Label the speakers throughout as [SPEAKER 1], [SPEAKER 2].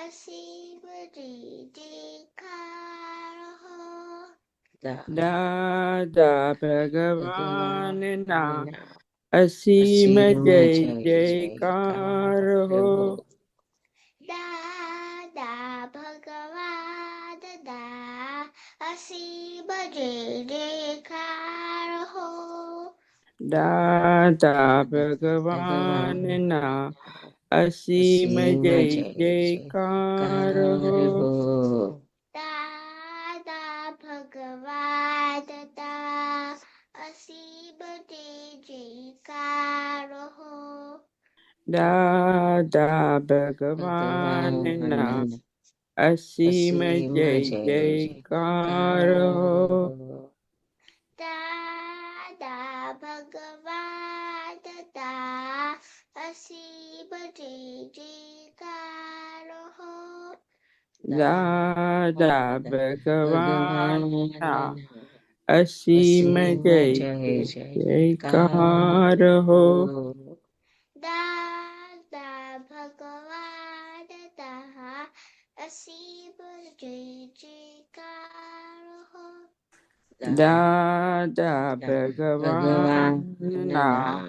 [SPEAKER 1] અસીમ જયકાર હો.
[SPEAKER 2] દાદા ભગવાનના અસીમ
[SPEAKER 3] અસીમ
[SPEAKER 2] જય
[SPEAKER 3] જય
[SPEAKER 2] જયકાર હો.
[SPEAKER 1] દાદા ભગવાન દા અસીમ જય જયકાર હો.
[SPEAKER 2] દાદા ભગવાનના અસીમ જય જયકાર હો.
[SPEAKER 1] દાદા ભગવાન દા અસીમ જય જયકાર હો.
[SPEAKER 2] દાદા ભગવાનના અસીમ જય જયકાર હો.
[SPEAKER 1] દાદા ભગવાન દા અસીમ જય જયકાર હો.
[SPEAKER 2] દાદા ભગવાનના અસીમ જય જયકાર હો.
[SPEAKER 1] દાદા ભગવાન દા અસીમ જય જયકાર હો.
[SPEAKER 2] દાદા ભગવાનના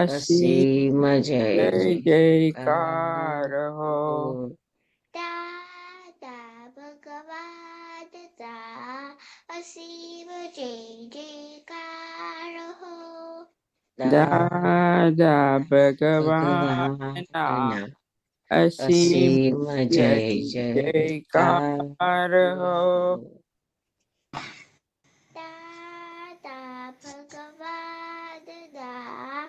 [SPEAKER 2] અસીમ જય જયકાર હો.
[SPEAKER 1] દાદા ભગવાન દા અસીમ જય જયકાર હો.
[SPEAKER 2] દાદા ભગવાનના અસીમ જય જયકાર હો.
[SPEAKER 1] દાદા ભગવાન દા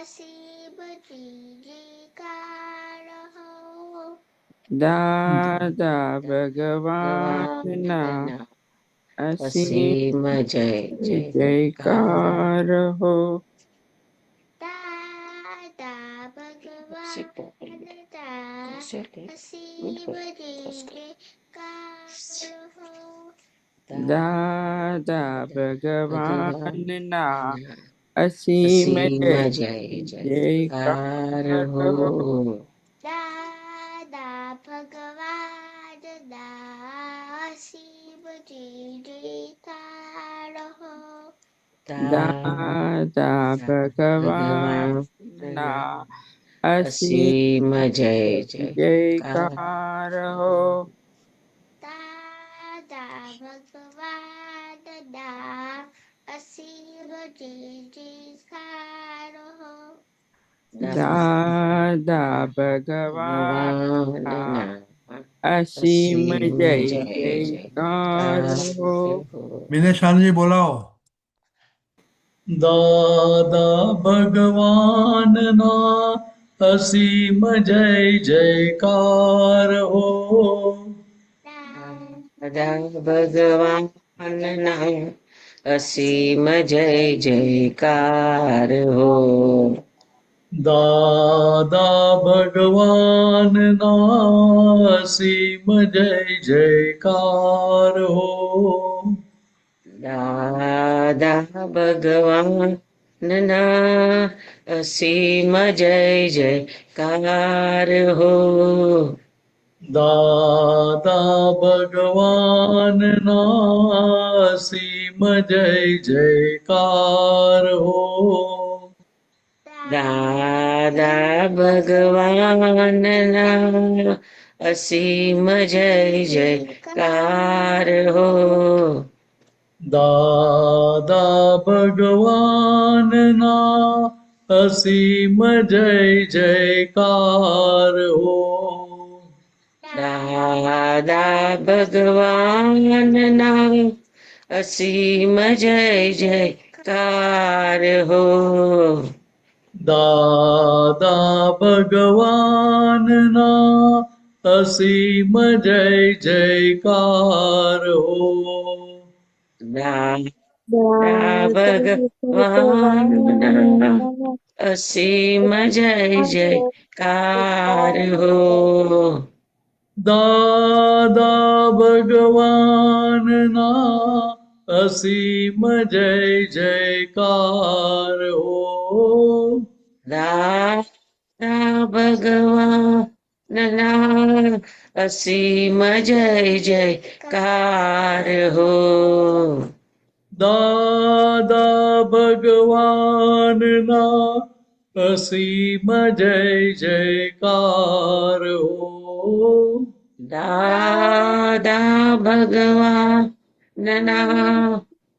[SPEAKER 1] અસીમ જય જયકાર હો.
[SPEAKER 2] દાદા ભગવાનના અસીમ જય જયકાર હો.
[SPEAKER 1] દાદા ભગવાન દા અસીમ જય જયકાર હો.
[SPEAKER 2] દાદા ભગવાનના અસીમ જય જયકાર હો.
[SPEAKER 1] દાદા ભગવાન દા અસીમ જય જયકાર હો.
[SPEAKER 2] દાદા ભગવાનના અસીમ જય જયકાર હો.
[SPEAKER 1] દાદા ભગવાન દા અસીમ જય જયકાર હો.
[SPEAKER 2] દાદા ભગવાનના અસીમ જય જયકાર હો.
[SPEAKER 4] વિનય શાનજી બોલાવો. દાદા ભગવાનના અસીમ જય જયકાર હો.
[SPEAKER 3] દાદા ભગવાનના અસીમ જય જયકાર હો.
[SPEAKER 4] દાદા ભગવાનના અસીમ જય જયકાર હો.
[SPEAKER 3] દાદા ભગવાનના અસીમ જય જયકાર હો.
[SPEAKER 4] દાદા ભગવાનના અસીમ જય જયકાર હો.
[SPEAKER 3] દાદા ભગવાનના અસીમ જય જયકાર હો.
[SPEAKER 4] દાદા ભગવાનના અસીમ જય જયકાર હો.
[SPEAKER 3] દાદા ભગવાનના અસીમ જય જયકાર હો.
[SPEAKER 4] દાદા ભગવાનના અસીમ જય જયકાર હો.
[SPEAKER 3] દાદા ભગવાનના અસીમ જય જયકાર હો.
[SPEAKER 4] દાદા ભગવાનના અસીમ જય જયકાર હો.
[SPEAKER 3] દાદા ભગવાનના नना असीम जय जयकार हो।
[SPEAKER 4] દાદા ભગવાનના અસીમ જય જયકાર હો.
[SPEAKER 3] દાદા ભગવાન નના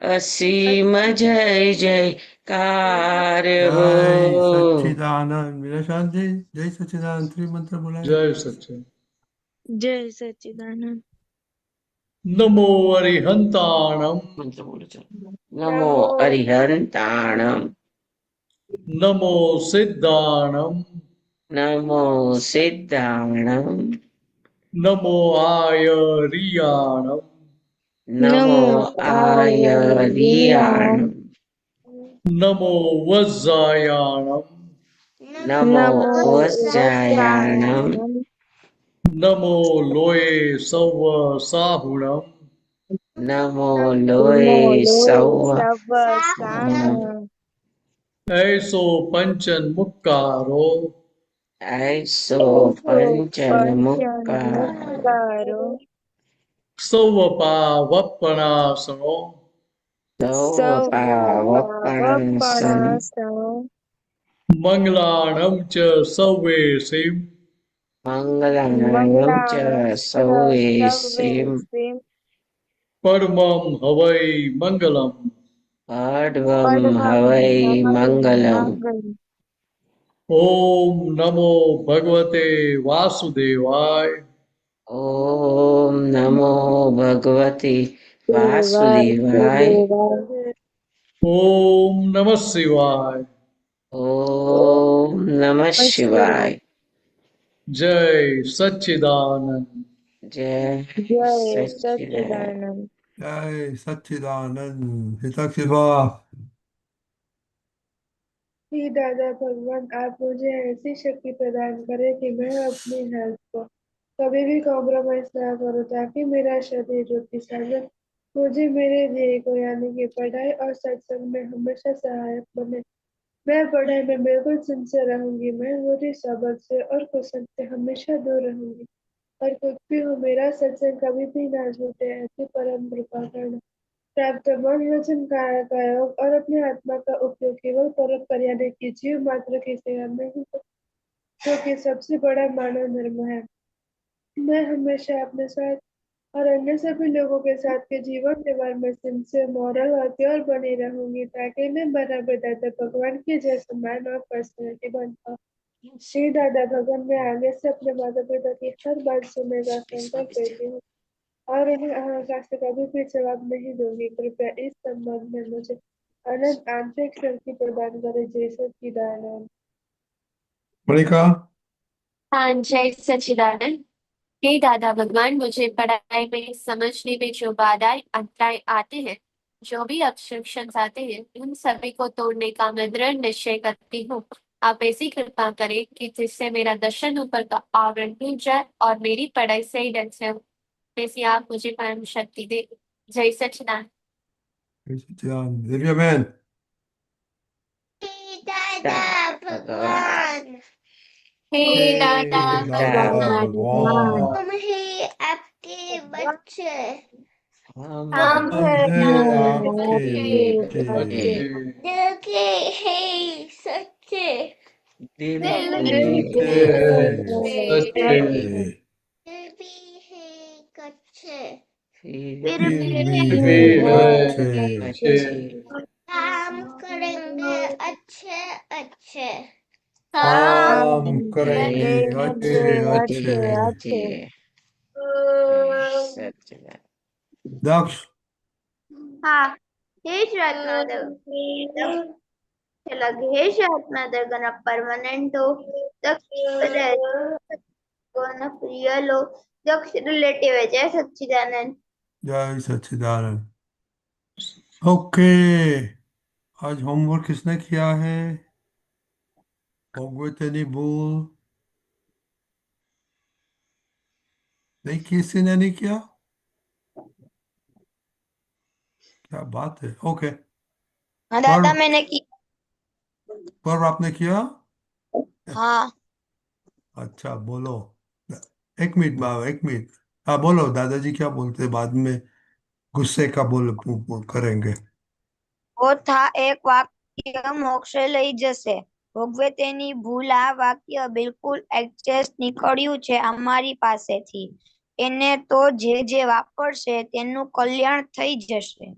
[SPEAKER 3] અસીમ જય જયકાર હો।
[SPEAKER 5] जय सच्चिदानंद मेरा शांति जय सच्चिदानंद त्रिमंत्र बोला
[SPEAKER 4] જય સચ્ચિદાનંદ.
[SPEAKER 6] जय सच्चिदानंद।
[SPEAKER 4] નમો અરિહંતાણમ.
[SPEAKER 3] મંત્ર બોલો છો। નમો અરિહંતાણમ।
[SPEAKER 4] નમો સિદ્ધાણમ.
[SPEAKER 3] નમો સિદ્ધાણમ।
[SPEAKER 4] નમો આયરિયાણમ.
[SPEAKER 3] નમો આયરિયાણમ।
[SPEAKER 4] નમો વજ્જાયાણમ.
[SPEAKER 3] નમો વજ્જાયાણમ।
[SPEAKER 4] નમો લોય સવ સાહુણમ.
[SPEAKER 3] નમો લોય સૌ
[SPEAKER 4] ऐसो पंचन मुक्कारो.
[SPEAKER 3] ऐસો પંચન મુક્કાર
[SPEAKER 4] सौवपा वप्पणासनो.
[SPEAKER 3] સૌ પાવપણસન
[SPEAKER 4] मंगलाणं च सौवेसिं.
[SPEAKER 3] મંગલમ ચ સૌવેસીમ
[SPEAKER 4] परमं हवै मंगलम्.
[SPEAKER 3] પડવમ હવૈ મંગલમ।
[SPEAKER 4] ओम नमो भगवते वासुदेवाय.
[SPEAKER 3] ઓમ નમો ભગવતી વાસુદેવાય।
[SPEAKER 4] ओम नमः शिवाय.
[SPEAKER 3] ઓમ નમઃ શિવાય।
[SPEAKER 4] जय सच्चिदानंद.
[SPEAKER 3] જય સચ્ચિદાનંદ।
[SPEAKER 5] जय सच्चिदानंद हिताक्षी बा
[SPEAKER 6] हे दादा भगवान, आप मुझे ऐसी शक्ति प्रदान करें कि मैं अपनी हेल्थ को कभी भी कॉम्प्रोमाइज ना करूं, ताकि मेरा शरीर रूपी साधन मुझे मेरे ध्येय को यानी कि पढ़ाई और सत्संग में हमेशा सहायक बने। मैं पढ़ाई में बिल्कुल सिंसियर रहूंगी। मैं बुरी सोबत से और कुसंग से हमेशा दूर रहूंगी। और कुछ भी हो, मेरा सत्संग कभी भी ना छूटे, ऐसी परम कृपा करना। प्राप्त मन वचन काया का योग और अपनी आत्मा का उपयोग केवल परोपकार यानी कि जीव मात्र की सेवा में ही करूं, जो कि सबसे बड़ा मानव धर्म है। मैं हमेशा अपने साथ और अन्य सभी लोगों के साथ के जीवन व्यवहार में सिंसियर, मॉरल और प्योर बनी रहूंगी, ताकि मैं बराबर दादा भगवान के जैसे मैन और पर्सनैलिटी बन पाऊं। श्री दादा भगवान, मैं आगे से अपने माता पिता की हर बात सुनने का संकल्प लेती हूँ और उन्हें अहंकार से कभी भी जवाब नहीं दूंगी। कृपया इस संबंध में मुझे अनंत आंतरिक शक्ति प्रदान करे। जय सच्चिदानंद।
[SPEAKER 5] मणिका
[SPEAKER 1] हाँ, जय सच्चिदानंद। हे दादा भगवान, मुझे पढ़ाई में समझने में जो बाधाएं अंतराय आते हैं, जो भी ऑब्स्ट्रक्शंस आते हैं, उन सभी को तोड़ने का मैं दृढ़ निश्चय करती हूँ। आप ऐसी कृपा करें कि जिससे मेरा दर्शन ऊपर का आवरण टूट जाए और मेरी पढ़ाई सही ढंग से हो। ऐसी आप मुझे परम शक्ति दे। जय सच्चिदानंद।
[SPEAKER 5] जय सच्चिदानंद दिव्या बहन
[SPEAKER 1] दादा भगवान, हे
[SPEAKER 5] हे
[SPEAKER 1] दादा
[SPEAKER 5] दादा
[SPEAKER 1] भगवान,
[SPEAKER 5] भगवान
[SPEAKER 1] हम ही आपके बच्चे,
[SPEAKER 3] हम
[SPEAKER 1] हम
[SPEAKER 5] हम हैं आपके
[SPEAKER 1] आपके
[SPEAKER 5] बच्चे
[SPEAKER 1] दिल के है सच्चे,
[SPEAKER 3] દિલ
[SPEAKER 1] दिल
[SPEAKER 3] के
[SPEAKER 1] के
[SPEAKER 4] सच्चे
[SPEAKER 1] दिल भी है कच्चे,
[SPEAKER 3] फिर
[SPEAKER 1] फिर
[SPEAKER 5] फिर
[SPEAKER 1] भी
[SPEAKER 5] भी
[SPEAKER 4] भी
[SPEAKER 5] है
[SPEAKER 4] है
[SPEAKER 5] अच्छे
[SPEAKER 4] अच्छे।
[SPEAKER 1] काम करेंगे अच्छे अच्छे,
[SPEAKER 5] काम करेंगे
[SPEAKER 1] करेंगे
[SPEAKER 5] अच्छे अच्छे
[SPEAKER 3] अच्छे। सच्चिदानंद।
[SPEAKER 5] दक्ष
[SPEAKER 7] हाँ, हे रत्नादर हे रत्नादर गण परमानेंट हो, दक्ष प्रिय लो, दक्ष रिलेटिव है। जय सच्चिदानंद।
[SPEAKER 5] जय सच्चिदानंद ओके आज होमवर्क किसने किया है भगवत भूल नहीं किसी ने नहीं किया क्या बात है ओके
[SPEAKER 7] हाँ दादा,
[SPEAKER 5] पर
[SPEAKER 7] मैंने की।
[SPEAKER 5] पर आपने किया
[SPEAKER 7] हाँ,
[SPEAKER 5] अच्छा बोलो एक मिनट माँ, एक मिनट। हाँ बोलो, दादाजी क्या बोलते हैं बाद में? गुस्से का करेंगे।
[SPEAKER 7] था एक वाक्य મોક્ષે લઈ જશે. ભોગવે તેની ભૂલ. આ વાક્ય બિલકુલ એક્ઝેક્ટ નીકળ્યું છે અમારી પાસેથી. એને તો જે વાપરશે તેનું કલ્યાણ થઈ જશે.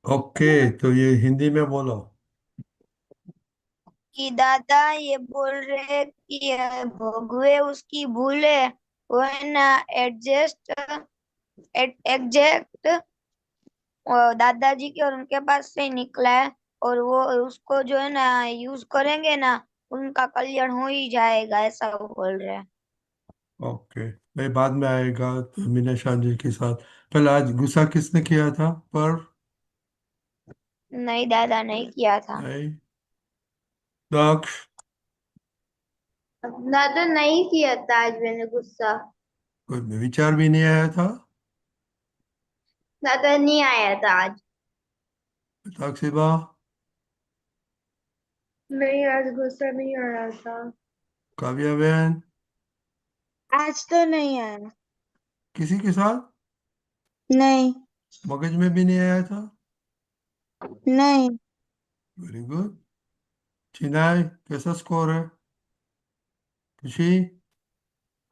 [SPEAKER 5] ओके, तो ये हिंदी में बोलो।
[SPEAKER 7] कि दादा ये बोल रहे कि भोगवे उसकी भूल है, वो है ना एडजस्ट एग्जैक्ट दादाजी के और उनके पास से निकला है, और वो उसको जो है ना यूज करेंगे ना, उनका कल्याण हो ही जाएगा, ऐसा वो बोल रहे हैं.
[SPEAKER 5] ओके, मैं बाद में आएगा तो मीना शाह जी के साथ। पहले आज गुस्सा किसने किया था पर?
[SPEAKER 7] नहीं दादा, नहीं किया था.
[SPEAKER 5] नहीं। दक्ष।
[SPEAKER 7] दादा नहीं किया था आज मैंने गुस्सा.
[SPEAKER 5] कोई विचार भी नहीं आया था?
[SPEAKER 7] दादा नहीं आया था आज.
[SPEAKER 5] ताकसीबा।
[SPEAKER 6] नहीं, आज गुस्सा नहीं आया था।
[SPEAKER 5] काव्या बहन।
[SPEAKER 7] आज तो नहीं आया.
[SPEAKER 5] किसी के साथ
[SPEAKER 7] नहीं.
[SPEAKER 5] मगज में भी नहीं आया था?
[SPEAKER 7] नहीं.
[SPEAKER 5] Very good. चिनाई, कैसा स्कोर है? खुशी।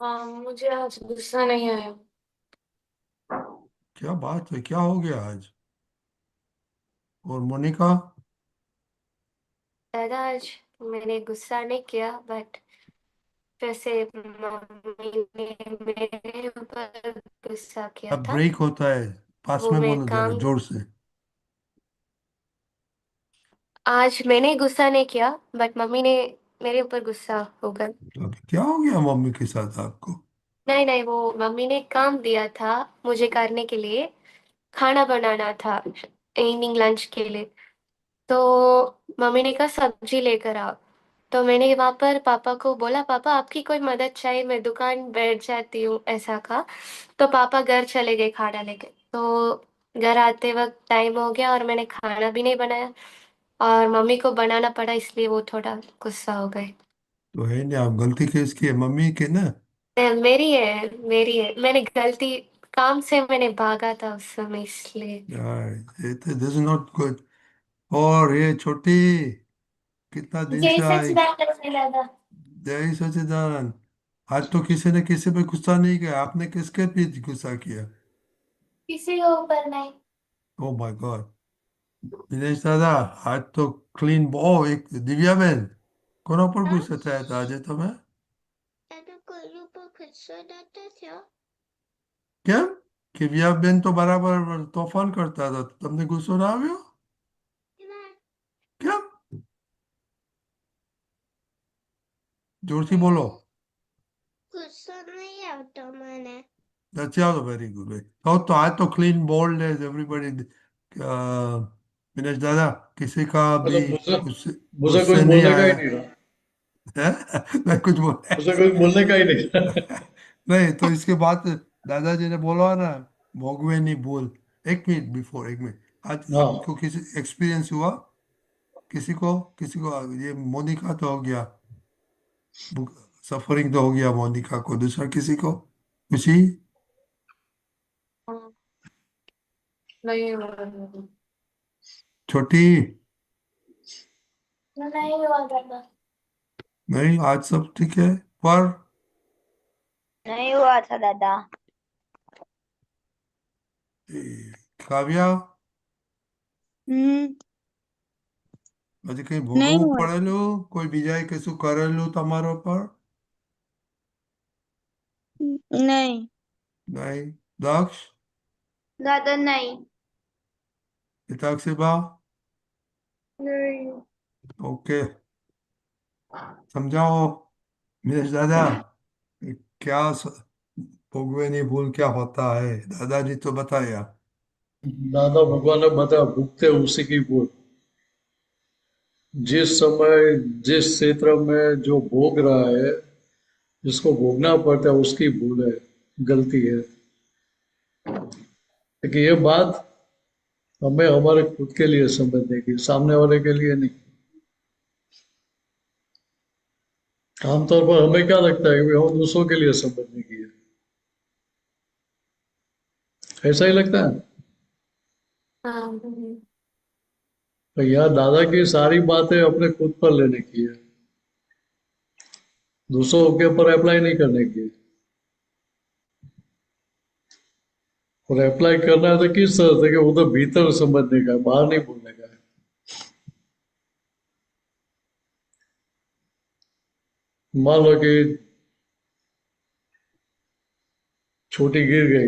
[SPEAKER 1] हाँ, मुझे आज गुस्सा नहीं आया।
[SPEAKER 5] क्या बात है, क्या हो गया आज? और मोनिका?
[SPEAKER 1] दादा, आज मैंने गुस्सा नहीं किया, बट जैसे मम्मी ने मेरे ऊपर गुस्सा किया
[SPEAKER 5] अब
[SPEAKER 1] था,
[SPEAKER 5] ब्रेक होता है, पास
[SPEAKER 1] वो
[SPEAKER 5] में
[SPEAKER 1] मैं
[SPEAKER 5] बोलो जरा
[SPEAKER 1] काम
[SPEAKER 5] जोर से।
[SPEAKER 1] आज मैंने गुस्सा नहीं किया, बट मम्मी ने मेरे ऊपर गुस्सा हो गया।
[SPEAKER 5] अब क्या हो गया मम्मी के साथ आपको?
[SPEAKER 1] नहीं नहीं, वो मम्मी ने काम दिया था मुझे करने के लिए, खाना बनाना था इवनिंग लंच के लिए। तो मम्मी ने कहा सब्जी लेकर आओ। तो मैंने वहां पर पापा को बोला, पापा आपकी कोई मदद चाहिए, मैं दुकान बैठ जाती हूँ, ऐसा कहा। तो पापा घर चले गए खाना लेके। तो घर आते वक्त टाइम हो गया और मैंने खाना भी नहीं बनाया, और मम्मी को बनाना पड़ा, इसलिए वो थोड़ा गुस्सा हो गए।
[SPEAKER 5] तो है नहीं, आप गलती किसकी है? मम्मी के ना?
[SPEAKER 1] मेरी है, मेरी है, मैंने गलती, काम से मैंने भागा था उस समय, इसलिए।
[SPEAKER 5] यार, ये तो दिस इज नॉट गुड। और ये छोटी, कितना दिन
[SPEAKER 1] जय
[SPEAKER 5] से आई?
[SPEAKER 1] सच्चिदानंद दादा।
[SPEAKER 5] जय सच्चिदानंद। आज तो किसी ने किसी पे गुस्सा नहीं किया, आपने किसके पे गुस्सा किया?
[SPEAKER 1] किसी के ऊपर नहीं।
[SPEAKER 5] Oh my God. दिनेश दादा, आज तो क्लीन। ओ एक दिव्या बहन, કોના પર
[SPEAKER 1] हाँ,
[SPEAKER 5] ગુસ્સે થયા હતા આજે તમે?
[SPEAKER 7] દાદા કોઈની ઉપર ગુસ્સો નતો થયો.
[SPEAKER 5] કેમ? દિવ્યા બેન તો બરાબર તોફાન કરતા હતા, તમને ગુસ્સો ના આવ્યો? કેમ? જોરથી બોલો.
[SPEAKER 7] ગુસ્સો નહીં આવતો મને.
[SPEAKER 5] चलो वेरी गुड भाई। तो आज तो क्लीन बोल्ड है एवरीबॉडी। दिनेश दादा, किसी का भी
[SPEAKER 4] मतलब मुझे
[SPEAKER 5] गुस्से
[SPEAKER 4] मुझे कुछ
[SPEAKER 5] गुस्से नहीं
[SPEAKER 4] बोलने का ही
[SPEAKER 5] आया
[SPEAKER 4] नहीं रहा।
[SPEAKER 5] है? मैं कुछ बोला
[SPEAKER 4] मुझे
[SPEAKER 5] ऐसा?
[SPEAKER 4] कुछ बोलने का ही नहीं रहा।
[SPEAKER 5] नहीं, तो इसके बाद दादाजी ने बोला ना, भोगवे नहीं बोल। एक मिनट, बिफोर एक मिनट, आज
[SPEAKER 4] हाँ,
[SPEAKER 5] आपको किसी एक्सपीरियंस हुआ? किसी को ये मोनिका तो हो गया, सफरिंग तो हो गया मोनिका को, दूसरा किसी को? खुशी?
[SPEAKER 1] हाँ, नहीं हुआ।
[SPEAKER 5] छोटी?
[SPEAKER 1] नहीं हुआ दादा।
[SPEAKER 5] नहीं, आज सब ठीक है। पर
[SPEAKER 7] नहीं हुआ था दादा.
[SPEAKER 5] એ, કાવ્યા,
[SPEAKER 7] હમ.
[SPEAKER 5] હજી કઈ
[SPEAKER 7] નહીં
[SPEAKER 5] ભોગવવું
[SPEAKER 7] હોય.
[SPEAKER 5] પડેલું? કોઈ બીજાએ કશું કરેલું તમારા પર?
[SPEAKER 7] નહીં.
[SPEAKER 5] નહીં? દક્ષ?
[SPEAKER 7] દાદા નહીં.
[SPEAKER 5] હિતાક્ષીબા?
[SPEAKER 6] नहीं।
[SPEAKER 5] ओके, समझाओ नीरज दादा, क्या भोगवे नहीं भूल क्या होता है? दादाजी तो बताया।
[SPEAKER 4] दादा भगवान ने बताया भुगते उसी की भूल। जिस समय जिस क्षेत्र में जो भोग रहा है, जिसको भोगना पड़ता है, उसकी भूल है, गलती है। लेकिन ये बात हमें हमारे खुद के लिए समझने की, सामने वाले के लिए नहीं। आमतौर पर हमें क्या लगता है कि हम दूसरों के लिए समझने की है, ऐसा ही लगता है।
[SPEAKER 1] हाँ
[SPEAKER 4] तो यहाँ दादा की सारी बातें अपने खुद पर लेने की है, दूसरों के ऊपर अप्लाई नहीं करने की है। और अप्लाई करना है तो किस तरह से, कि वो तो भीतर समझने का है, बाहर नहीं बोलने का है। मान लो कि छोटी गिर गई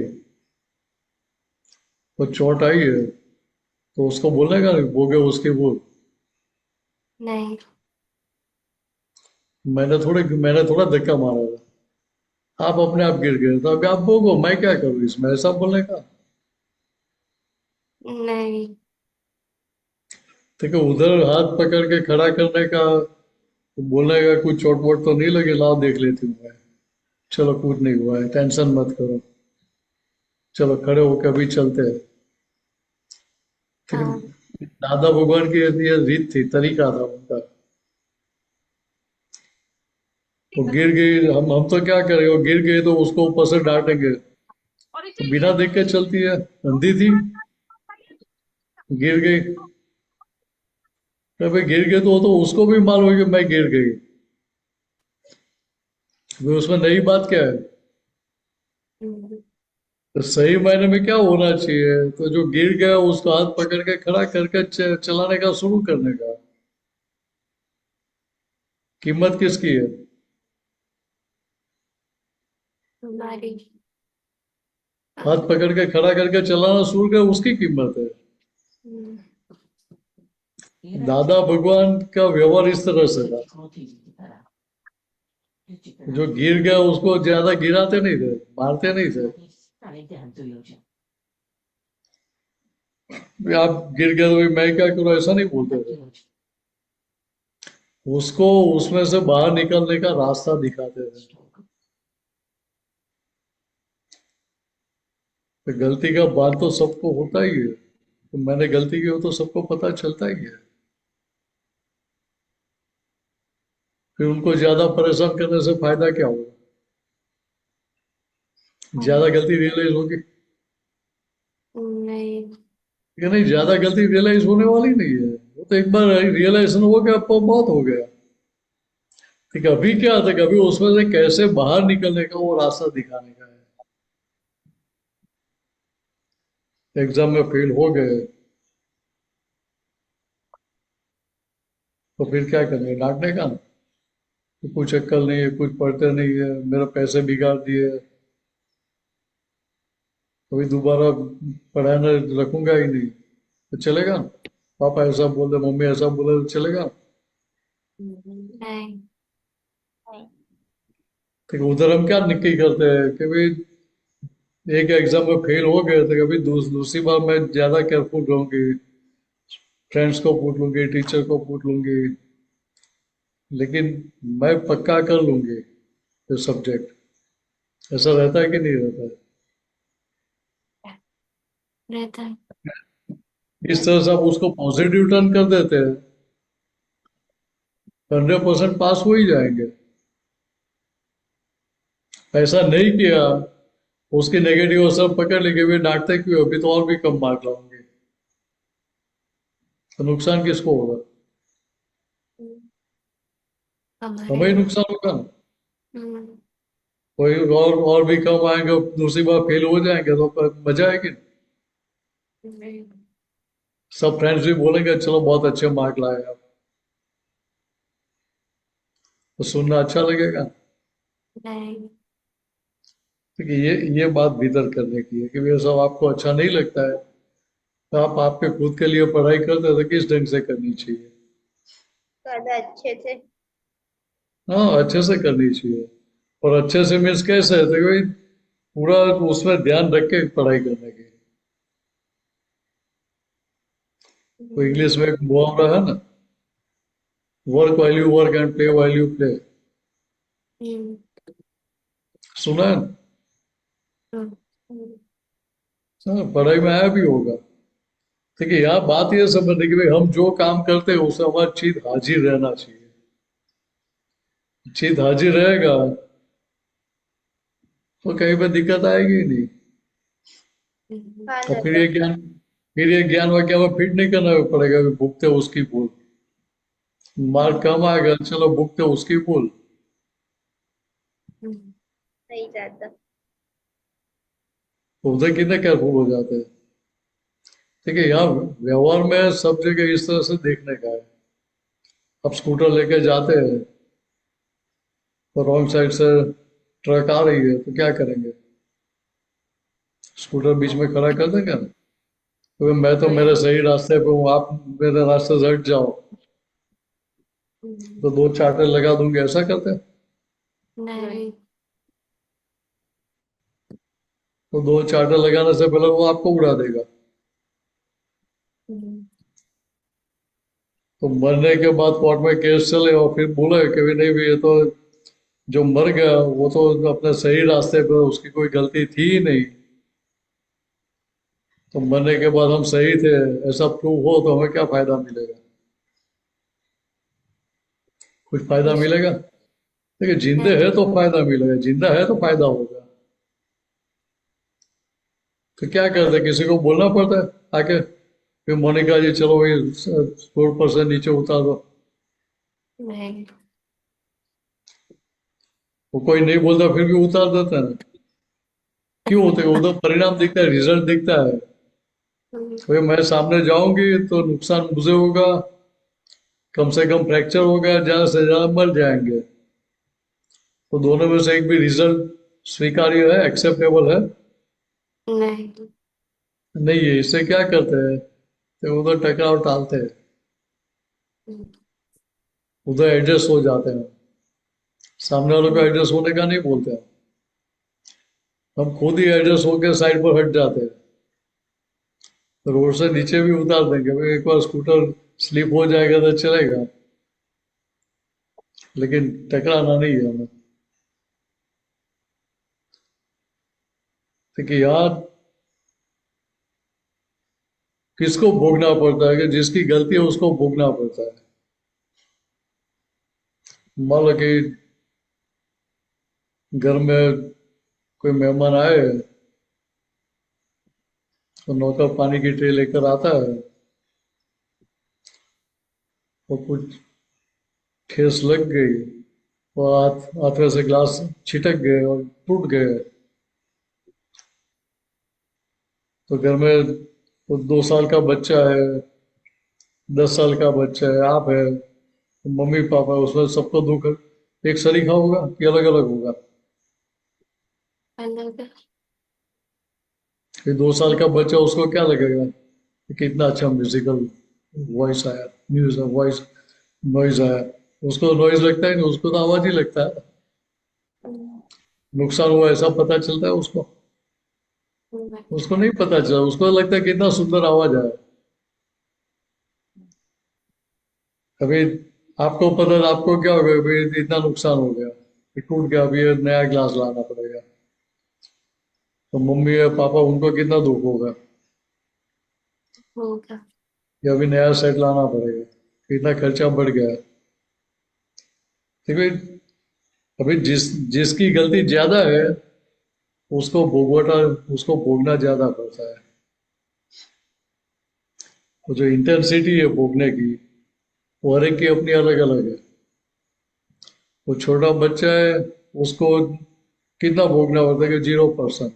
[SPEAKER 4] तो चोट आई है, तो उसको बोलने का नहीं, बोगे उसकी बोल।
[SPEAKER 1] नहीं।
[SPEAKER 4] मैंने थोड़ा धक्का मारा था, आप अपने आप गिर गए तो अभी आप भोगो, मैं क्या करूँ इसमें, ऐसा बोलने का।
[SPEAKER 1] नहीं।
[SPEAKER 4] देखो उधर हाथ पकड़ के खड़ा करने का, बोलने का कुछ चोट वोट तो नहीं लगी, लाओ देख लेती हूँ मैं, चलो कुछ नहीं हुआ है, टेंशन मत करो, चलो खड़े होकर अभी चलते हैं। ठीक
[SPEAKER 1] हाँ
[SPEAKER 4] है, दादा भगवान की ये रीत थी, तरीका था उनका। वो गिर गई, हम तो क्या करें, वो गिर गई तो उसको ऊपर से डांटेंगे, तो बिना देख के चलती है, अंधी थी, गिर गई। भाई गिर गई तो उसको भी मालूम है कि मैं गिर गई, तो उसमें नई बात क्या है।
[SPEAKER 1] हम्म,
[SPEAKER 4] तो सही मायने में क्या होना चाहिए, तो जो गिर गया उसको हाथ पकड़ के खड़ा करके चलाने का, शुरू करने का। कीमत किसकी है?
[SPEAKER 1] हमारी।
[SPEAKER 4] हाथ पकड़ के खड़ा करके चलाना शुरू कर, उसकी कीमत है।
[SPEAKER 1] हम्म,
[SPEAKER 4] दादा भगवान का व्यवहार इस तरह से था, जो गिर गया उसको ज्यादा गिराते नहीं थे, मारते नहीं थे। भी आप गिर गए तो भाई मैं क्या करूं, ऐसा नहीं बोलते थे। उसको उसमें से बाहर निकलने का रास्ता दिखाते थे। तो गलती का बात तो सबको होता ही है, तो मैंने गलती की हो तो सबको पता चलता ही है। फिर उनको ज्यादा परेशान करने से फायदा क्या होगा, ज्यादा
[SPEAKER 1] हाँ,
[SPEAKER 4] गलती रियलाइज होगी
[SPEAKER 1] नहीं।
[SPEAKER 4] कि नहीं, ज्यादा गलती रियलाइज होने वाली नहीं है। वो तो एक बार रियलाइजेशन हो गया, आपको बहुत हो गया। ठीक है, अभी क्या था, अभी उसमें से कैसे बाहर निकलने का वो रास्ता दिखाने का है। एग्जाम में फेल हो गए तो फिर क्या करेंगे, डांटने का कि कुछ अक्ल नहीं है, कुछ पढ़ते नहीं है, मेरे पैसे बिगाड़ दिए, कभी दोबारा पढ़ाने रखूंगा ही नहीं, तो चलेगा? पापा ऐसा बोल रहे, मम्मी ऐसा बोले, तो चलेगा?
[SPEAKER 1] नहीं।
[SPEAKER 4] ठीक है, उधर हम क्या निक्की करते हैं कि भाई एक एग्जाम में फेल हो गए तो कभी दूसरी बार मैं ज्यादा केयरफुल रहूंगी, फ्रेंड्स को पूछ लूंगी, टीचर को पूछ लूंगी, लेकिन मैं पक्का कर लूंगी ये सब्जेक्ट। ऐसा रहता है कि नहीं रहता है?
[SPEAKER 1] रहता है।
[SPEAKER 4] इस तरह से आप उसको पॉजिटिव टर्न कर देते हैं, 100% पास हो ही जाएंगे। ऐसा नहीं किया, उसकी नेगेटिव असर पकड़ लेंगे, वे डांटते क्यों, अभी तो और भी कम मार्क लाऊंगे, तो नुकसान किसको होगा?
[SPEAKER 1] हमारे
[SPEAKER 4] हमें ही
[SPEAKER 1] लिए।
[SPEAKER 4] नुकसान होगा ना।
[SPEAKER 1] हम्म,
[SPEAKER 4] कोई और भी कम आएंगे, दूसरी बार फेल हो जाएंगे तो मजा आएगी।
[SPEAKER 1] नहीं।
[SPEAKER 4] सब फ्रेंड्स भी बोलेंगे चलो बहुत अच्छे मार्क लाए आप, तो सुनना अच्छा लगेगा।
[SPEAKER 1] नहीं।
[SPEAKER 4] क्योंकि ये बात भीतर करने की है कि ये सब आपको अच्छा नहीं लगता है, तो आप आपके खुद के लिए पढ़ाई करते हैं तो किस ढंग से करनी चाहिए।
[SPEAKER 7] ज्यादा अच्छे से।
[SPEAKER 4] हाँ, अच्छे से करनी चाहिए। और अच्छे से मीन्स कैसे है, तो भाई पूरा उसमें ध्यान रख के पढ़ाई करने की। तो इंग्लिश में एक मुहावरा है ना, work while you work and play while you play,
[SPEAKER 1] hmm,
[SPEAKER 4] सुना है ना?
[SPEAKER 1] हम्म, हम्म,
[SPEAKER 4] हाँ, पढ़ाई में आया भी होगा। ठीक है, यहाँ बात ये समझने की भाई हम जो काम करते हैं उसमें हमारी चीज हाजिर रहना चाहिए। चित हाजिर रहेगा तो कहीं पे दिक्कत आएगी ही नहीं।
[SPEAKER 6] हाँ
[SPEAKER 4] और
[SPEAKER 6] दादा।
[SPEAKER 4] फिर ये ज्ञान वाक्य में फिट नहीं करना पड़ेगा कि भुगते उसकी भूल। मार्क कम आएगा, चलो भुगते उसकी भूल।
[SPEAKER 6] सही दादा।
[SPEAKER 4] तो उधर कितने केयरफुल हो जाते हैं। ठीक है, यहाँ व्यवहार में सब जगह इस तरह से देखने का है। अब स्कूटर लेके जाते हैं तो रॉन्ग साइड से ट्रक आ रही है तो क्या करेंगे? स्कूटर बीच में खड़ा कर देंगे ना? तो मैं तो मेरे सही रास्ते पे हूँ, आप मेरे रास्ते से हट जाओ तो दो चांटे लगा दूंगे, ऐसा करते हैं?
[SPEAKER 1] नहीं।
[SPEAKER 4] तो दो चांटे लगाने से पहले वो आपको उड़ा देगा। तो मरने के बाद कोर्ट में केस चले और फिर बोले कि भी नहीं भी ये तो जो मर गया वो तो अपने सही रास्ते पे, उसकी कोई गलती थी ही नहीं। तो मरने के बाद हम सही थे ऐसा प्रूव हो तो हमें क्या फायदा मिलेगा? कुछ फायदा मिलेगा? देखिए, जिंदे है तो फायदा मिलेगा, जिंदा है तो फायदा होगा। तो क्या करते हैं, किसी को बोलना पड़ता है आके फिर मोनिका जी चलो भाई 4% नीचे उतार दो।
[SPEAKER 1] नहीं।
[SPEAKER 4] वो कोई नहीं बोलता फिर भी उतार देता है ना। क्यों होते हैं? उधर परिणाम दिखता है, रिजल्ट दिखता है। भाई मैं सामने जाऊंगी तो नुकसान मुझे होगा, कम से कम फ्रैक्चर होगा, ज्यादा से ज्यादा मर जाएंगे। तो दोनों में से एक भी रिजल्ट स्वीकार्य है, एक्सेप्टेबल है?
[SPEAKER 1] नहीं।
[SPEAKER 4] नहीं है। इससे क्या करते हैं, तो उधर टकराव टालते हैं, उधर एडजस्ट हो जाते हैं। सामने वालों को एडजस्ट होने का नहीं बोलते हैं, हम खुद ही एडजस्ट होकर साइड पर हट जाते हैं। तो रोड से नीचे भी उतार देंगे भाई, एक बार स्कूटर स्लिप हो जाएगा तो चलेगा, लेकिन टकराना नहीं है हमें। देखिए यार, किसको भोगना पड़ता है कि जिसकी गलती है उसको भोगना पड़ता है। मान लो कि घर में कोई मेहमान आए तो नौकर पानी की ट्रे लेकर आता है और कुछ ठेस लग गई और हाथ में से ग्लास छिटक गए और टूट गए। तो घर में तो 2 साल का बच्चा है, 10 साल का बच्चा है, आप है, मम्मी पापा, उसमें सबको दुख एक सरीखा होगा कि अलग अलग होगा?
[SPEAKER 1] अलग।
[SPEAKER 4] कि 2 साल का बच्चा, उसको क्या लगेगा कि कितना अच्छा म्यूजिकल वॉइस आया, म्यूजिक वॉइस नॉइज आया। उसको नॉइज लगता है नहीं, उसको तो आवाज ही लगता है। नुकसान हुआ ऐसा पता चलता है उसको? उसको नहीं पता चला, उसको लगता है कितना सुंदर आवाज आया। अभी आपको पता है, आपको क्या हो गया, अभी इतना नुकसान हो गया, ये टूट गया, अभी ये नया ग्लास लाना पड़ेगा। तो मम्मी या पापा, उनको कितना दुख होगा
[SPEAKER 1] होगा।
[SPEAKER 4] कि अभी नया सेट लाना पड़ेगा, कितना खर्चा बढ़ गया। देखो, अभी जिसकी गलती ज्यादा है उसको भोगवटा, उसको भोगना ज्यादा पड़ता है। वो जो इंटेंसिटी है भोगने की, वो हर एक की अपनी अलग अलग है। वो छोटा बच्चा है, उसको कितना भोगना पड़ता है कि 0%।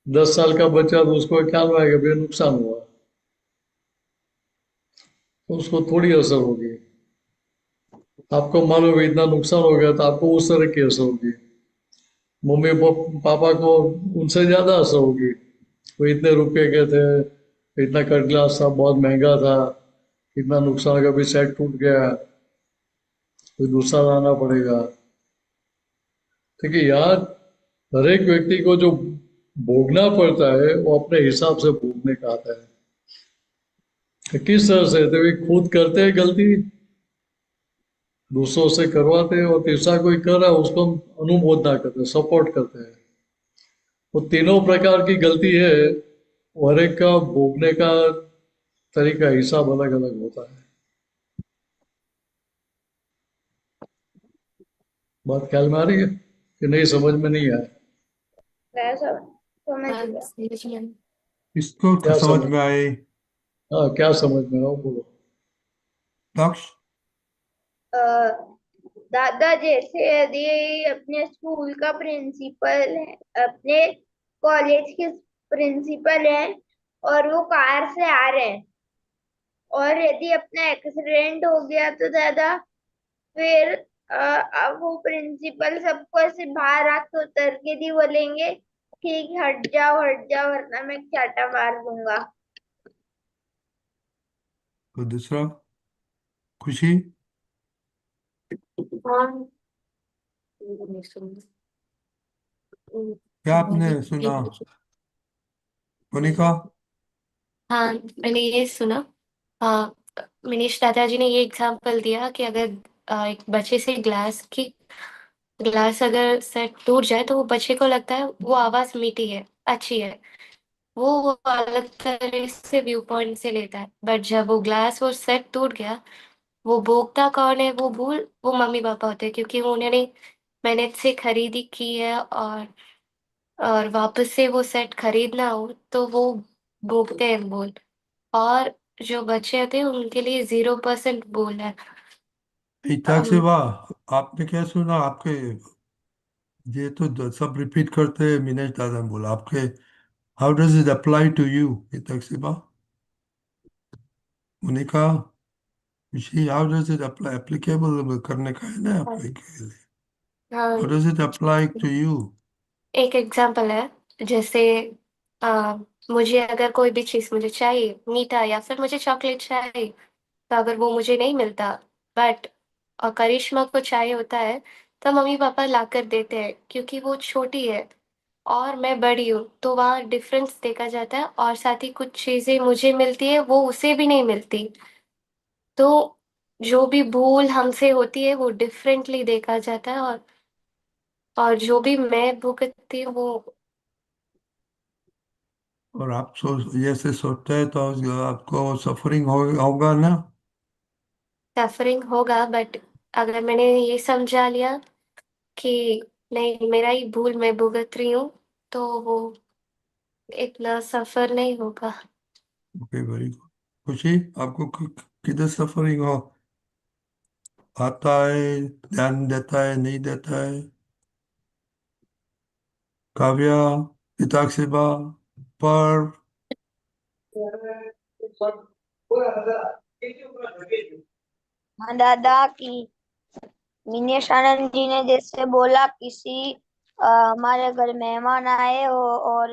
[SPEAKER 4] 10 साल का बच्चा तो उसको क्या आएगा, भी नुकसान हुआ तो उसको थोड़ी असर होगी। आपको मालूम है इतना नुकसान हो गया तो आपको उस तरह की असर होगी। मम्मी पापा को उनसे ज्यादा असर होगी। वो इतने रुपए के थे, इतना कट ग्लास था, बहुत महंगा था, इतना नुकसान, कभी सेट टूट गया, कोई दूसरा लाना पड़ेगा। देखिए यार, हर एक व्यक्ति को जो भोगना पड़ता है वो अपने हिसाब से भोगने का आता है। तो किस तरह से, तो वे खुद करते हैं गलती, दूसरों से करवाते हैं, और तीसरा कोई कर रहा है उसको हम अनुमोदना करते हैं, सपोर्ट करते हैं। वो तीनों प्रकार की गलती है, वो हर एक का भोगने का तरीका, हिसाब अलग अलग होता है। बात ख्याल में आ रही है कि नहीं, समझ में नहीं आया?
[SPEAKER 7] मैं समझ
[SPEAKER 1] हाँ,
[SPEAKER 7] गया।
[SPEAKER 1] समझ गया।
[SPEAKER 5] इसको
[SPEAKER 4] क्या
[SPEAKER 5] समझ
[SPEAKER 4] समझ?
[SPEAKER 5] में आई?
[SPEAKER 4] हाँ, क्या समझ में आओ, बोलो।
[SPEAKER 5] दक्ष,
[SPEAKER 7] अ, दादा जैसे यदि अपने स्कूल का प्रिंसिपल है, अपने कॉलेज के प्रिंसिपल है, और वो कार से आ रहे हैं, और यदि अपना एक्सीडेंट हो गया तो दादा फिर अब वो प्रिंसिपल सबको ऐसे बाहर आके उतर के भी बोलेंगे कि हट जाओ वरना मैं चाटा मार दूंगा।
[SPEAKER 5] तो दूसरा, खुशी,
[SPEAKER 1] हाँ,
[SPEAKER 5] क्या आपने सुना? मोनिका,
[SPEAKER 1] हाँ, मैंने ये सुना। हाँ, मनीष दादाजी ने ये एग्जाम्पल दिया कि अगर एक बच्चे से ग्लास अगर सेट टूट जाए तो वो बच्चे को लगता है वो आवाज मीठी है, अच्छी है। वो अलग तरह से व्यू पॉइंट से लेता है, बट जब वो ग्लास और सेट टूट गया, वो भोगता कौन है? वो मम्मी पापा होते हैं, क्योंकि वो उन्होंने मेहनत से खरीदी की है, और वापस से वो सेट खरीदना हो तो वो भोगते हैं बोल। और जो बच्चे होते हैं उनके लिए 0% बोल है।
[SPEAKER 5] इताक से
[SPEAKER 1] अम,
[SPEAKER 5] वाह, आपने क्या सुना? आपके ये तो सब रिपीट करते हैं, मिनेश दादा ने बोला आपके। How does it apply to you? इताक से वाह, Monika, Khushi, how does it apply? Applicable करने का है ना आपके के लिए? हाउ
[SPEAKER 1] हाँ,
[SPEAKER 5] does it apply to you?
[SPEAKER 1] एक एग्जांपल है। जैसे आ, मुझे अगर कोई भी चीज मुझे चाहिए, मीठा या फिर मुझे चॉकलेट चाहिए, तो अगर वो मुझे नहीं मिलता, बट और करिश्मा को चाहिए होता है, तो मम्मी पापा ला कर देते हैं, क्योंकि वो छोटी है और मैं बड़ी हूँ, तो वहाँ डिफरेंस देखा जाता है। और साथ ही कुछ चीजें मुझे मिलती है वो उसे भी नहीं मिलती, तो जो भी भूल हमसे होती है वो डिफरेंटली देखा जाता है। और जो भी मैं भुगतती हूँ वो
[SPEAKER 5] और आप ये से सोचते हैं तो आपको सफरिंग होगा ना?
[SPEAKER 1] सफरिंग होगा, बट अगर मैंने ये समझा लिया कि नहीं, मेरा ही भूल, मैं भुगत रही हूँ, तो वो इतना सफर नहीं होगा।
[SPEAKER 5] Okay, very good. खुशी, आपको किधर सफरिंग हो आता है? ध्यान देता है, नहीं देता है? काव्या, हिताक्षिबा, पर,
[SPEAKER 7] हाँ दादा की विनेश आनंद जी ने जैसे बोला, किसी हमारे घर मेहमान आए हो और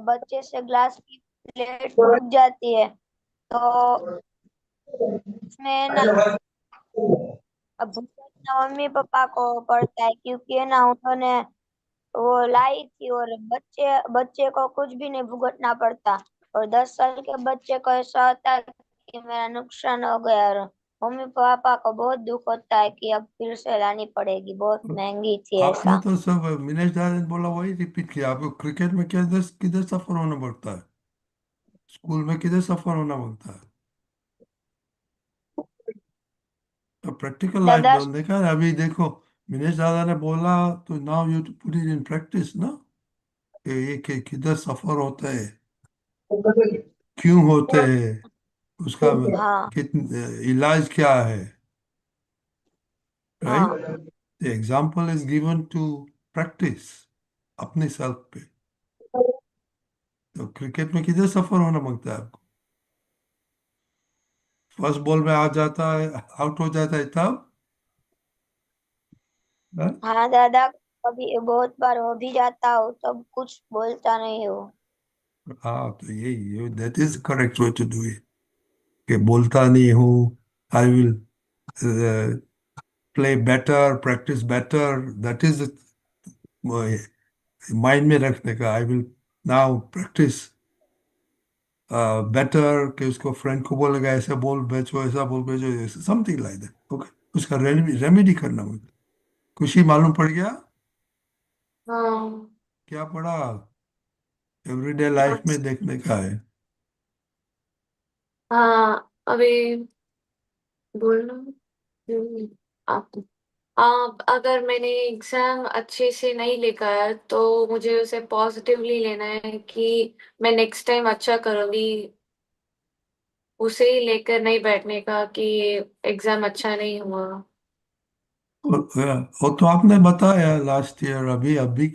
[SPEAKER 7] बच्चे से ग्लास की प्लेट टूट जाती है, तो उसमें ना अब भुगतना मम्मी पापा को पड़ता है, क्योंकि है ना उन्होंने वो लाई थी, और बच्चे बच्चे को कुछ भी नहीं भुगतना पड़ता। और 10 साल के बच्चे को ऐसा होता है कि मेरा नुकसान हो गया, और मम्मी पापा को बहुत दुख होता है कि अब फिर से लानी पड़ेगी, बहुत महंगी थी
[SPEAKER 5] आपने
[SPEAKER 7] ऐसा।
[SPEAKER 5] तो सब मिनेश दास ने बोला वही रिपीट किया। आपको क्रिकेट में किधर किधर सफर होना पड़ता है? स्कूल में किधर सफर होना पड़ता है? तो प्रैक्टिकल लाइफ
[SPEAKER 7] दादा
[SPEAKER 5] देखा है अभी, देखो, मिनेश दादा ने बोला, तो now you to put it in practice ना, कि ये किधर सफर होता है, क्यों होते हैं, उसका
[SPEAKER 7] हाँ
[SPEAKER 5] कितन इलाज क्या है, राइट?
[SPEAKER 7] हाँ
[SPEAKER 5] the example is given to practice अपने सेल्फ पे। तो क्रिकेट में किधर सफर होना मांगता है आपको? फर्स्ट बॉल में आ जाता है, आउट हो जाता है तब, हाँ?
[SPEAKER 7] हाँ दादा, कभी बहुत बार हो भी जाता हो तब कुछ बोलता नहीं हो।
[SPEAKER 5] हाँ, तो यही that is correct way to do it, कि बोलता नहीं हूँ, I will play better, practice better, that is mind में रखने का। I will now practice better, कि उसको फ्रेंड को बोलेगा ऐसा बोल बेचो, ऐसा बोल बेचो, समथिंग लाइक दैट। ओके, उसका रेमेडी करना मुझे। खुशी, मालूम पड़ गया?
[SPEAKER 1] हाँ,
[SPEAKER 5] क्या पढ़ा? एवरीडे लाइफ में देखने का है।
[SPEAKER 1] हाँ, अभी बोलना। हम्म, आप अगर मैंने एग्जाम अच्छे से नहीं लिखा है तो मुझे उसे पॉजिटिवली लेना है कि मैं नेक्स्ट टाइम अच्छा करूंगी, उसे ही लेकर नहीं बैठने का कि एग्जाम अच्छा नहीं हुआ।
[SPEAKER 5] वो तो आपने बताया लास्ट ईयर। अभी अभी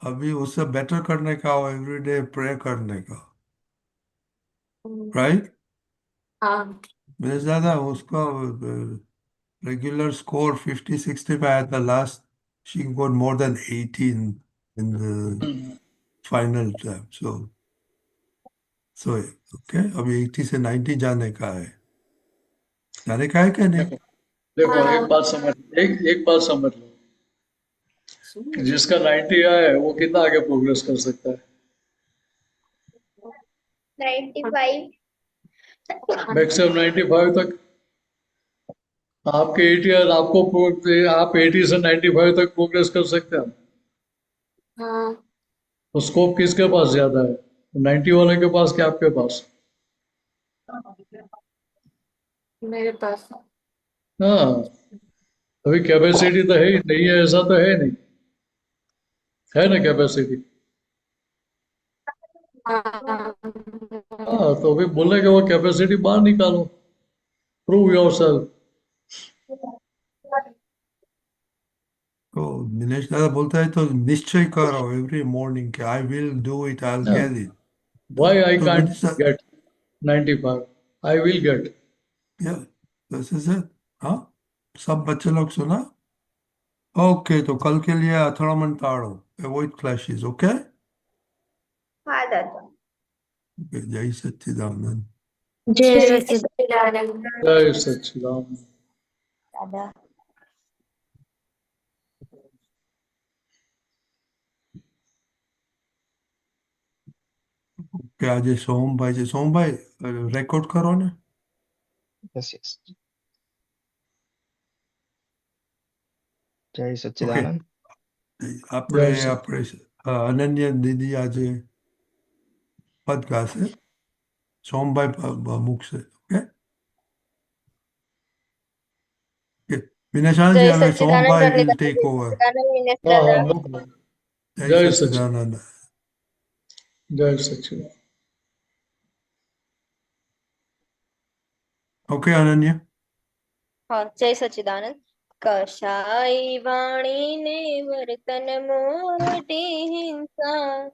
[SPEAKER 5] अभी उससे बेटर करने का और एवरीडे प्रे करने का,
[SPEAKER 1] हम्म,
[SPEAKER 5] राइट।
[SPEAKER 1] हाँ।
[SPEAKER 5] मेरे ज्यादा उसका रेगुलर स्कोर 50-60 पे आया था last. She got more than 18 in the final time. So okay, अभी 80 से 90 जाने का है क्या नहीं?
[SPEAKER 4] देखो देखो,
[SPEAKER 1] हाँ।
[SPEAKER 4] एक बात समझ लो कि जिसका 90 आया है वो कितना आगे प्रोग्रेस कर सकता है?
[SPEAKER 7] 95।
[SPEAKER 4] मैक्सिमम 95 तक। आपके 80 है, आप 80 से 95 तक प्रोग्रेस कर सकते हैं।
[SPEAKER 1] हाँ,
[SPEAKER 4] तो स्कोप किसके पास ज्यादा है, 90 वाले के पास कि आपके पास?
[SPEAKER 1] मेरे पास।
[SPEAKER 4] हाँ, अभी कैपेसिटी तो है ही नहीं है, ऐसा तो है नहीं, है ना कैपेसिटी?
[SPEAKER 1] हाँ।
[SPEAKER 4] हाँ, तो अभी बोले कि वो कैपेसिटी बाहर निकालो, प्रूव योर सेल्फ।
[SPEAKER 5] तो दिनेश दादा बोलता है तो निश्चय करो एवरी मॉर्निंग के I will do it, I will get it.
[SPEAKER 4] Why I
[SPEAKER 5] तो
[SPEAKER 4] कांट
[SPEAKER 5] दिनेश दादा,
[SPEAKER 4] गेट 95? I will get.
[SPEAKER 5] या दिस इज इट। हाँ, सब बच्चे लोग सुना? ओके, तो कल के लिए अथर्वण टाळो, अवॉइड क्लैशेस। ओके,
[SPEAKER 7] हाँ दादा।
[SPEAKER 5] जय सच्चिदानंद।
[SPEAKER 1] जय
[SPEAKER 7] जय
[SPEAKER 1] सच्चिदानंद।
[SPEAKER 4] जय सच्चिदानंद।
[SPEAKER 7] दादा।
[SPEAKER 5] કે આજે સોમભાઈ છે, સોમભાઈ રેકોર્ડ કરો ને.
[SPEAKER 8] Yes yes. जय
[SPEAKER 5] ઓકે,
[SPEAKER 8] सच्चिदानंद।
[SPEAKER 5] આપણે
[SPEAKER 4] जय सच।
[SPEAKER 5] આપણે અનન્યા દીદી આજે પદ ગાશે, સોમભાઈ મૂકશે. ઓકે, વિનાશાંતિ
[SPEAKER 7] જય
[SPEAKER 5] હવે
[SPEAKER 7] સચ્ચિદાનંદ
[SPEAKER 5] સોમભાઈ વિલ
[SPEAKER 7] રણનીતા,
[SPEAKER 5] ટેક
[SPEAKER 7] જય
[SPEAKER 5] ઓવર.
[SPEAKER 7] સચ્ચિદાનંદ વિનેશ
[SPEAKER 4] हाँ
[SPEAKER 7] દાદા।
[SPEAKER 4] हाँ,
[SPEAKER 5] જય
[SPEAKER 4] जय सच्चिदानंद।
[SPEAKER 5] સચ્ચિદાનંદ.
[SPEAKER 4] जय सच्चिदानंद।
[SPEAKER 5] ઓકે અનન્યા.
[SPEAKER 7] हाँ, जय सच्चिदानंद। कषाई वाणी ने वर्तन मोटी हिंसा,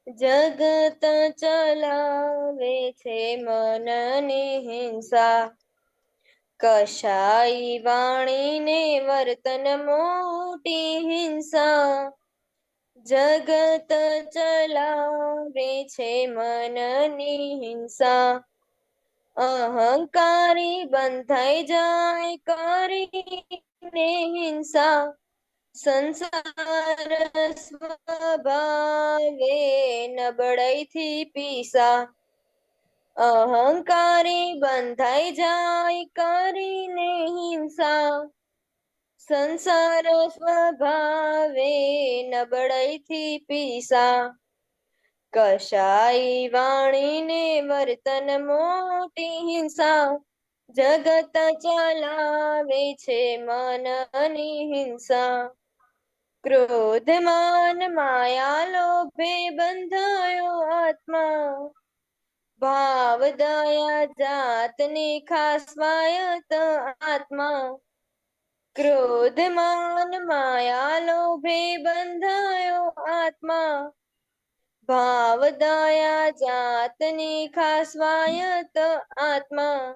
[SPEAKER 7] जगत चलावे छे मननी हिंसा। कषाई वाणी ने वर्तन मोटी हिंसा, जगत चलावे छे मननी हिंसा। अहंकारी बंधाई जाय करीने हिंसा, संसार स्वभावे नबळाई थी पीसा। अहंकारी बंधाई जाय करीने हिंसा, संसार स्वभावे नबळाई थी पीसा। कषाई वाणी ने वर्तन मोटी हिंसा, जगत चलावे छे मननी हिंसा। क्रोध मान माया लोभे बंधायो आत्मा, भाव दया जातनी खास स्वायत्त आत्मा। क्रोध मान माया लोभे बंधायो आत्मा, भाव दया जातनी खास स्वायत्त आत्मा।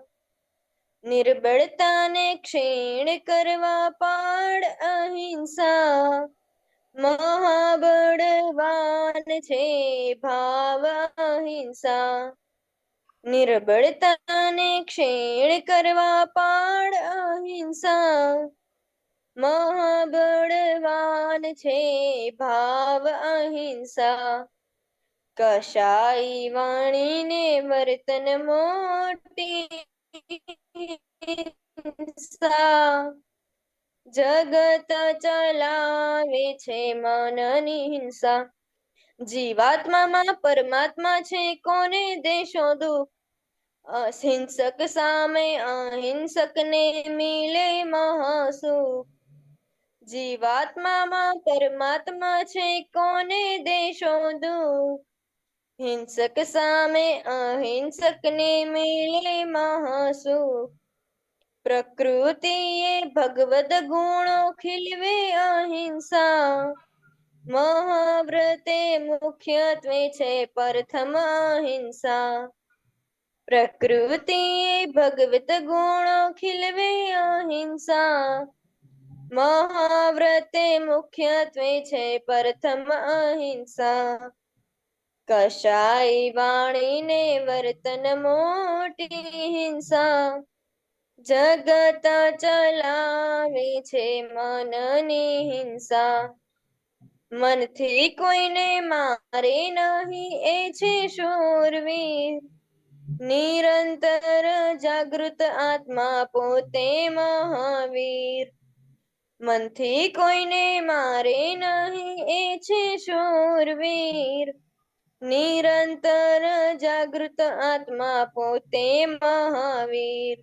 [SPEAKER 7] निर्बलता ने क्षीण करवा पाड़ अहिंसा, महाबળવાન छे भाव अहिंसा। निर्बलता ने क्षीण करवा पाड़ अहिंसा, महाबળવાન छे भाव अहिंसा। कषाई वाणी ने वर्तन मोटी हिंसा, जगत चलावे छे मननी हिंसा। जीवात्मा में परमात्मा छे कोने देशो दुख, अहिंसक सामे अहिंसक ने मिले महासुख।
[SPEAKER 9] જીવાત્મામાં પરમાત્મા છે કોને દેશો દુઃખ હિંસક સામે અહિંસકને મેળે મહાસુખ પ્રકૃતિએ ભગવદ ગુણો ખીલવે અહિંસા મહાવ્રતે મુખ્યત્વે છે પ્રથમ અહિંસા પ્રકૃતિએ ભગવત ગુણો ખીલવે અહિંસા મહાવ્રતે મુખ્યત્વે છે પ્રથમ અહિંસા કશાય વાણીને વર્તન મોટી હિંસા જગત ચલાવે છે મનની હિંસા મનથી કોઈને મારે નહીં એ છે શૂરવીર નિરંતર જાગૃત આત્મા પોતે મહાવીર મનથી કોઈને મારે નહીં એ છે શૂરવીર નિરંતર જાગૃત આત્મા પોતે મહાવીર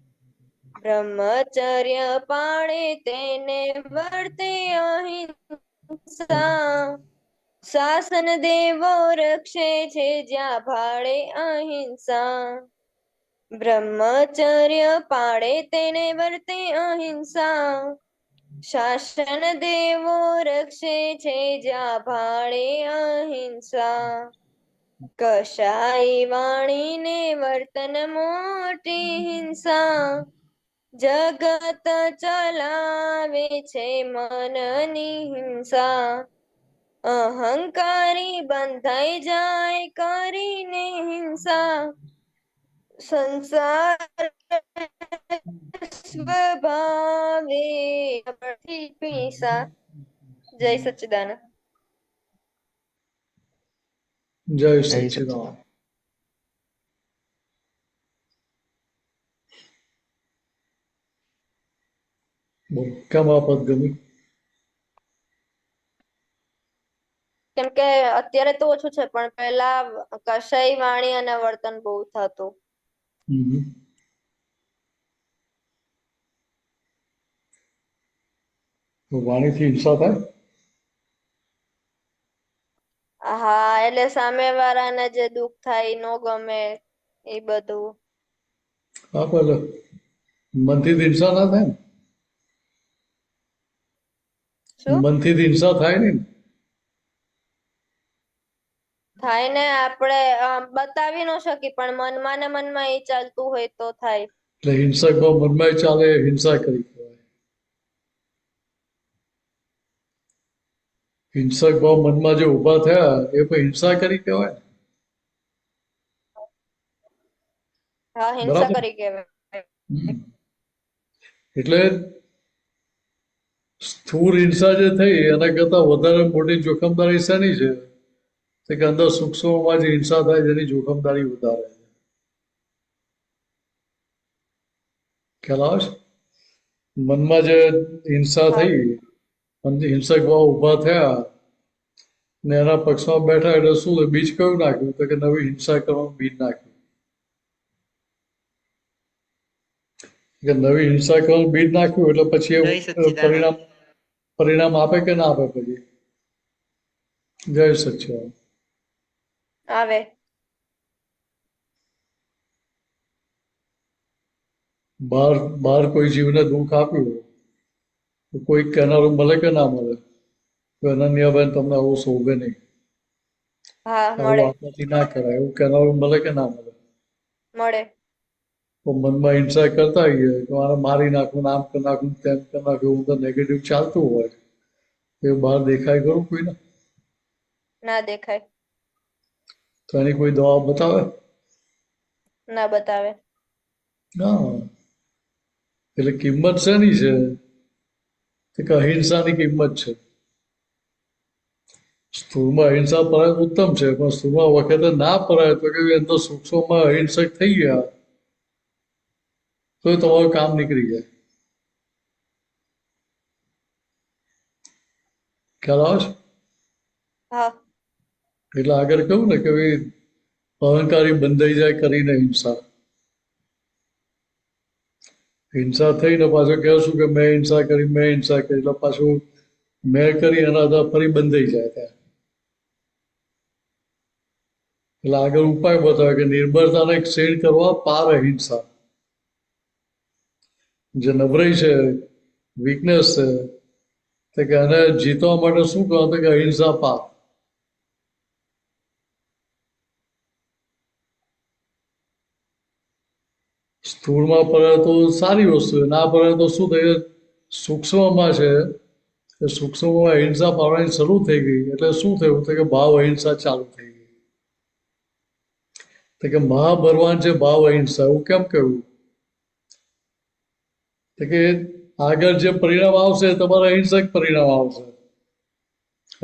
[SPEAKER 9] બ્રહ્મચર્ય પાળે તેને વર્તે અહિંસા શાસન દેવો રક્ષે છે જ્યાં ભાળે અહિંસા બ્રહ્મચર્ય પાળે તેને વર્તે અહિંસા શાસન દેવો રક્ષે છે જ્યાં ભાળે અહિંસા કશાય વાણીને વર્તન મોટી હિંસા જગત ચલાવે છે મનની હિંસા અહંકારી બંધાઈ જાય કરીને હિંસા સંસાર સ્વભાવે પીસા જય સચ્ચિદાનંદ
[SPEAKER 4] જય
[SPEAKER 8] જય
[SPEAKER 4] સચ્ચિદાનંદ
[SPEAKER 8] સચ્ચિદાનંદ.
[SPEAKER 4] બોલો કેમ આ પદ ગમ્યું?
[SPEAKER 9] કેમ કે અત્યારે તો ઓછું છે પણ પહેલા કશાય વાણી અને વર્તન બહુ થતું
[SPEAKER 4] હમ. તો વાણીથી હિંસા થાય?
[SPEAKER 9] હા એટલે સામે વાળાને જે દુઃખ થાય નો ગમે એ બધું
[SPEAKER 4] હા પણ મનથી તો હિંસા ના થાય ને?
[SPEAKER 9] શું
[SPEAKER 4] મનથી તો હિંસા થાય ને?
[SPEAKER 9] થાય ને આપણે બતાવી ન શકી પણ મનમાં ને મનમાં એ ચાલતું હોય તો થાય
[SPEAKER 4] એટલે હિંસક ભાવ મનમાં ચાલે હિંસા કરી કહેવાય. હિંસક ભાવ મનમાં જે ઉભા થયા એ પણ હિંસા કરી કહેવાય.
[SPEAKER 9] હા હિંસા
[SPEAKER 4] બરાબર.
[SPEAKER 9] કરી કહેવાય
[SPEAKER 4] હમ. એટલે સ્થૂળ હિંસા જે થઈ એના કરતા વધારે મોટી જોખમદારી શેની છે? તો કે અંદર સૂક્ષ્મમાં જે હિંસા થાય જેની જોખમદારી વધારે છે. ખ્યાલ આવે છે? મનમાં જે હિંસા
[SPEAKER 9] હા
[SPEAKER 4] થઈ અને હિંસક ભાવ ઉભા થયા ને એના પક્ષમાં બેઠા એટલે શું બીજ કયું નાખ્યું? તો કે નવી હિંસા કરવાનું બીજ નાખ્યું. કે નવી હિંસા કરવાનું બીજ નાખ્યું એટલે પછી
[SPEAKER 3] જય
[SPEAKER 4] એ
[SPEAKER 3] સચ્ચિદાનંદ
[SPEAKER 4] પરિણામ આપે કે ના આપે પછી? જય સચ્ચિદાનંદ.
[SPEAKER 9] આવે
[SPEAKER 4] બહાર કોઈ જીવને દુઃખ આપ્યું તો કોઈ કહેનારું મળે કે ના મળે? તો અનન્યાબેન તમને આવું શોભે નહીં,
[SPEAKER 9] હા
[SPEAKER 4] આવું
[SPEAKER 9] મળે
[SPEAKER 4] આપણાથી ના કરાય, એવું કહેનારું મળે કે ના મળે?
[SPEAKER 9] મળે
[SPEAKER 4] તો મનમાં હિંસા કરતા હોઈએ કે મારે મારી નાખવું, આમ કરી નાખવું, તેમ કરી નાખવું, એવું તો નેગેટિવ ચાલતું હોય એ બહાર દેખાય ખરું કોઈને?
[SPEAKER 9] ના દેખાય
[SPEAKER 4] તો એની કોઈ દવા બતાવે?
[SPEAKER 9] ના બતાવે
[SPEAKER 4] ના. એટલે કિંમત શેની છે? તો કે અહિંસાની કિંમત છે. સ્થૂળમાં અહિંસા પરાય ઉત્તમ છે પણ સ્થૂળમાં વખતે ના પરાય તો કે અંદર સૂક્ષ્મમાં અહિંસક થઈ ગયા તો તમારું કામ નીકળી જાય. ખ્યાલ આવે છે?
[SPEAKER 9] હા
[SPEAKER 4] એટલે આગળ કહ્યું ને કે ભાઈ અહંકારી બંધાઈ જાય કરીને હિંસા. હિંસા થઈને પાછું કહેશું કે મેં હિંસા કરી એટલે પાછું મેળ કરી એના આધાર ફરી બંધાઈ જાય ત્યાં. એટલે આગળ ઉપાય બતાવે કે નિર્ભરતાને ક્ષીણ કરવા પાર અહિંસા. જે નબળાઈ છે, વીકનેસ છે, તો કે એને જીતવા માટે શું કરો તો કે અહિંસા પાર. સ્થૂળમાં પડે તો સારી વસ્તુ છે, ના પડે તો શું થાય? સૂક્ષ્મમાં છે કે સૂક્ષ્મમાં અહિંસા પાડવાની શરૂ થઈ ગઈ એટલે શું થયું તો કે ભાવ અહિંસા ચાલુ થઈ ગઈ. તો કે મહાબળવાન છે ભાવ અહિંસા, એવું કેમ કહ્યું? તો કે આગળ જે પરિણામ આવશે તમારે અહિંસક પરિણામ આવશે.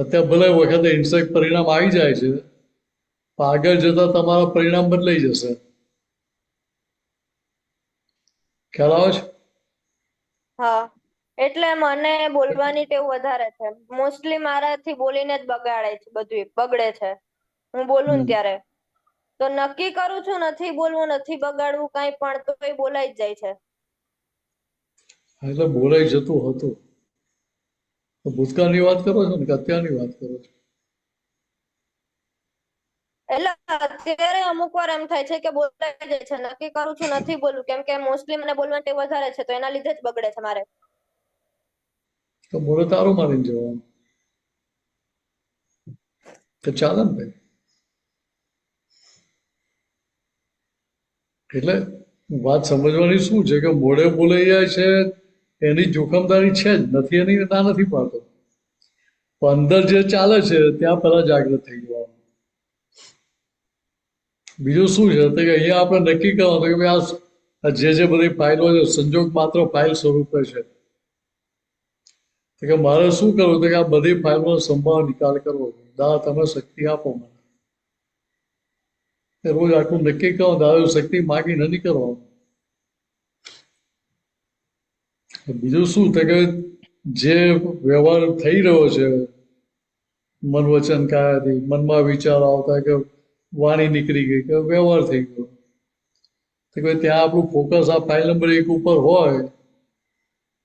[SPEAKER 4] અત્યારે ભલે વખતે હિંસક પરિણામ આવી જાય છે, પણ આગળ જતા તમારા પરિણામ બદલાઈ જશે. ખ્યાલ આવે છે?
[SPEAKER 9] હા, એટલે મને બોલવાની ટેવ વધારે છે. મોસ્ટલી મારાથી બોલીને જ બગાડે છે, બધું બગડે છે. હું બોલું ને ત્યારે તો નક્કી કરું છું નથી બોલવું, નથી બગાડવું કાંઈ, પણ તો એ બોલાઈ જ જાય છે.
[SPEAKER 4] એટલે બોલાઈ જતું હતું. તો ભૂતકાળની વાત કરો છો ને કે અત્યારની વાત કરો છો?
[SPEAKER 9] એટલે અત્યારે અમુક વાર એમ થાય છે કે બોલાઈ જાય છે, નક્કી કરું છું નથી બોલવું, કેમ કે મોસ્ટલી મને બોલવાની ટેવ વધારે છે, તો એના લીધે જ બગડે છે મારે.
[SPEAKER 4] તો બોલે તારું મારીને જવાનું તો ચાલે ને ભાઈ. એટલે વાત સમજવાની શું છે કે મોઢે બોલાઈ જાય છે એની જોખમદારી છે જ નથી, એની ના નથી પાડતો. પણ અંદર જે ચાલે છે ત્યાં પહેલા જાગૃત થઈ જવાનું. બીજું શું છે તો કે અહીંયા આપણે નક્કી કરવાનું કે ભાઈ આ જે બધી ફાઇલો છે સંજોગ માત્ર ફાઇલ સ્વરૂપે છે. તો કે મારે શું કરવું તો કે આ બધી ફાઇલનો સંભાવ નિકાલ કરવો. દાદા તમે શક્તિ આપો મને. રોજ આટલું નક્કી કરો, દાદા શક્તિ માગી નથી કરવાનું. બીજું શું થાય કે જે વ્યવહાર થઈ રહ્યો છે મન વચન કાયાથી, મનમાં વિચાર આવતા કે વાણી નીકળી ગઈ કે વ્યવહાર થઈ ગયો, તો કે ત્યાં આપણું ફોકસ આ ફાઇલ નંબર 1 ઉપર હોય,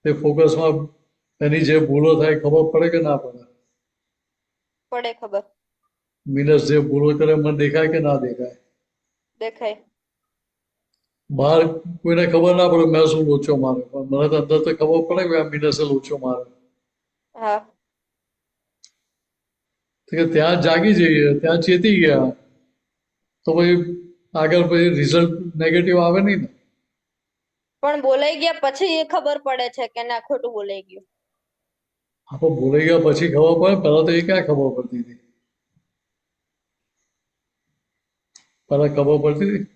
[SPEAKER 4] તે ફોકસમાં એની જે ભૂલો થાય ખબર પડે કે ના પડે?
[SPEAKER 9] પડે ખબર.
[SPEAKER 4] મિનસ જે ભૂલો કરે મને દેખાય કે ના દેખાય?
[SPEAKER 9] દેખાય.
[SPEAKER 4] બહાર કોઈને ખબર ના પડે મેં શું લોચો મારે, પણ મને તો અંદર તો ખબર પડે કે આ મિનસે લોચો મારે.
[SPEAKER 9] હા,
[SPEAKER 4] તો કે ત્યાં જાગી જઈએ, ત્યાં ચેતી ગયા તો પછી આગળ પછી રિઝલ્ટ નેગેટિવ આવે નહીં ને.
[SPEAKER 9] પણ બોલાઈ ગયા પછી એ ખબર પડે છે કે ના ખોટું બોલાઈ ગયું.
[SPEAKER 4] આપણે બોલાઈ ગયા પછી ખબર પડે, પહેલા તો એ ક્યાં ખબર પડતી હતી? પહેલા ખબર પડતી હતી?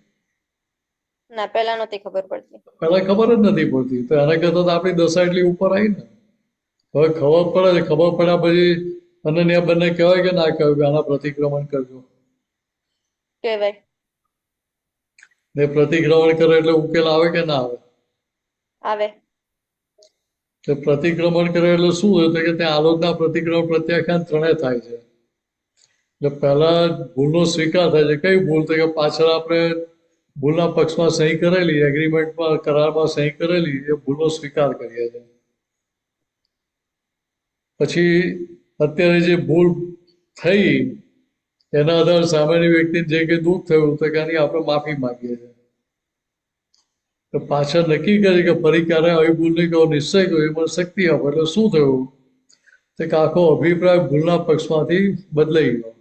[SPEAKER 9] ના, પહેલા નહોતી ખબર પડતી.
[SPEAKER 4] પહેલા ખબર જ નથી પડતી, તો એના કરતા તો આપણી દશા એટલી ઉપર આવી ને. હવે ખબર પડે છે, ખબર પડ્યા પછી અનન્યા બંને કહેવાય કે ના કહેવાય કે આના પ્રતિક્રમણ કરજો?
[SPEAKER 9] કહેવાય.
[SPEAKER 4] ને પ્રતિક્રમણ કરે એટલે ઉકેલ આવે કે ના આવે?
[SPEAKER 9] આવે.
[SPEAKER 4] તો પ્રતિક્રમણ કરે એટલે શું હોય તો કે ત્યાં આલોચના, પ્રતિક્રમણ, પ્રત્યાખ્યાન ત્રણેય થાય છે. એટલે પહેલા ભૂલનો સ્વીકાર થાય છે. કઈ ભૂલ? તો કે પાછળ આપણે ભૂલના પક્ષમાં સહી કરેલી, એગ્રીમેન્ટમાં, કરારમાં સહી કરેલી, એ ભૂલનો સ્વીકાર કરીએ છીએ. પછી અત્યારે જે ભૂલ થઈ એના આધારે સામેની વ્યક્તિને જે કંઈ દુઃખ થયું તો કે એની આપણે માફી માંગીએ છીએ. તો પાછળ નક્કી કરી કે ફરી ક્યારે આવી ભૂલ નહીં કરો, નિશ્ચય કર્યો, એ મને શક્તિ આપો. એટલે શું થયું તો કે આખો અભિપ્રાય ભૂલના પક્ષમાંથી બદલાઈ ગયો.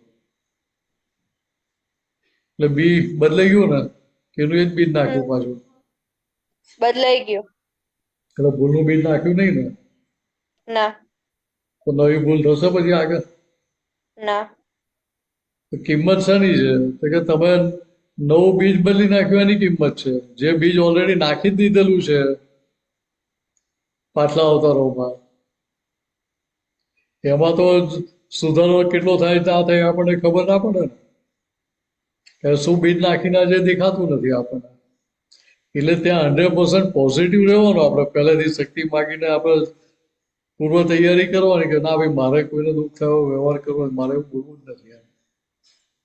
[SPEAKER 4] એટલે બી બદલાઈ ગયું ને, એનું એ જ બીજ નાખ્યું પાછું.
[SPEAKER 9] બદલાઈ ગયું.
[SPEAKER 4] એટલે ભૂલનું બીજ નાખ્યું નહીં ને,
[SPEAKER 9] ના.
[SPEAKER 4] તો નવી ભૂલ થશે પછી આગળ?
[SPEAKER 9] ના.
[SPEAKER 4] તો કિંમત શાની છે તો કે તમે નવું બીજ બદલી નાખ્યું એની કિંમત છે. જે બીજ ઓલરેડી નાખી જ દીધેલું છે પાછલા અવતારોમાં, એમાં તો સુધારો કેટલો થાય ત્યાં થાય આપણને ખબર ના પડે ને. શું બીજ નાખીને જે દેખાતું નથી આપણને. એટલે ત્યાં 100% પોઝિટિવ રહેવાનું. આપણે પહેલેથી શક્તિ માગીને આપણે પૂર્વ તૈયારી કરવાની કે ના ભાઈ મારે કોઈને દુઃખ થયો વ્યવહાર કરવો, મારે એવું બોલવું જ નથી.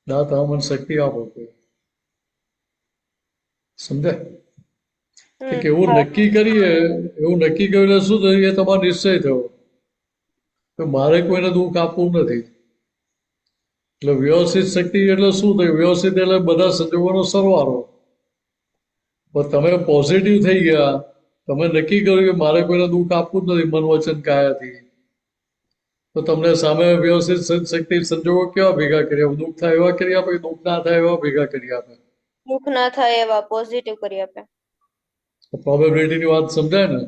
[SPEAKER 4] ના તમે મને શક્તિ આપો. સમજાય? કે એવું નક્કી કરીએ, એવું નક્કી કર્યું શું થયું? એ તમારો નિશ્ચય થયો. કે મારે કોઈને દુઃખ આપવું નથી. એટલે વ્યવસ્થિત શક્તિ એટલે શું થયું? વ્યવસ્થિત એટલે બધા સંજોગોનો સરવાળો. પણ તમે પોઝિટિવ થઈ ગયા, તમે નક્કી કર્યું કે મારે કોઈને દુઃખ આપવું જ નથી મન વચન કાયાથી, તો તમને સામે વ્યવસ્થિત શક્તિ સંજોગો કેવા ભેગા કરી આપે? દુઃખ થાય એવા કરી આપે, દુઃખ ના થાય એવા ભેગા કરી આપે.
[SPEAKER 9] દુઃખ ના થાય એવા પોઝિટિવ કરી આપે.
[SPEAKER 4] પ્રોબેબિલિટીની વાત સમજાય ને?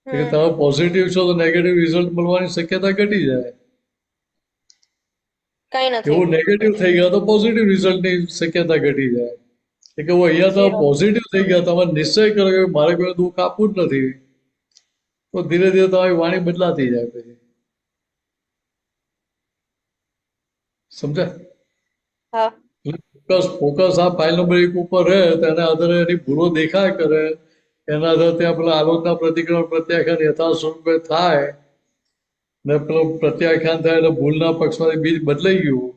[SPEAKER 4] કે
[SPEAKER 9] હમ
[SPEAKER 4] તમે પોઝિટિવ છો તો નેગેટિવ રિઝલ્ટ મળવાની શક્યતા ઘટી જાય.
[SPEAKER 9] કઈ નથી.
[SPEAKER 4] એવું નેગેટિવ થઈ ગયા તો પોઝિટિવ રિઝલ્ટની શક્યતા ઘટી જાય. કે હું અહીંયા તમે
[SPEAKER 9] ઝીરો.
[SPEAKER 4] પોઝિટિવ થઈ ગયા, તમે નિશ્ચય કરો કે મારે કોઈ દુઃખ આપવું જ નથી, તો ધીરે ધીરે તમારી વાણી બદલાતી જાય. પછી સમજાય?
[SPEAKER 9] હા
[SPEAKER 4] ફોકસ આ ફાઇલ નંબર 1 ઉપર રહે તો એના આધારે એની ભૂલો દેખાય કરે, એના આધારે ત્યાં પેલા આલોચના પ્રતિક્રમણ પ્રત્યાખ્યાન યથા સ્વરૂપે થાય ને પેલું પ્રત્યાખ્યાન થાય એટલે ભૂલના પક્ષમાંથી બીજ બદલાઈ ગયું,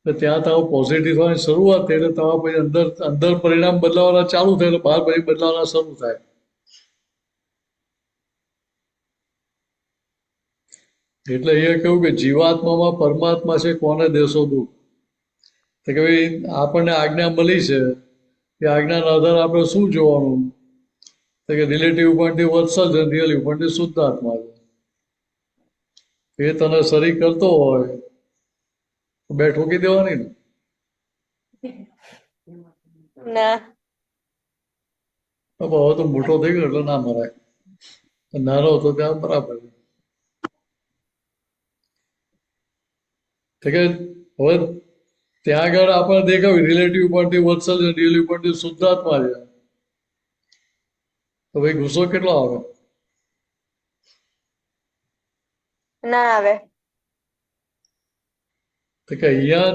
[SPEAKER 4] તો ત્યાં તમે પોઝિટિવ થવાની શરૂઆત થઈ એટલે તમારા પછી અંદર અંદર પરિણામ બદલાવાના ચાલુ થાય એટલે બહાર પછી બદલાવાના શરૂ થાય. એટલે અહીંયા કહ્યું કે જીવાત્મામાં પરમાત્મા છે, કોને દેશો દુઃખ? તો કે ભાઈ આપણને આજ્ઞા મળી છે, એ આજ્ઞાના આધારે આપણે શું જોવાનું? તો કે રિલેટિવ પોઈન્ટથી વત્સલ છે, રિયલ પોઈન્ટથી શુદ્ધ આત્મા છે. એ તને સરી કરતો હોય તો બે ઠોકી દેવાની ને.
[SPEAKER 9] ના
[SPEAKER 4] હવે તો મોટો થઈ ગયો એટલે ના મરાય, નાનો હતો ત્યાં બરાબર. તો કે હવે ત્યાં આગળ આપણે દેખાવ્યું રિલેટિવ પોઈન્ટથી વત્સલ છે, રિયલ પોઈન્ટથી શુદ્ધ આત્મા છે, તો ભાઈ ગુસ્સો કેટલો આવે?
[SPEAKER 9] ના આવે.
[SPEAKER 4] તો કે અહીંયા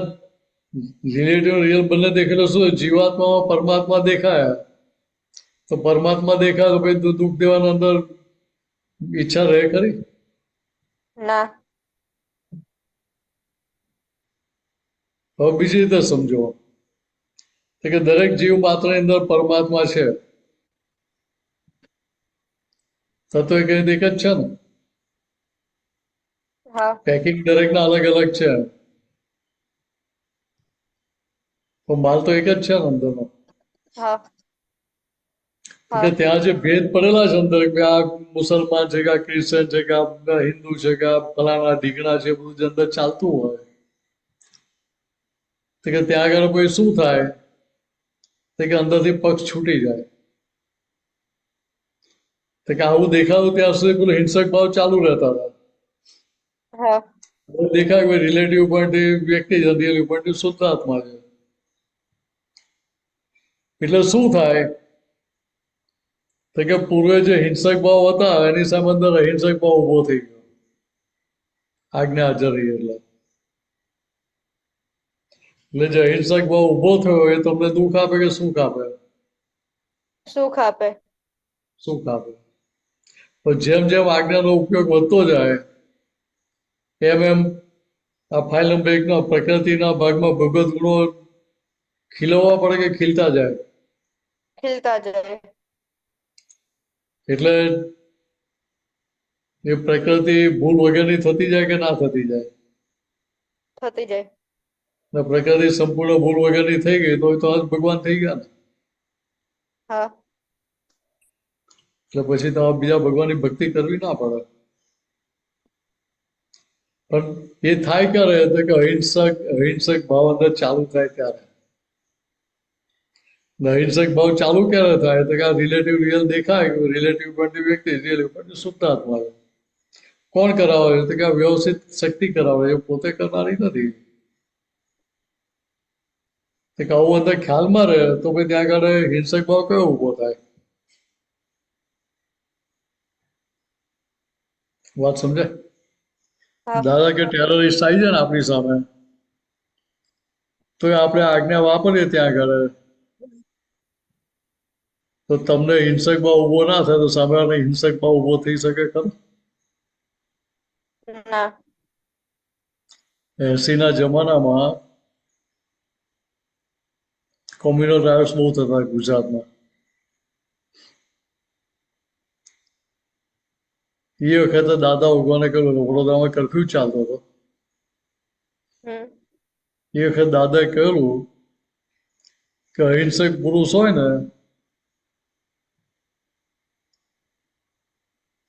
[SPEAKER 4] રિલેટિવ રિયલ બંને દેખેલો શું? જીવાત્મામાં પરમાત્મા દેખાયા, તો પરમાત્મા દેખાય તો ભાઈ દુઃખ દેવાના અંદર ઈચ્છા રહે ખરી?
[SPEAKER 9] ના
[SPEAKER 4] હવે બીજી રીતે સમજો કે દરેક જીવ માત્રની અંદર પરમાત્મા છે, તત્વ એક જ છે ને?
[SPEAKER 9] હા
[SPEAKER 4] પેકિંગ દરેકના અલગ અલગ છે, તો માલ તો એક જ છે ને અંદરનો.
[SPEAKER 9] હા
[SPEAKER 4] કે
[SPEAKER 9] હા
[SPEAKER 4] ત્યાં જે ભેદ પડેલા છે અંદર, કે આ મુસલમાન છે કે આ ક્રિશ્ચન છે કે આ હિન્દુ છે કે આ ફલાણા ઢીકણા છે, બધું જે અંદર ચાલતું હોય, તો કે ત્યાં આગળ કોઈ શું થાય? તો કે અંદરથી પક્ષ છૂટી જાય. તો કે આવું દેખાતું ત્યાં સુધી પેલો હિંસક ભાવ ચાલુ રહેતા હતા.
[SPEAKER 9] હા
[SPEAKER 4] હવે દેખાય કે રિલેટિવ પોઈન્ટથી વ્યક્તિ છે, રિયલ પોઈન્ટથી શુદ્ધ આત્મા છે. એટલે શું થાય? તો કે પૂર્વે જે હિંસક ભાવ હતા એની સામે અંદર અહિંસક ભાવ ઉભો થઈ ગયો, આજ્ઞા હાજર રહી એટલે. એટલે જે અહિંસક ભાવ ઉભો થયો એ તમને દુઃખ આપે કે સુખ આપે?
[SPEAKER 9] સુખ આપે.
[SPEAKER 4] સુખ આપે. તો જેમ જેમ આજ્ઞાનો ઉપયોગ વધતો જાય એમ એમ આ ફાઇલ નંબર 1 ના પ્રકૃતિના ભાગમાં ભગવત ગુણો ખીલવવા પડે કે ખીલતા જાય?
[SPEAKER 9] ખીલતા જાય.
[SPEAKER 4] એટલે એ પ્રકૃતિ ભૂલ વગરની થતી જાય કે ના થતી જાય?
[SPEAKER 9] થતી જાય.
[SPEAKER 4] ને પ્રકૃતિ સંપૂર્ણ ભૂલ વગરની થઈ ગઈ તો આજ ભગવાન થઈ ગયા ને.
[SPEAKER 9] હા
[SPEAKER 4] એટલે પછી તમારે બીજા ભગવાનની ભક્તિ કરવી ના પડે. પણ એ થાય ક્યારે? તો કે અહિંસક ભાવ અંદર ચાલુ થાય ત્યારે. અહિંસક ભાવ ચાલુ ક્યારે થાય? તો કે આ રિલેટિવ રિયલ દેખાય, રિલેટિવ પોઈન્ટથી વ્યક્તિ, રિયલ પોઈન્ટથી શુદ્ધ આત્મા. કોણ કરાવે? તો કે આ વ્યવસ્થિત શક્તિ કરાવે, એ પોતે કરનારી નથી. તો કે આવું અંદર ખ્યાલમાં રહે તો ભાઈ ત્યાં આગળ હિંસક ભાવ કયો ઉભો થાય? વાત સમજાય?
[SPEAKER 9] હા
[SPEAKER 4] દાદા કે ટેરરિસ્ટ આવી જાય ને આપણી સામે, તો આપણે આજ્ઞા વાપરીએ ત્યાં આગળ, તો તમને હિંસક ભાવ ઉભો ના થાય તો સામેવાળાને હિંસક ભાવ ઉભો થઈ શકે ખરો?
[SPEAKER 9] ના
[SPEAKER 4] 80 ના જમાનામાં કોમ્યુનલ રાયોટ્સ બહુ થતા ગુજરાતમાં. એ વખતે દાદા ભગવાને કહ્યું વડોદરામાં કર્ફ્યુ ચાલતો હતો.
[SPEAKER 9] હમ
[SPEAKER 4] એ વખતે દાદાએ કહ્યું કે અહિંસક પુરુષ હોય ને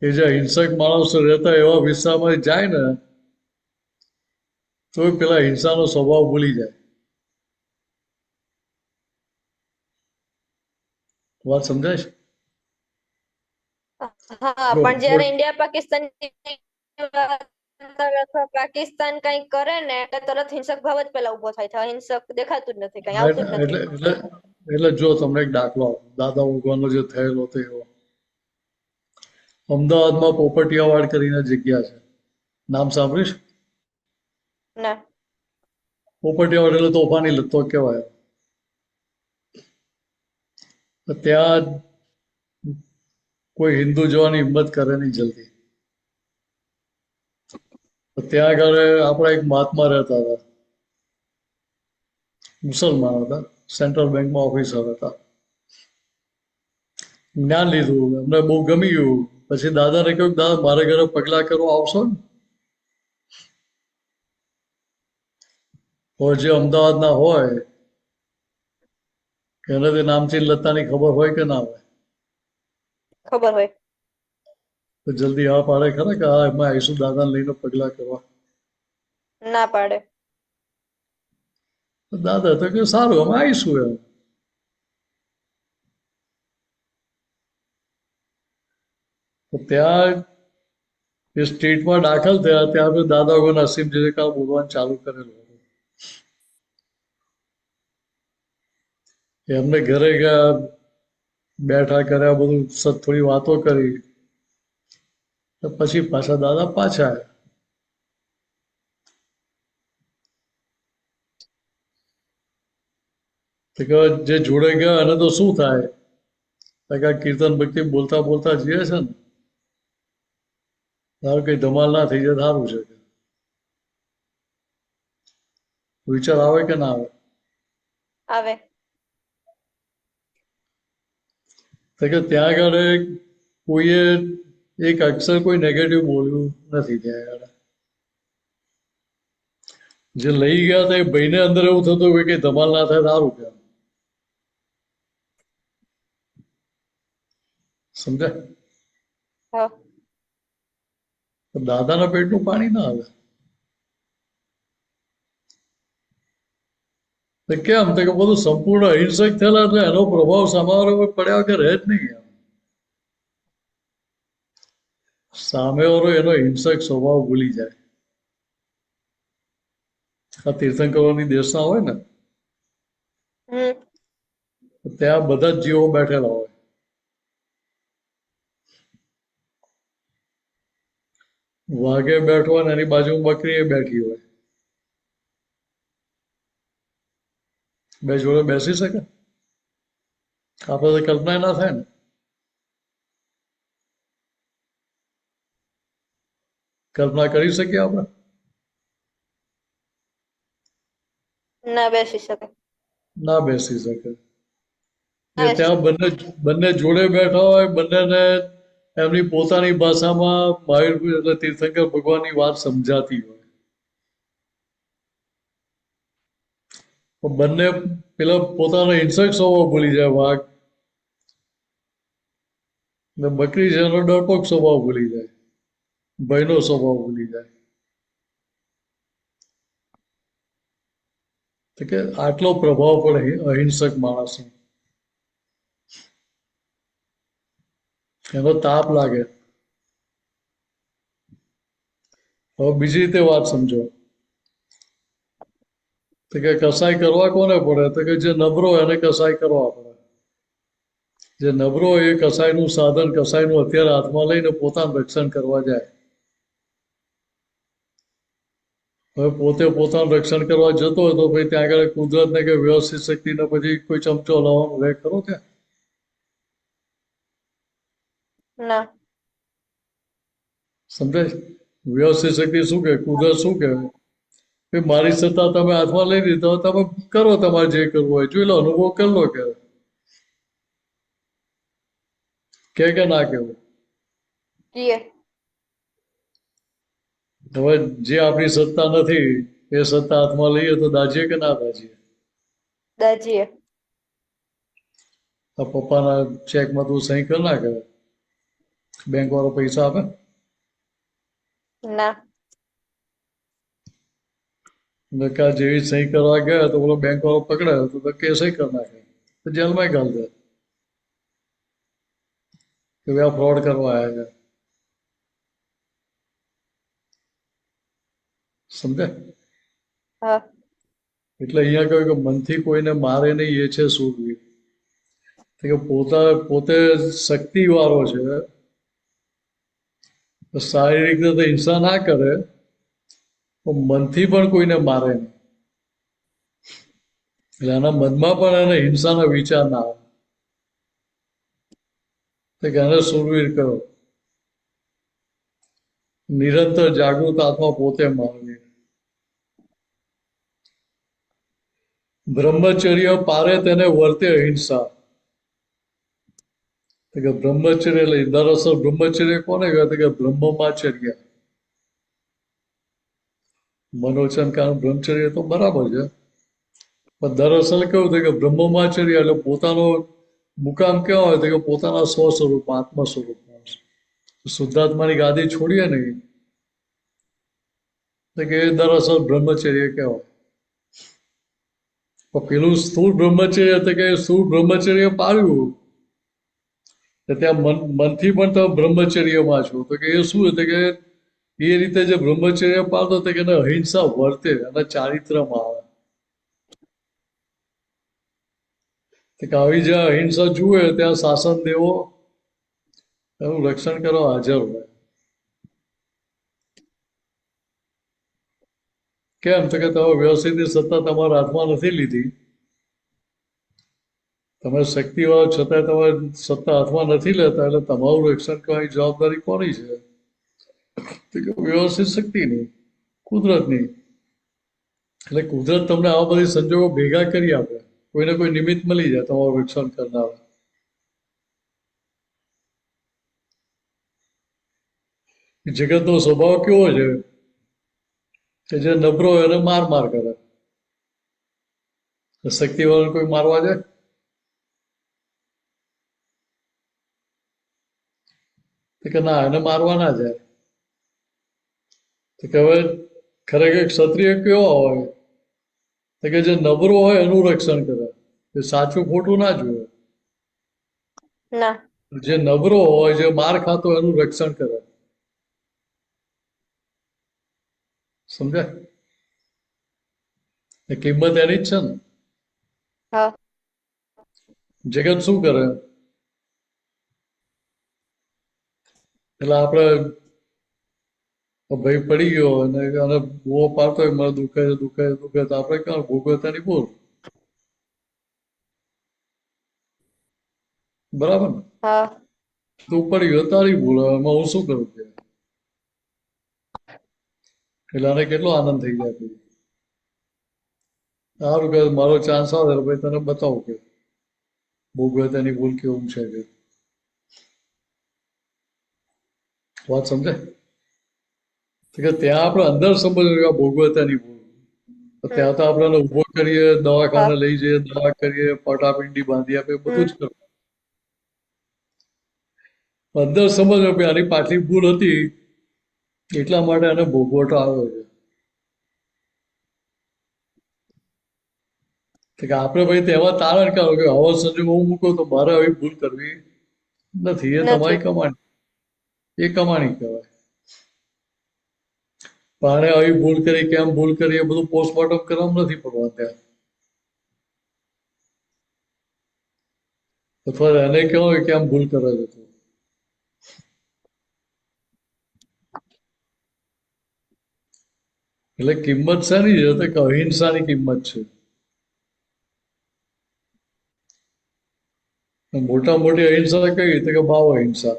[SPEAKER 4] એ જે હિંસક માણસો રહેતા એવા વિસ્તારમાં જાય ને તો પેલા હિંસાનો સ્વભાવ ભૂલી જાય. વાત સમજાય છે?
[SPEAKER 9] હા
[SPEAKER 4] જો
[SPEAKER 9] પણ જ્યારે ઇન્ડિયા પાકિસ્તાન અથવા પાકિસ્તાન કંઈક કરે ને એટલે તરત હિંસક ભાવ જ પેલા ઉભો થાય છે. અહિંસક દેખાતું જ નથી, કઈ
[SPEAKER 4] હા,
[SPEAKER 9] આવતું જ
[SPEAKER 4] એટલે
[SPEAKER 9] નથી.
[SPEAKER 4] એટલે એટલે જો તમને એક દાખલો આપું. દાદા ભગવાનનો જે થયેલો હતો એવો અમદાવાદમાં પોપટિયાવાડ કરીને જગ્યા છે, નામ સાંભળીશ?
[SPEAKER 9] ના.
[SPEAKER 4] પોપટિયાવાડ એટલે તોફાની લત્તો કહેવાય. તો ત્યાં કોઈ હિન્દુ જવાની હિંમત કરે નહીં જલ્દી. તો ત્યાં આગળ આપણા એક મહાત્મા રહેતા હતા, મુસલમાન હતા, સેન્ટ્રલ બેંકમાં ઓફિસર હતા. જ્ઞાન લીધું, એમને બહુ ગમી ગયું. પછી દાદાને કહ્યું દાદા મારે ઘરે પગલા કરવા આવશો ને? તો જે અમદાવાદના હોય એને તે નામથી લતાની ખબર હોય કે ના હોય?
[SPEAKER 9] ખબર હોય.
[SPEAKER 4] તો જલ્દી હા પાડે ખરા કે હા એમાં આવીશું દાદાને લઈને પગલા કરવા?
[SPEAKER 9] ના પાડે.
[SPEAKER 4] તો દાદા તો કે સારું અમે આવીશું એમ. તો ત્યાં એ સ્ટેટમાં દાખલ થયા ત્યાં પછી દાદા વગર અસીમ જે કામ બોલવાનું ચાલુ કરેલું હતું. એમને ઘરે ગયા, બેઠા કર્યા, બધું થોડી વાતો કરી. તો પછી પાછા દાદા પાછા આવ્યા. તો કે જે જોડે ગયા એને તો શું થાય? તો કે આ કીર્તન ભક્તિ બોલતા બોલતા જઈએ છે ને, તારું કઈ ધમાલ ના થઈ જાય સારું છે. વિચાર આવે કે ના આવે?
[SPEAKER 9] આવે.
[SPEAKER 4] તો કે ત્યાં આગળ કોઈએ એક અક્ષર કોઈ નેગેટિવ બોલ્યું નથી ત્યાં આગળ. જે લઈ ગયા હતા એ ભાઈને અંદર એવું થતું કે કઈ ધમાલ ના થાય સારું કે. સમજાય?
[SPEAKER 9] હા.
[SPEAKER 4] દાદાના પેટનું પાણી ના આવે. તો કેમ? તો કે બધું સંપૂર્ણ અહિંસક થયેલા એટલે એનો પ્રભાવ સામેવાળા પર પડ્યા વગર રહે જ નહીં. સામેવાળો એનો હિંસક સ્વભાવ ભૂલી જાય. આ તીર્થંકરોની દેશના હોય ને
[SPEAKER 9] હમ
[SPEAKER 4] ત્યાં બધા જ જીવો બેઠેલા હોય. વાઘે બેઠો હોય ને એની બાજુમાં બકરી બેઠી હોય. બે જોડે બેસી શકે? આપણે તો કલ્પના ના થાય ને. કલ્પના કરી શકીએ આપણે?
[SPEAKER 9] ના બેસી શકે.
[SPEAKER 4] ના બેસી શકે. એ ત્યાં બંને જોડે બેઠા હોય, બંનેને એમની પોતાની ભાષામાં મહાવીર એટલે તીર્થંકર ભગવાનની વાત સમજાતી હોય. બંને પેલા પોતાનો હિંસક સ્વભાવ ભૂલી જાય. વાઘ ને બકરી છે એનો ડરપોક સ્વભાવ ભૂલી જાય, ભયનો સ્વભાવ ભૂલી જાય. તો કે આટલો પ્રભાવ પડે અહિંસક માણસનો, એનો તાપ લાગે. હવે બીજી રીતે વાત સમજો. તો કે કસાય કરવા કોને પડે? તો કે જે નબળો એને કસાય કરવા પડે. જે નબળો એ કસાયનું સાધન, કસાયનું હથિયાર હાથમાં લઈને પોતાનું રક્ષણ કરવા જાય. હવે પોતે પોતાનું રક્ષણ કરવા જતો હોય તો ભાઈ ત્યાં આગળ કુદરતને કે વ્યવસ્થિત શક્તિને પછી કોઈ ચમચો લાવવાનો રહે ખરો ત્યાં?
[SPEAKER 9] ના.
[SPEAKER 4] સમજાય? વ્યવસ્થિત શક્તિ શું કે? કુદરત શું કહેવાય? કે મારી સત્તા તમે હાથમાં લઈ લીધો, તમે કરો તમારે જે કરવું હોય, જોઈ લો, અનુભવ કરી લો. કે ના કેવું?
[SPEAKER 9] કીએ.
[SPEAKER 4] હવે જે આપણી સત્તા નથી એ સત્તા હાથમાં લઈએ તો દાજીએ કે ના દાજીએ?
[SPEAKER 9] દાજીએ.
[SPEAKER 4] આ પપ્પાના ચેકમાં તું સહી કરી નાખે, બેંક વાળો પૈસા આપે?
[SPEAKER 9] ના.
[SPEAKER 4] નકા જેવી સહી કરવા ગયા તો બોલો બેંક વાળો પકડે તો કેસ સહી કરી નાખે, તો જેલમાં ઘાલ દે કે ભાઈ આ ફ્રોડ કરવા આવ્યા છે. સમજ્યા?
[SPEAKER 9] હા.
[SPEAKER 4] એટલે અહીંયા કહ્યું કે મનથી કોઈને મારે નહીં, એ છે શૂરવીર. કે પોતે શક્તિ વાળો છે, તો શારીરિક રીતે હિંસા ના કરે, તો મનથી પણ કોઈને મારે નહીં. એટલે એના મનમાં પણ એને હિંસાના વિચાર ના આવે, તો કે એને શૂરવીર કહો. નિરંતર જાગૃત આત્મા પોતે માનવી. બ્રહ્મચર્ય પારે તેને વર્તે અહિંસા. તો કે બ્રહ્મચર્ય લઈ, દરઅસલ બ્રહ્મચર્ય કોને કહેવાય? કે બ્રહ્મમાચર્ય. મનોચન કારણ બ્રહ્મચર્ય તો બરાબર છે, પણ દરઅસલ કેવું થાય કે બ્રહ્મમાચર્ય એટલે પોતાનો મુકામ કેવા હોય? તો કે પોતાના સ્વ સ્વરૂપ, આત્મ સ્વરૂપમાં. શુદ્ધાત્માની ગાદી છોડીએ નહીં તો કે દરઅસલ બ્રહ્મચર્ય કહેવાય. પણ પેલું સ્થૂળ બ્રહ્મચર્ય એટલે કે સ્થૂળ બ્રહ્મચર્ય પાળ્યું, તો ત્યાં મનથી પણ તમે બ્રહ્મચર્યમાં છો, તો કે એ શું એટલે કે એ રીતે જે બ્રહ્મચર્ય પાળતો તો કે એને અહિંસા વર્તે અને ચારિત્રમાં આવે. તો કે આવી જ્યાં અહિંસા જુએ ત્યાં શાસન દેવો એનું રક્ષણ કરવા હાજર હોય. કેમ? તો કે તમે વ્યવસ્થિતની સત્તા તમારા હાથમાં નથી લીધી, તમે શક્તિવાળો છતાં તમે સત્તા હાથમાં નથી લેતા, એટલે તમારું રક્ષણ કરવાની જવાબદારી કોની છે? તો કે વ્યવસ્થિત શક્તિની, કુદરતની. એટલે કુદરત તમને આવા બધી સંજોગો ભેગા કરી આપે, કોઈને કોઈ નિમિત્ત મળી જાય તમારું રક્ષણ કરનાર. જગતનો સ્વભાવ કેવો છે કે જે નબળો હોય એને માર કરે. શક્તિવાળાને કોઈ મારવા જાય? તો કે ના, એને મારવા ના જાય. તો કે હવે ખરેખર ક્ષત્રિય કેવો હોય? તો કે જે નબળો હોય એનું રક્ષણ કરે, એ સાચું ખોટું ના જોવે.
[SPEAKER 9] ના.
[SPEAKER 4] જે નબળો હોય, જે માર ખાતો હોય એનું રક્ષણ કરે. સમજ્યા? એ કિંમત એની જ છે ને.
[SPEAKER 9] હા.
[SPEAKER 4] જગત શું કરે? એટલે આપણે ભાઈ પડી ગયો અને બહુ પાડતો હોય, મને દુખે છે દુખે છે દુખે, તો આપણે ક્યાં ભોગવતાની બોલ. બરાબર ને?
[SPEAKER 9] હા.
[SPEAKER 4] તું પડી ગયો તારી ભૂલ, એમાં હું શું કરું? એટલે આને કેટલો આનંદ થઈ જાય પછી. સારું કે મારો ચાન્સ આવે ભાઈ તને બતાવું કે ભોગવતાની ભૂલ કેવું છે કે. વાત સમજે? કે ત્યાં આપણે અંદર સમજ ભોગવતાની ભૂલ, ત્યાં તો આપણે ઉભો કરીએ, દવાખાને લઈ જઈએ, દવા કરીએ, પટાપિંડી બાંધી આપે, બધું જ કરવું. અંદર સમજ કે આની પાછલી ભૂલ હતી, એટલા માટે એને ભોગવટો આવ્યો છે. કે આપણે ભાઈ તેમાં તારણ કાઢો કે આવા સંજોગો હું મૂકો તો મારે આવી ભૂલ કરવી નથી. એ તમારી કમાણી, એ કમાણી કહેવાય. પાણે આવી ભૂલ કરી, કેમ ભૂલ કરી, એ બધું પોસ્ટમોર્ટમ કરવામાં નથી પડવા ત્યાં. અથવા એને કહેવાય કેમ ભૂલ કરે છે. એટલે કિંમત શાની છે? કે અહિંસાની કિંમત છે. મોટા મોટી અહિંસા કઈ? તો કે ભાવ અહિંસા.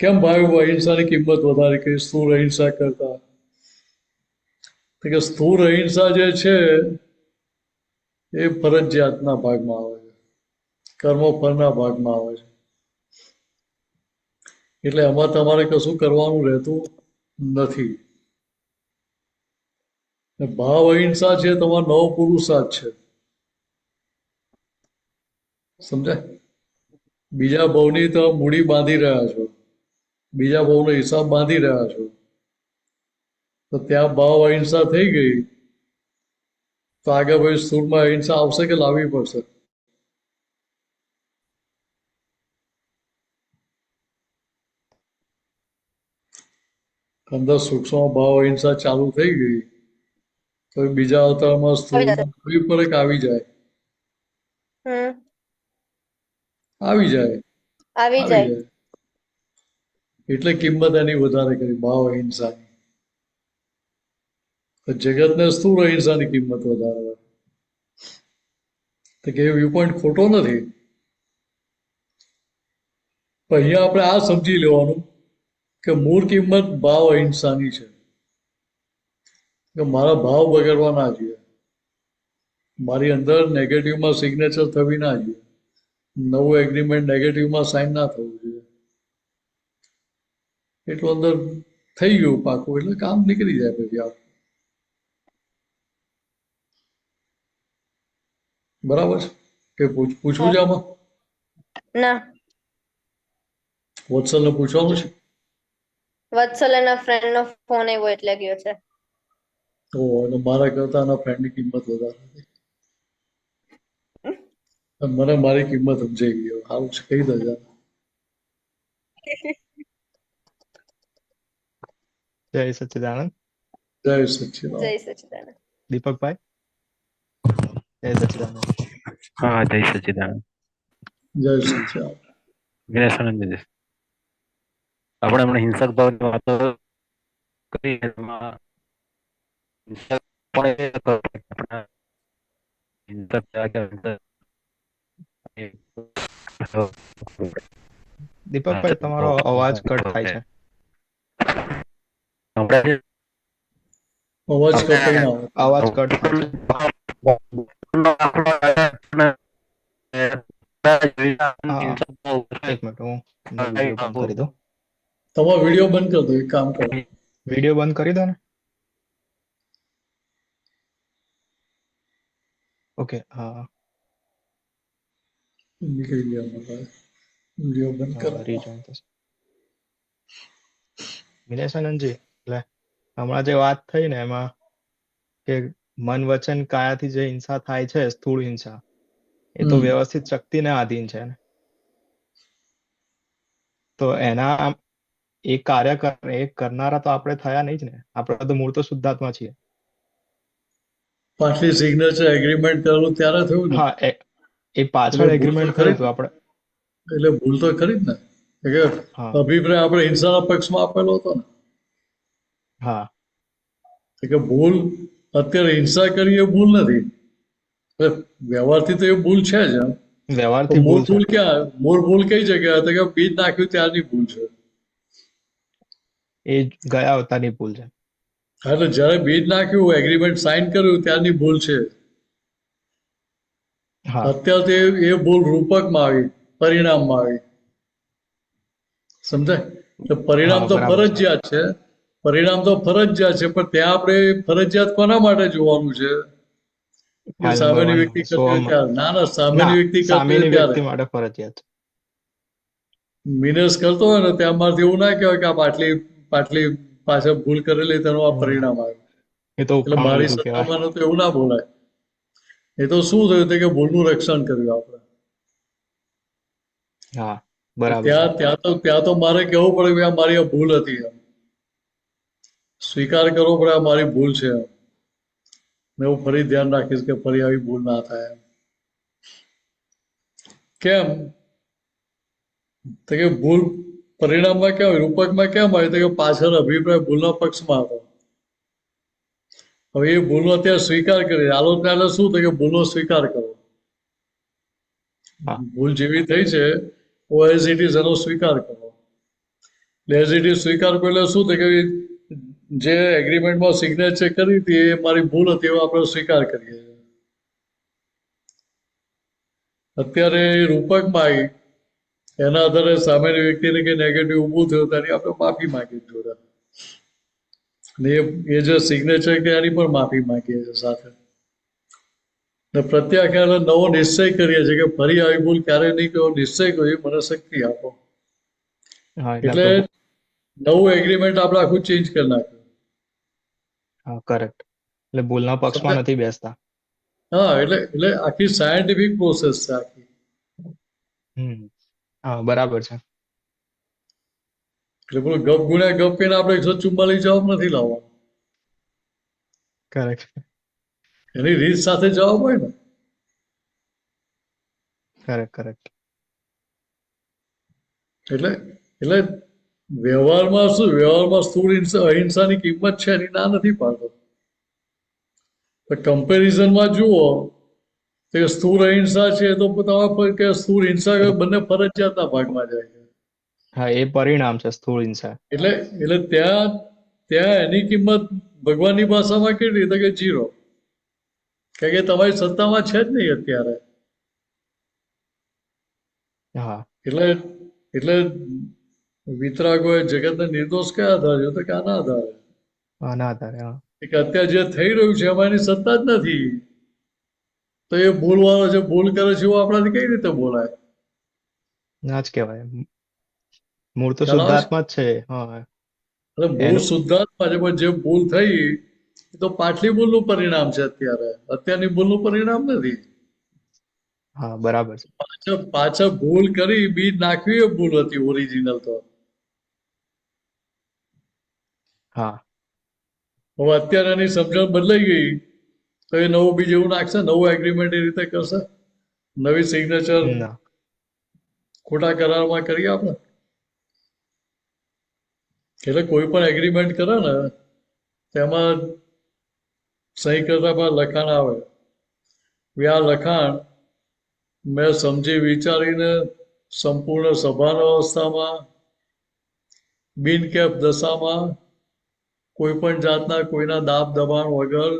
[SPEAKER 4] કેમ ભાવ અહિંસાની કિંમત વધારે કે સ્થૂળ અહિંસા કરતા? તો કે સ્થૂળ અહિંસા જે છે એ ફરજિયાતના ભાગમાં આવે છે, કર્મ ફળના ભાગમાં આવે છે. એટલે એમાં તમારે કશું કરવાનું રહેતું નથી. ને ભાવ અહિંસા છે તમારો નવ પુરુષાર્થ છે. સમજાય? બીજા ભાવની તો મૂડી બાંધી રહ્યા છો, બીજા ભાવનો હિસાબ બાંધી રહ્યા છો, તો ત્યાં ભાવ અહિંસા થઈ ગઈ તો આગળ ભાઈ સ્થૂળમાં અહિંસા આવશે કે લાવવી પડશે? અંદર સૂક્ષ્મ ભાવ અહિંસા ચાલુ થઈ ગઈ તો બીજા અવતારમાં
[SPEAKER 9] આવી જશે.
[SPEAKER 4] સ્થૂળમાં કોઈ ફરક આવી જાય,
[SPEAKER 9] હમ
[SPEAKER 4] આવી જાય,
[SPEAKER 9] આવી
[SPEAKER 4] આવી
[SPEAKER 9] જાય.
[SPEAKER 4] જાય. એટલે કિંમત એની વધારે કરી ભાવ અહિંસાની. તો જગતને સ્થૂળ અહિંસાની કિંમત વધારે હોય. તો કે એ વ્યૂ પોઈન્ટ ખોટો નથી. પણ અહીંયા આપણે આ સમજી લેવાનું કે મૂળ કિંમત ભાવ અહિંસાની છે. કે મારા ભાવ બગડવા ના જોઈએ, મારી અંદર નેગેટિવમાં સિગ્નેચર થવી ના જોઈએ, નવું એગ્રીમેન્ટ નેગેટિવમાં સાઇન ના થવું જોઈએ. એટલું અંદર થઈ ગયું પાકું એટલે કામ નીકળી જાય પછી આપણું. બરાબર છે કે પૂછવું છે આમાં?
[SPEAKER 9] ના,
[SPEAKER 4] વત્સલને પૂછવાનું છે?
[SPEAKER 9] વત્સલ એના ફ્રેન્ડ નો ફોન આવ્યો એટલે ગયો છે.
[SPEAKER 4] તો અને મારા કરતા એના ફ્રેન્ડની કિંમત વધારે હતી. અને મને મારી કિંમત સમજાઈ ગઈ. સારું છે, કહી દેજો.
[SPEAKER 8] જય સચ્ચિદાનંદ.
[SPEAKER 4] જય સચ્ચિદાનંદ.
[SPEAKER 9] જય સચિદાનંદ.
[SPEAKER 8] દીપકભાઈ, જય સચ્ચિદાનંદ.
[SPEAKER 10] હા, જય સચ્ચિદાનંદ.
[SPEAKER 4] જય સચ્ચિદાનંદ.
[SPEAKER 10] વિનાશાનંદ. આપણે હમણાં હિંસક ભાવની વાતો કરી એમાં હિંસક પણ એ આપણા હિંસક થયા કે
[SPEAKER 8] દીપકભાઈ, તમારો અવાજ કટ થાય છે.
[SPEAKER 10] સંભળાય છે?
[SPEAKER 4] અવાજ કપાઈ ના આવે.
[SPEAKER 8] અવાજ કટ થાય છે. એક મિનિટ, હું વિડીયો બંધ કરી દઉં.
[SPEAKER 4] તમારો વિડીયો બંધ કરી દો. એક કામ કરો,
[SPEAKER 8] વિડીયો બંધ કરી દો ને. ઓકે, હા,
[SPEAKER 4] નીકળી ગયા મારા. વિડીયો બંધ કરો.
[SPEAKER 8] રીજોઈન થશે. વિનેશાનંદજી, એટલે હમણાં જે વાત થઈ ને એમાં કે મન વચન કાયાથી જે હિંસા થાય છે, સ્થૂળ હિંસા, એ તો વ્યવસ્થિત શક્તિને આધીન છે ને. તો એના એ કાર્ય એ કરનારા તો આપણે થયા નહીં જ ને. આપણે તો મૂળ તો શુદ્ધાત્મા છીએ.
[SPEAKER 4] પાછલી સિગ્નેચર એગ્રીમેન્ટ કરેલું ત્યારે થયું ને.
[SPEAKER 8] હા, એ પાછળ એગ્રીમેન્ટ થયું હતું આપણે.
[SPEAKER 4] એટલે ભૂલ તો ખરી જ ને. કે
[SPEAKER 8] હા,
[SPEAKER 4] અભિપ્રાય આપણે હિંસાના પક્ષમાં આપેલો હતો ને.
[SPEAKER 8] હા,
[SPEAKER 4] કે ભૂલ અત્યારે હિંસા કરી એ ભૂલ નથી. વ્યવહારથી તો એ ભૂલ છે જ.
[SPEAKER 8] વ્યવહારથી
[SPEAKER 4] મૂળ
[SPEAKER 8] ભૂલ છે.
[SPEAKER 4] ભૂલ ક્યાં? મૂળ ભૂલ કઈ જગ્યાએ? તો કે બીજ નાખ્યું ત્યારની ભૂલ છે.
[SPEAKER 8] એ ગયા અવતારની ભૂલ છે.
[SPEAKER 4] એટલે જયારે બીજ નાખ્યું, એગ્રીમેન્ટ સાઇન કર્યું ત્યારની ભૂલ છે.
[SPEAKER 8] હા,
[SPEAKER 4] અત્યારે એ ભૂલ રૂપકમાં આવી, પરિણામમાં આવી. સમજાય? તો પરિણામ
[SPEAKER 8] હા,
[SPEAKER 4] તો
[SPEAKER 8] બરાબર છે.
[SPEAKER 4] ફરજિયાત છે. પરિણામ તો ફરજિયાત છે, પણ ત્યાં આપણે ફરજિયાત કોના માટે જોવાનું છે? કે
[SPEAKER 8] ફાઇલ
[SPEAKER 4] સામેની
[SPEAKER 8] ભરવાની
[SPEAKER 4] વ્યક્તિ
[SPEAKER 8] સો
[SPEAKER 4] કરતી હોય ત્યારે. ના ના, સામેની વ્યક્તિ કરતી
[SPEAKER 8] સામેની
[SPEAKER 4] હોય
[SPEAKER 8] વ્યક્તિ
[SPEAKER 4] ત્યારે.
[SPEAKER 8] માટે ફરજિયાત.
[SPEAKER 4] મિનેસ કરતો હોય ને ત્યાં મારથી એવું ના કહેવાય કે આ પાટલી પાટલી પાછળ ભૂલ કરેલી તેનું આ પરિણામ આવ્યું.
[SPEAKER 8] એ તો
[SPEAKER 4] એટલે
[SPEAKER 8] ઘણું
[SPEAKER 4] મારી
[SPEAKER 8] બધું કહેવાય.
[SPEAKER 4] સત્તામાં તો એવું ના બોલાય. એ તો શું થયું કે ભૂલનું રક્ષણ કર્યું આપણે.
[SPEAKER 8] હા, બરાબર છે.
[SPEAKER 4] ત્યાં તો મારે કહેવું પડે કે આ મારી આ ભૂલ હતી. સ્વીકાર કરવો પડે આ મારી ભૂલ છે. મેં હું ફરી ધ્યાન રાખીશ કે ફરી આવી ભૂલ ના થાય. કેમ? તો કે ભૂલ પરિણામમાં કેમ હોય, રૂપકમાં કેમ હોય? તો કે પાછળ અભિપ્રાય ભૂલના પક્ષમાં હતો. હવે એ ભૂલનો અત્યારે સ્વીકાર કરી. આલોચના એટલે શું? તો કે ભૂલનો સ્વીકાર કરો.
[SPEAKER 8] હા,
[SPEAKER 4] ભૂલ જેવી થઈ છે એઝ ઇટ ઇઝ એનો સ્વીકાર કરો. એઝ ઇટ ઇઝ સ્વીકાર કરો એટલે શું થાય કે જે એગ્રીમેન્ટમાં સિગ્નેચર કરી હતી એ મારી ભૂલ હતી એવો આપણે સ્વીકાર કરીએ. અત્યારે રૂપકમાં આવી એના આધારે સામેની વ્યક્તિને કે નેગેટિવ ઊભું થયું ત્યારે આપણે માફી માંગી જોડે. ને એ જે સિગ્નેચર કે એની પણ માફી માંગીએ છીએ સાથે. ને પ્રત્યાખ્યાન નવો નિશ્ચય કરીએ છીએ કે ફરી આવી ભૂલ ક્યારે નહીં કરો, નિશ્ચય કર્યો મને શક્તિ આપો.
[SPEAKER 8] હા
[SPEAKER 4] એટલે નવું એગ્રીમેન્ટ આપણે આખું ચેન્જ કરી નાખ્યું.
[SPEAKER 8] હા કરેક્ટ. એટલે ભૂલના પક્ષમાં નથી બેસતા.
[SPEAKER 4] હા એટલે આખી સાયન્ટિફિક પ્રોસેસ છે આખી.
[SPEAKER 8] હા બરાબર છે.
[SPEAKER 4] એટલે પેલું ગપ ગુણ્યા ગપ કહીને આપણે 144 જવાબ નથી લાવવાનો.
[SPEAKER 8] કરેક્ટ.
[SPEAKER 4] એની રીત સાથે જવાબ હોય ને.
[SPEAKER 8] કરેક્ટ.
[SPEAKER 4] એટલે વ્યવહારમાં શું, વ્યવહારમાં સ્થૂળ અહિંસાની કિંમત છે એની ના નથી પાડતો. કમ્પેરિઝનમાં જુઓ તો સ્થૂળ અહિંસા છે તો તમે કે સ્થૂળ હિંસા બંને ફરજિયાતના ભાગમાં જાય છે.
[SPEAKER 8] હા એ પરિણામ છે સ્થૂળ હિંસા.
[SPEAKER 4] એટલે ત્યાં એની કિંમત ભગવાનની ભાષામાં કેવી રીતે કે 0. કારણ કે તમારી સત્તામાં છે જ નહીં અત્યારે.
[SPEAKER 8] હા
[SPEAKER 4] એટલે વિતરાગોએ જગતને નિર્દોષ કયા આધારે તો કે આના આધારે.
[SPEAKER 8] આના આધારે હા.
[SPEAKER 4] કે અત્યારે જે થઈ રહ્યું છે એમાં એની સત્તા જ નથી. તો એ ભૂલ વાળો જે ભૂલ કરે છે એવું આપણાથી કઈ રીતે બોલાય?
[SPEAKER 8] ના જ કહેવાય. મૂળ તો
[SPEAKER 4] ખ્યાલ આવે છે?
[SPEAKER 8] શુદ્ધાત્મા જ છે. હા
[SPEAKER 4] એટલે મૂળ શુદ્ધાત્મા છે પણ જે ભૂલ થઈ એ તો પાછલી ભૂલનું પરિણામ છે અત્યારની ભૂલનું પરિણામ નથી.
[SPEAKER 8] હા બરાબર છે.
[SPEAKER 4] પાછળ ભૂલ કરી બીજ નાખવી એ ભૂલ હતી ઓરિજિનલ તો.
[SPEAKER 8] હા
[SPEAKER 4] હવે અત્યારે એની સમજણ બદલાઈ ગઈ તો એ નવું બીજ એવું નાખશે, નવું એગ્રીમેન્ટ એ રીતે કરશે, નવી સિગ્નેચર
[SPEAKER 8] ના
[SPEAKER 4] ખોટા કરારમાં કરીએ આપણે. એટલે કોઈ પણ એગ્રીમેન્ટ કરે ને તેમાં સહી કરતા પર લખાણ આવે. આ લખાણ મેં સમજી વિચારીને સંપૂર્ણ સભાન અવસ્થામાં બિનકેફ દશામાં કોઈ પણ જાતના કોઈના દાબ દબાણ વગર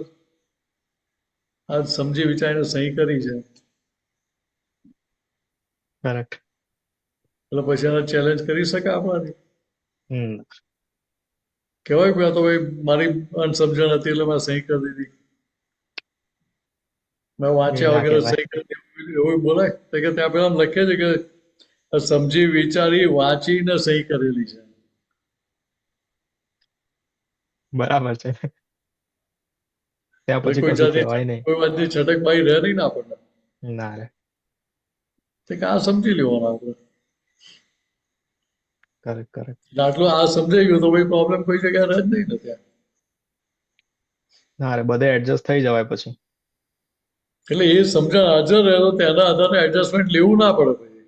[SPEAKER 4] આ સમજી વિચારીને સહી કરી છે.
[SPEAKER 8] કરેક્ટ.
[SPEAKER 4] એટલે પછી એને ચેલેન્જ કરી શકે આપણાથી?
[SPEAKER 8] હમ
[SPEAKER 4] કહેવાય કે તો ભાઈ મારી અણસમજણ હતી એટલે મેં સહી કરી દીધી, મેં
[SPEAKER 8] એ
[SPEAKER 4] વાંચ્યા
[SPEAKER 8] ના
[SPEAKER 4] વગેરે
[SPEAKER 8] કહેવાય.
[SPEAKER 4] સહી કરી દીધી એવું બોલાય? તો કે ત્યાં પેલા લખે છે કે સમજી વિચારી વાંચીને સહી કરેલી છે.
[SPEAKER 8] બરાબર છે. ત્યાં પછી
[SPEAKER 4] કોઈ
[SPEAKER 8] કશું
[SPEAKER 4] જાતની
[SPEAKER 8] કહેવાય નહીં.
[SPEAKER 4] કોઈ વાતની છટકબારી રહે નહીં ને આપણને.
[SPEAKER 8] ના રે.
[SPEAKER 4] તો કે આ સમજી લેવાનું આપણે.
[SPEAKER 8] કરેક્ટ.
[SPEAKER 4] આટલું આ સમજાઈ ગયું તો ભાઈ પ્રોબ્લેમ કોઈ જગ્યાએ રહે જ નહીં ને ત્યાં.
[SPEAKER 8] ના રે બધે એડજસ્ટ થઈ જવાય પછી.
[SPEAKER 4] એટલે એ સમજણ હાજર રહે તો તેના આધારે એડજસ્ટમેન્ટ લેવું ના પડે, પછી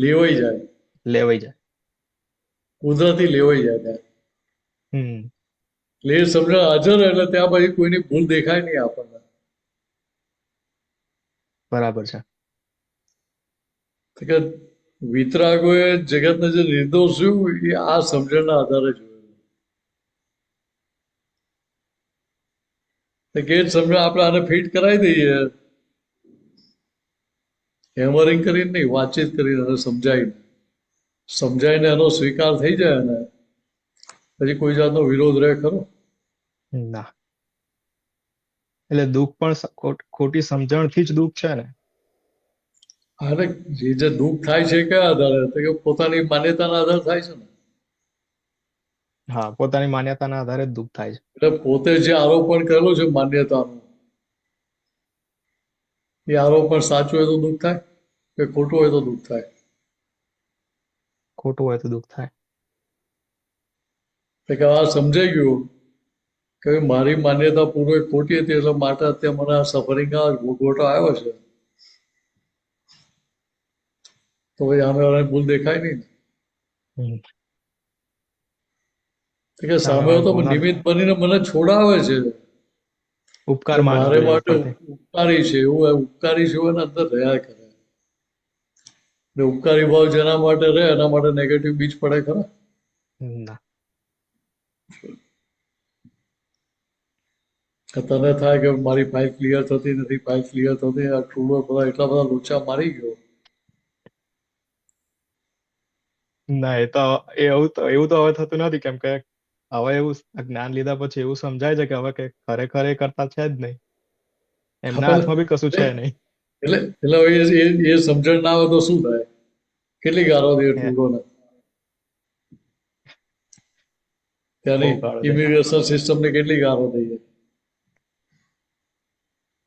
[SPEAKER 4] લેવાઈ જાય,
[SPEAKER 8] લેવાઈ જાય.
[SPEAKER 4] કુદરતી લેવાઈ જાય ત્યાં. એટલે એ સમજણ હાજર રહે એટલે ત્યાં પછી કોઈની ભૂલ દેખાય નહીં આપણને.
[SPEAKER 8] બરાબર છે.
[SPEAKER 4] તો કે વિતરાગોએ જગતને જે નિર્દોષ જોયું એ આ સમજણના આધારે જોયું. તો કે જ સમજણ આપણે આને ફિટ કરાવી દઈએ, હેમરિંગ કરીને નહીં, વાતચીત કરીને અને સમજાઈને એનો સ્વીકાર થઈ જાય ને પછી કોઈ જાતનો વિરોધ રહે ખરો?
[SPEAKER 8] ના. એટલે દુઃખ પણ ખોટી સમજણથી જ દુઃખ છે ને.
[SPEAKER 4] અરે જે દુઃખ થાય છે કયા આધારે? તો કે પોતાની માન્યતાના આધારે થાય છે ને.
[SPEAKER 8] હા પોતાની માન્યતાના આધારે જ દુઃખ થાય છે.
[SPEAKER 4] એટલે પોતે જે આરોપણ કરેલું છે માન્યતાનું એ આરોપણ સાચું હોય તો દુઃખ થાય કે ખોટું હોય તો દુઃખ થાય?
[SPEAKER 8] ખોટું હોય તો દુઃખ થાય.
[SPEAKER 4] તો કે આ સમજાઈ ગયું કે મારી માન્યતા પૂર્વે ખોટી હતી એટલે માટે અત્યારે મને આ સફરિંગ ભોગવટો આવ્યો છે, તો ભાઈ આને ભૂલ દેખાય નહીં ને. કે સામે તો નિમિત્ત બનીને મને છોડાવે છે,
[SPEAKER 8] ઉપકાર
[SPEAKER 4] મારે
[SPEAKER 8] માનતો
[SPEAKER 4] માટે ઉપકારી છે એવું ઉપકારી છે એને અંદર રહ્યા કરે. એટલે ઉપકારી ભાવ જેના માટે રહે એના માટે નેગેટિવ બીજ પડે ખરા?
[SPEAKER 8] ના.
[SPEAKER 4] તને થાય કે મારી ફાઇલ ક્લિયર થતી નથી, ફાઇલ ક્લિયર થતી, આ ટ્રુડો બધા એટલા બધા લોચા મારી ગયો
[SPEAKER 8] ના એવું તો હવે થતું નથી, કેમ કે હવે એવું જ્ઞાન લીધા પછી એવું સમજાય છે કે હવે કે ખરેખર એ કરતા છે જ નહીં, એમના હાથમાં બી કશું છે નહીં.
[SPEAKER 4] એટલે હવે એ સમજણ ના આવે તો શું થાય? કેટલી ગાળો દે ટૂરોને, ત્યાંની
[SPEAKER 8] બહુ ગાળો દે.
[SPEAKER 4] ઇમિગ્રેશન સિસ્ટમ ને કેટલી ગાળો દઈએ.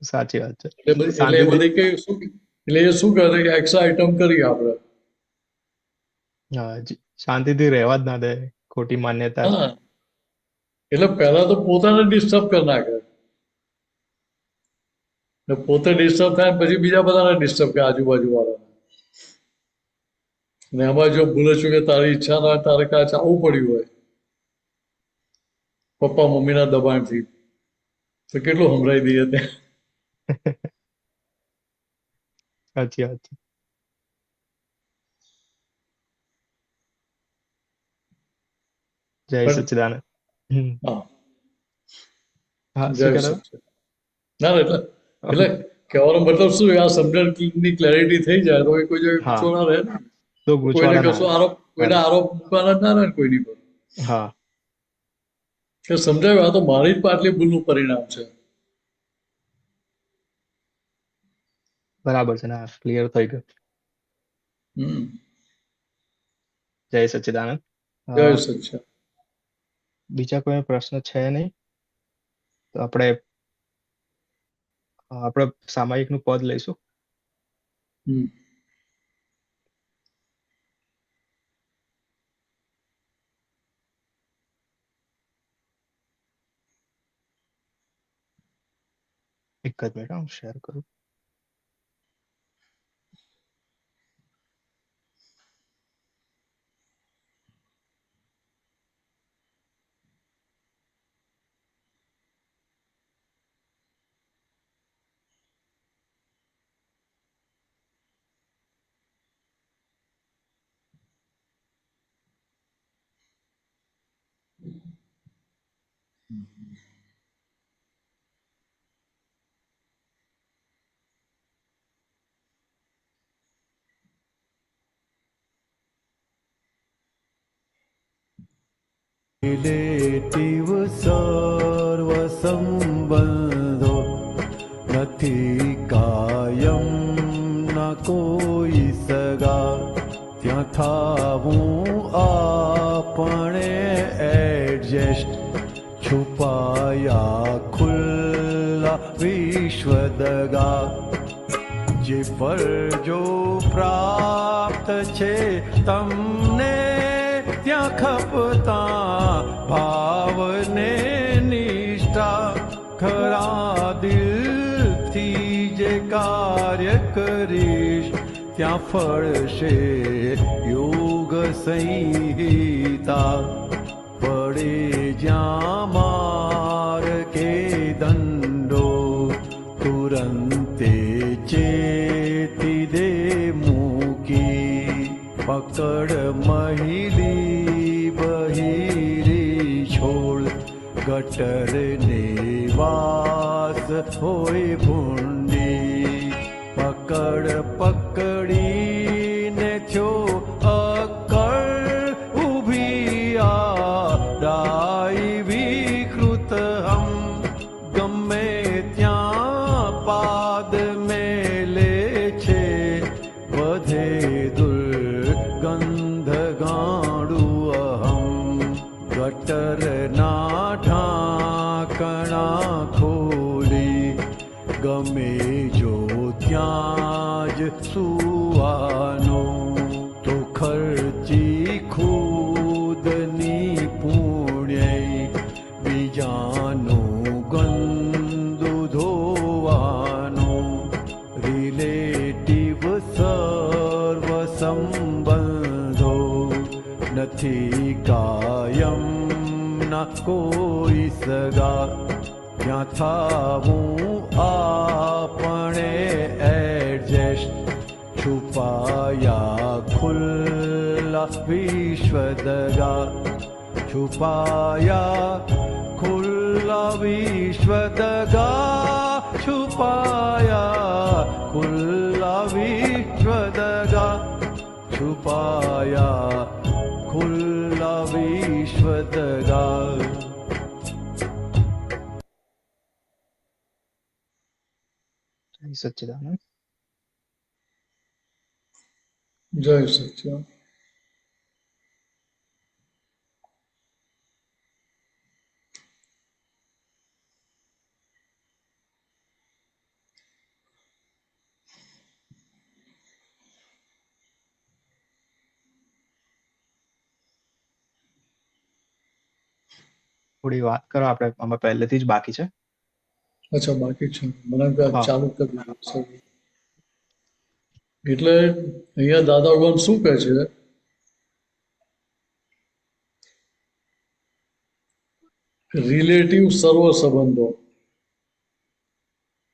[SPEAKER 8] સાચી વાત છે.
[SPEAKER 4] એટલે એ
[SPEAKER 8] શાંતિથી
[SPEAKER 4] બધી કઈ શું, એટલે એ શું કરે કે એક્સ્ટ્રા આઈટમ કરી આપણે.
[SPEAKER 8] શાંતિથી રહેવા જ ના દે, ખોટી માન્યતા.
[SPEAKER 4] હા, એટલે પહેલા તો પોતાને ડિસ્ટર્બ કરી નાખે, ને પોતે ડિસ્ટર્બ થાય ને પછી બીજા બધાને ડિસ્ટર્બ કરે, આજુબાજુ વાળાને. ને એમાં જો ભૂલે છું કે તારી ઈચ્છા ના હોય, તારે કાંઈ ચાવવું પડ્યું હોય પપ્પા મમ્મીના દબાણથી, તો કેટલું સંભળાઈ દઈએ ત્યાં.
[SPEAKER 8] સાચી વાત છે. જય
[SPEAKER 4] પણ
[SPEAKER 8] સચ્ચિદાનંદ.
[SPEAKER 4] હા,
[SPEAKER 8] હા,
[SPEAKER 4] જય
[SPEAKER 8] શું કહેતા હતા?
[SPEAKER 4] સચ્ચિદાનંદ. ના એટલે કહેવાનો મતલબ શું, આ સમજણ ની ક્લેરિટી થઈ જાય તો કોઈ જો
[SPEAKER 8] હા,
[SPEAKER 4] ગુસ્સો ના રહે ને,
[SPEAKER 8] તો
[SPEAKER 4] કોઈને
[SPEAKER 8] ગૂંચવાડા ના
[SPEAKER 4] કશું
[SPEAKER 8] આવે.
[SPEAKER 4] કોઈને આરોપ મૂકવાના જ ના રહે ને કોઈની પર.
[SPEAKER 8] હા,
[SPEAKER 4] કે સમજાયું આ તો મારી જ આટલી ભૂલનું પરિણામ છે.
[SPEAKER 8] બરાબર છે ને, ક્લિયર થઈ ગયું.
[SPEAKER 4] હમ,
[SPEAKER 8] જય સચ્ચિદાનંદ.
[SPEAKER 4] જય સચ્ચિદાનંદ.
[SPEAKER 8] બીજા કોઈ પ્રશ્ન છે નહીં, તો આપણે સામાયિકનું પદ લઈશું.
[SPEAKER 4] હમ.
[SPEAKER 8] એક જ મિનિટ, હું શેર કરું.
[SPEAKER 11] રિલેટિવ સર્વ સંબંધો નથી કાયમ, ના કોઈ સગા, ત્યાં થાવું આપણે એડજસ્ટ, છુપાયા ખુલ્લા વિશ્વ દગા. જે ફરજો પ્રાપ્ત છે તમને, ત્યાં ખપતા ભાવને નિષ્ઠા, ખરા દિલથી જે કાર્ય કરીશ, ત્યાં ફળશે યોગ સંહિતા. પડે જ્યાં માર કે દંડો, તુરંતે ચેતી દે મૂકી. પકડ મહિલી બહિરી છોડ, ગટર ને વાસ હોય ભૂંડી. પકડ પકડીને થયો અકળ ઊભી, આ ડાઈ વિકૃત હમ, ગમે ત્યાં પાદ મેલે છે, વધે દુર્ગંધ ગાડું અહમ. ગટર ના ઢાંકણા ખોલી, ગમે જો ત્યાં જ સુવાનું, તો ખર્ચી ખુદની પુણ્ય, બીજાનું ગંદુ ધોવાનું. રિલેટિવ સર્વ સંબંધો નથી કાયમ, ના કોઈ સગા, ત્યાં થાવું આપણે એડજસ્ટ, છુપાયા ખુલ્લા વિશ્વ દગા. છુપાયા ખુલ્લા વિશ્વ દગા, છુપાયા ખુલ્લા વિશ્વ દગા, છુપાયા प्रफुल्लविश्वदगा
[SPEAKER 8] જય સચ્ચિદાનંદ.
[SPEAKER 4] જય સચ્ચિદાનંદ.
[SPEAKER 8] થોડી વાત કરો, આપણે આમાં પહેલેથી જ બાકી છે.
[SPEAKER 4] અચ્છા, બાકી છે. મને એમ કે
[SPEAKER 8] હા.
[SPEAKER 4] ચાલુ કરી દીધું. Sorry. એટલે અહીંયા દાદા ભગવાન શું કહે છે? રિલેટિવ સર્વ સંબંધો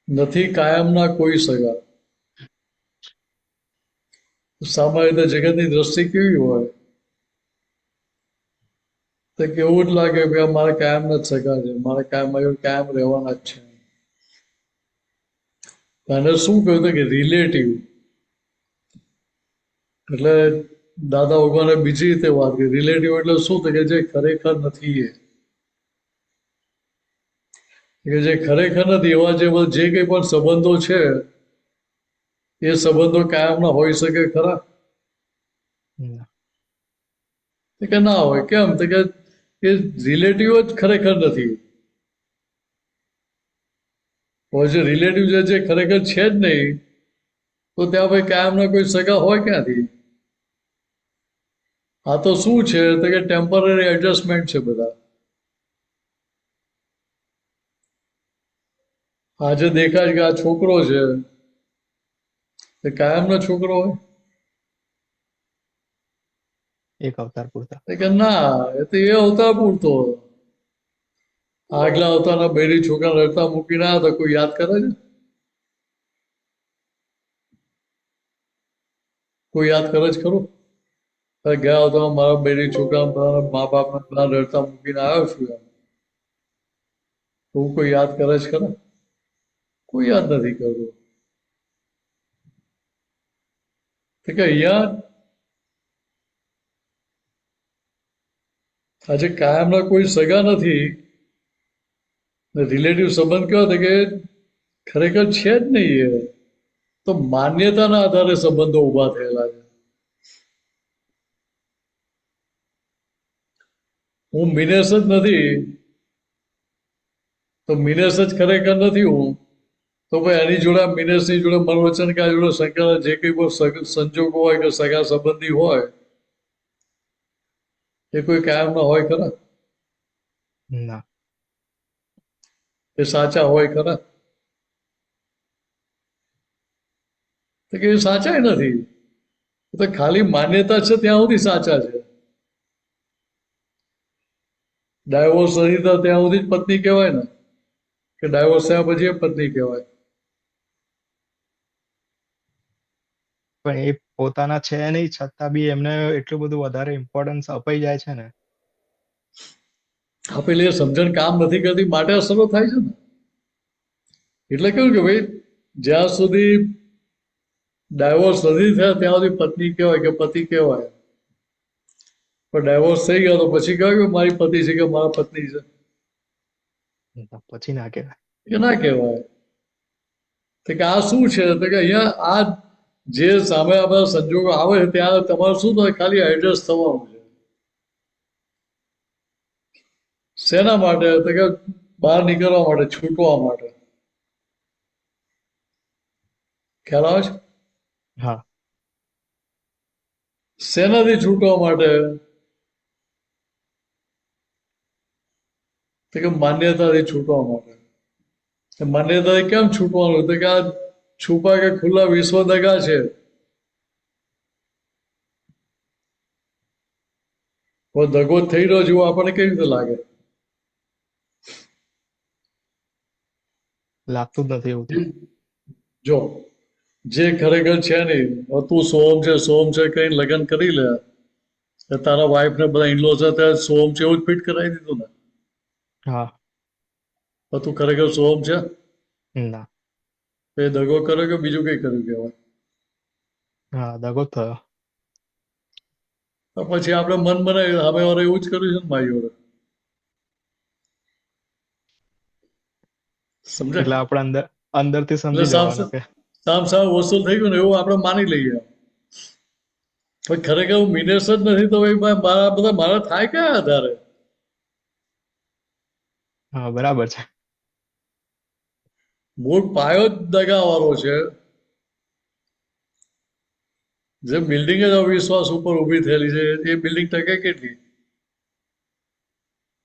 [SPEAKER 4] નથી કાયમના કોઈ સગા. સામાન્ય રીતે જગતની દ્રષ્ટિ કેવી હોય તો કેવું જ લાગે કે મારે કાયમના જ સગા છે, મારે કાયમ રહેવાના જ છે. અને શું કહ્યું હતું કે રિલેટિવ, એટલે દાદા ભગવાને બીજી રીતે વાત કરી. રિલેટિવ એટલે શું તો કે જે ખરેખર નથી, કે જે ખરેખર નથી એવા જે કંઈ પણ સંબંધો છે એ સંબંધો કાયમના હોઈ શકે ખરા?
[SPEAKER 8] ના.
[SPEAKER 4] તો કે ના હોય. કેમ? તો કે એ રિલેટિવ જ ખરેખર નથી. હવે જે રિલેટિવ જે ખરેખર છે જ નહીં તો ત્યાં ભાઈ કાયમના કોઈ સગા હોય ક્યાંથી? આ તો શું છે તો કે ટેમ્પરરી એડજસ્ટમેન્ટ છે બધા. આજે દેખાય કે આ છોકરો છે એ કાયમનો છોકરો હોય?
[SPEAKER 8] એક અવતાર પૂરતા.
[SPEAKER 4] તો કે ના, એ તો એ અવતાર પૂરતો. આગલા અવતારના બૈરી છોકરા રડતા મૂકીને આવ્યા તો કોઈ યાદ કરે છે? કોઈ યાદ કરે છે ખરું? ગયા અવતારમાં મારા બૈરી છોકરા મારા મા બાપને પેલા રડતા મૂકીને આવ્યો છું એમ. એવું કોઈ યાદ કરે છે ખરા? કોઈ યાદ નથી કરતું. તો કે અહીંયા આજે કાયમના કોઈ સગા નથી. રિલેટિવ સંબંધ કેવો હતો કે ખરેખર છે જ નહીં. એ તો માન્યતાના આધારે સંબંધો ઉભા થયેલા છે. હું મિનેશ જ નથી તો મિનેશ જ ખરેખર નથી હું, તો ભાઈ એની જોડે મિનેશની જોડે મનવચન કે જોડે શંકર જે કંઈ પણ સંજોગો હોય કે સગા સંબંધી હોય એ કોઈ કાયમના હોય ખરા?
[SPEAKER 8] ના.
[SPEAKER 4] એ સાચા હોય ખરા? તો કે એ સાચા નથી. એ તો ખાલી માન્યતા છે ત્યાં સુધી સાચા છે. ડાયવોર્સ નથી થતા ત્યાં સુધી જ પત્ની કહેવાય ને, કે ડાયવોર્સ થયા પછી એ પત્ની કહેવાય.
[SPEAKER 8] પણ એ પોતાના છે નહીં છતાં બી એમને એટલું બધું વધારે ઇમ્પોર્ટન્સ અપાઈ જાય છે ને.
[SPEAKER 4] આપેલી એ સમજણ કામ નથી કરતી માટે અસરો થાય છે ને. એટલે કેવું કે ભાઈ જ્યાં સુધી ડાયવોર્સ નથી થયા ત્યાં સુધી પત્ની કહેવાય કે પતિ કહેવાય. પણ ડાયવોર્સ થઈ ગયો તો પછી કહેવાય કે મારી પતિ છે કે મારા પત્ની છે?
[SPEAKER 8] પછી ના કહેવાય.
[SPEAKER 4] એ ના કહેવાય. તો કે આ શું છે તો કે અહીંયા આ જે સામે આ બધા સંજોગો આવે છે ત્યાં તમારે શું થાય? ખાલી એડજસ્ટ થવાનું છે. શેના માટે? તો કે બહાર નીકળવા માટે, છૂટવા માટે. ખ્યાલ આવે છે?
[SPEAKER 8] હા.
[SPEAKER 4] શેનાથી છૂટવા માટે? તો કે માન્યતાથી છૂટવા માટે. માન્યતાથી કેમ છૂટવાનું? તો કે આ છુપા કે ખુલ્લા વિશ્વ દગા છે. દગો થઈ રહ્યો જેવું આપણને કેવી રીતે લાગે?
[SPEAKER 8] લાગતું જ નથી એવું તો.
[SPEAKER 4] જો જે ખરેખર છે નહીં, તું સોમ છે સોમ છે કઈ લગ્ન કરી લે, તારા વાઈફ ને બધા ઇનલોઝ હતા સોમ છે એવું જ ફિટ કરાવી દીધું ને.
[SPEAKER 8] હા.
[SPEAKER 4] તું ખરેખર સોમ છે?
[SPEAKER 8] ના.
[SPEAKER 4] એ દગો કર્યો કે બીજું કઈ કર્યું કહેવાય?
[SPEAKER 8] હા, દગો જ થયો.
[SPEAKER 4] તો પછી આપણે મન બનાવી સામે વાળા એવું જ કર્યું છે ને મારી જોડે, સમજ્યા?
[SPEAKER 8] એટલે આપણે અંદરથી
[SPEAKER 4] એટલે
[SPEAKER 8] સમજી જવાનું કે
[SPEAKER 4] સામ વસૂલ થઈ ગયું ને એવું આપણે માની લઈએ. પણ ખરેખર હું મિનેસ જ નથી તો ભાઈ મારા બધા મારા થાય કયા આધારે?
[SPEAKER 8] હા બરાબર છે.
[SPEAKER 4] મૂળ પાયો જ દગાવાળો છે. જે બિલ્ડિંગ જ અવિશ્વાસ ઉપર ઊભી થયેલી છે એ બિલ્ડિંગ ટકે કેટલી?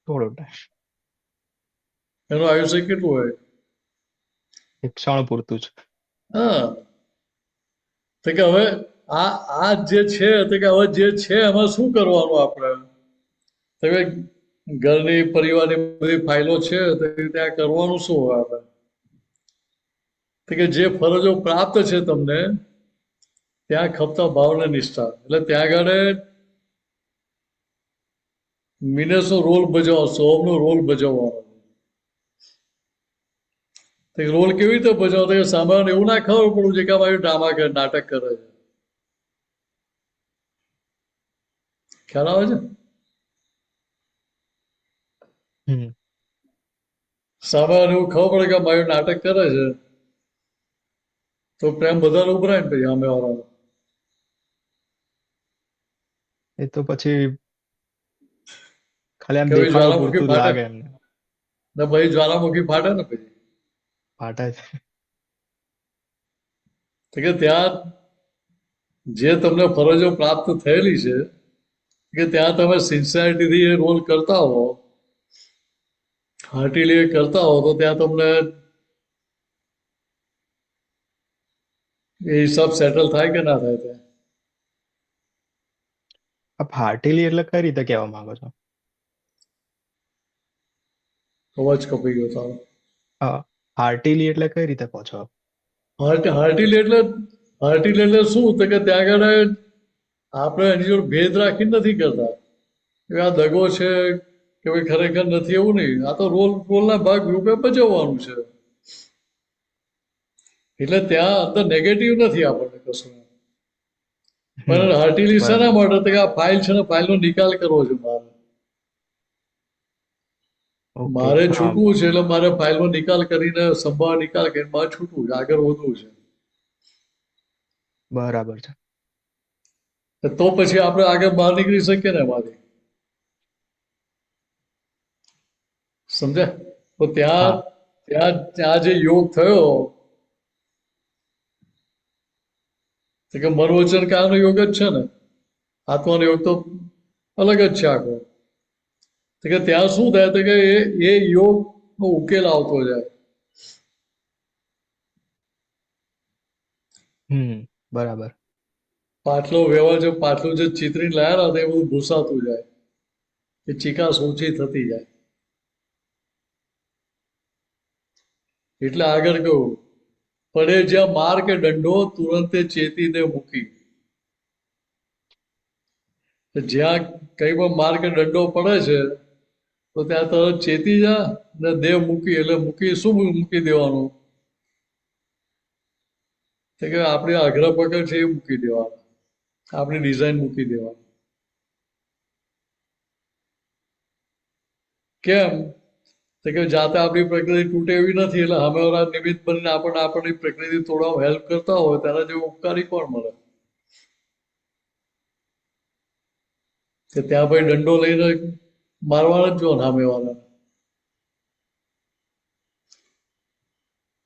[SPEAKER 8] થોડો ટાઈમ,
[SPEAKER 4] એનું આયુષ્ય કેટલું હોય?
[SPEAKER 8] એક ક્ષણ પૂરતું જ.
[SPEAKER 4] હા, તો કે હવે આ જે છે તો કે હવે જે છે એમાં શું કરવાનું આપણે? તો કે ઘરની પરિવારની બધી ફાઇલો છે તો ત્યાં કરવાનું શું હોય આપણે? તો કે જે ફરજો પ્રાપ્ત છે તમને ત્યાં ખપતા ભાવ ને નિષ્ઠા, એટલે ત્યાં આગળ મિનેસનો રોલ ભજવવાનો, સોમનો રોલ ભજવવાનો. રોલ કેવી રીતે ભજવતો કે સામાન્ય એવું ના ખબર પડવું છે કે આ ભાઈ ડ્રામા કરે, નાટક કરે છે. ખ્યાલ આવે છે? સામાન્ય એવું ખબર પડે કે ભાઈ નાટક કરે છે તો પ્રેમ બધા ઉભરાય ને પછી સામે વાળાનો.
[SPEAKER 8] એ તો પછી ખાલી આમ
[SPEAKER 4] કે ભાઈ
[SPEAKER 8] દેખાડો
[SPEAKER 4] જ્વાળામુખી
[SPEAKER 8] પૂરતું જ
[SPEAKER 4] ફાટે
[SPEAKER 8] લાગે એમને.
[SPEAKER 4] ને પછી જ્વાળામુખી ફાટે ને પછી
[SPEAKER 8] ફાટે છે.
[SPEAKER 4] તો કે ત્યાં જે તમને ફરજો પ્રાપ્ત થયેલી છે કે ત્યાં તમે સિન્સિયરિટીથી એ રોલ કરતા હો, હાર્ટીલી કરતા હો તો ત્યાં તમને એ હિસાબ સેટલ થાય કે ના થાય ત્યાં?
[SPEAKER 8] આપ હાર્ટીલી એટલે કઈ રીતે કહેવા માંગો છો?
[SPEAKER 4] અવાજ કપાઈ ગયો તારો.
[SPEAKER 8] હા, હાર્ટીલી એટલે કઈ રીતે કહો છો આપ?
[SPEAKER 4] હાર્ટીલી એટલે શું તો કે ત્યાં આગળ આપણે એની જોડે ભેદ રાખી નથી કરતા કે આ દગો છે કે ભાઈ ખરેખર નથી, એવું નહીં. આ તો રોલના ભાગ રૂપે ભજવવાનું છે. એટલે ત્યાં અંદર નેગેટિવ નથી આપણને કશું. પણ હાર્ટીલી શેના
[SPEAKER 8] બરાબર.
[SPEAKER 4] માટે તો કે આ ફાઇલ છે ને ફાઇલનો નિકાલ કરવો છે મારે.
[SPEAKER 8] ઓકે,
[SPEAKER 4] મારે
[SPEAKER 8] હા
[SPEAKER 4] છૂટવું છે એટલે મારે ફાઇલનો નિકાલ કરીને સંભાળ નિકાલ કરીને મારે છૂટવું છે, આગળ વધવું છે.
[SPEAKER 8] બરાબર છે.
[SPEAKER 4] તો પછી આપણે આગળ બહાર નીકળી શકીએ ને એમાંથી, સમજ્યા? તો ત્યાં
[SPEAKER 8] હા.
[SPEAKER 4] ત્યાં ત્યાં જે યોગ થયો તો કે મન વચન કાયાનો યોગ જ છે ને, આત્માનો યોગ તો અલગ જ છે આખો. તો કે ત્યાં શું થાય તો કે એ યોગનો ઉકેલ આવતો જાય.
[SPEAKER 8] બરાબર.
[SPEAKER 4] પાટલો વ્યવહાર છે, પાટલું જે ચિતરીને લાયા હતા એ બધું ભૂસાતું જાય, એ ચિકાસ ઓછી થતી જાય. એટલે આગળ કહું, પડે જ્યાં માર કે દંડો તુરંતે ચેતીને મૂકી. જ્યાં કઈ પણ માર કે દંડો પડે છે તો ત્યાં તરત ચેતી જા ને દેહ મૂકી. એટલે મૂકી શું મૂકી દેવાનું? તો કે આપણી આગ્રહ પકડ છે એ મૂકી દેવાનું, આપણી ડિઝાઇન મૂકી દેવાની. કેમ? તો કે જાતે આપણી પ્રકૃતિ તૂટે એવી નથી, એટલે સામેવાળા નિમિત્ત બનીને આપણને આપણી પ્રકૃતિ તોડવામાં હેલ્પ કરતા હોય તેના જેવો ઉપકારી કોણ મળે? કે ત્યાં ભાઈ દંડો લઈને મારવાના જ જો સામેવાળાને,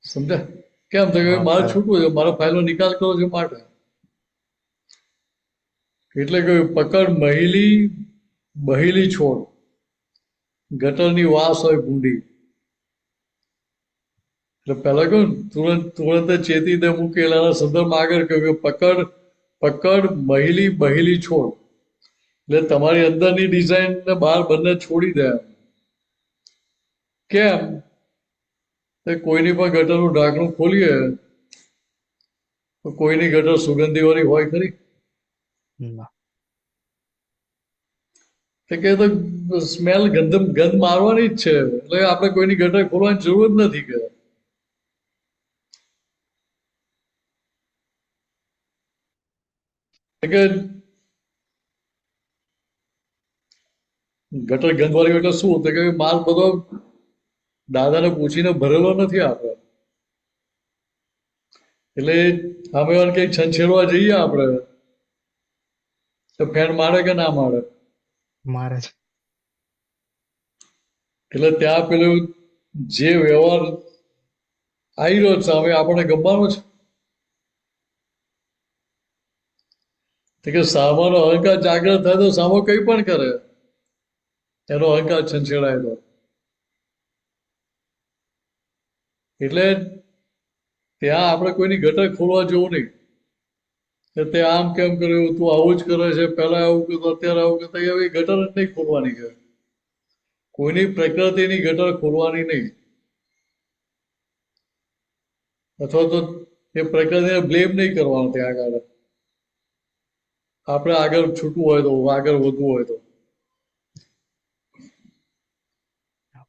[SPEAKER 4] સમજ્યા? કેમ? તો કે
[SPEAKER 8] હા
[SPEAKER 4] મારે
[SPEAKER 8] બરાબર.
[SPEAKER 4] છૂટવું છે, મારા ફાઇલનો નિકાલ કરવો છે માટે. એટલે કે પકડ બહેલી છોડ, ગટરની વાસ હોય ભૂંડી. એટલે પહેલા કહ્યું તુરંત ચેતી દે મૂકેલા સંદર્ભમાં આગળ કહ્યું કે પકડ બહેલી છોડ. એટલે તમારી અંદરની ડિઝાઇન ને બહાર બંને છોડી દે. કેમ? કોઈની પણ ગટરનું ઢાંકણું ખોલીએ તો કોઈની ગટર સુગંધીવાળી હોય ખરી?
[SPEAKER 8] ના.
[SPEAKER 4] તો કે તો સ્મેલ ગંધ મારવાની જ છે, એટલે આપણે કોઈની ગટર ખોલવાની જરૂર જ નથી. કે ગટર ગંદવાળી એટલે શું તો કે માલ બધો દાદાને પૂછીને ભરેલો નથી આપણે, એટલે સામે વાળા કઈ છંછેડવા જઈએ આપણે તો ફેન મારે કે ના મારે?
[SPEAKER 8] મારે છે.
[SPEAKER 4] એટલે ત્યાં પેલું જે વ્યવહાર આવી રહ્યો છે સામે આપણને ગમવાનો છે. તો કે સામાનો અહંકાર જાગ્રત થાય તો સામો કઈ પણ કરે, એનો અહંકાર છંછેડાય તો. એટલે ત્યાં આપણે કોઈની ગટર ખોલવા જેવું નહીં કે તે આમ કેમ કર્યું, તું આવું જ કરે છે, પહેલા આવું કરતો અત્યારે આવું કરતો, એવી ગટર જ નહીં ખોલવાની કે કોઈની પ્રકૃતિની ગટર ખોલવાની નહીં, અથવા તો એ પ્રકૃતિને બ્લેમ નહીં કરવાનો ત્યાં આગળ. આપણે આગળ છૂટવું હોય તો, આગળ વધવું હોય તો.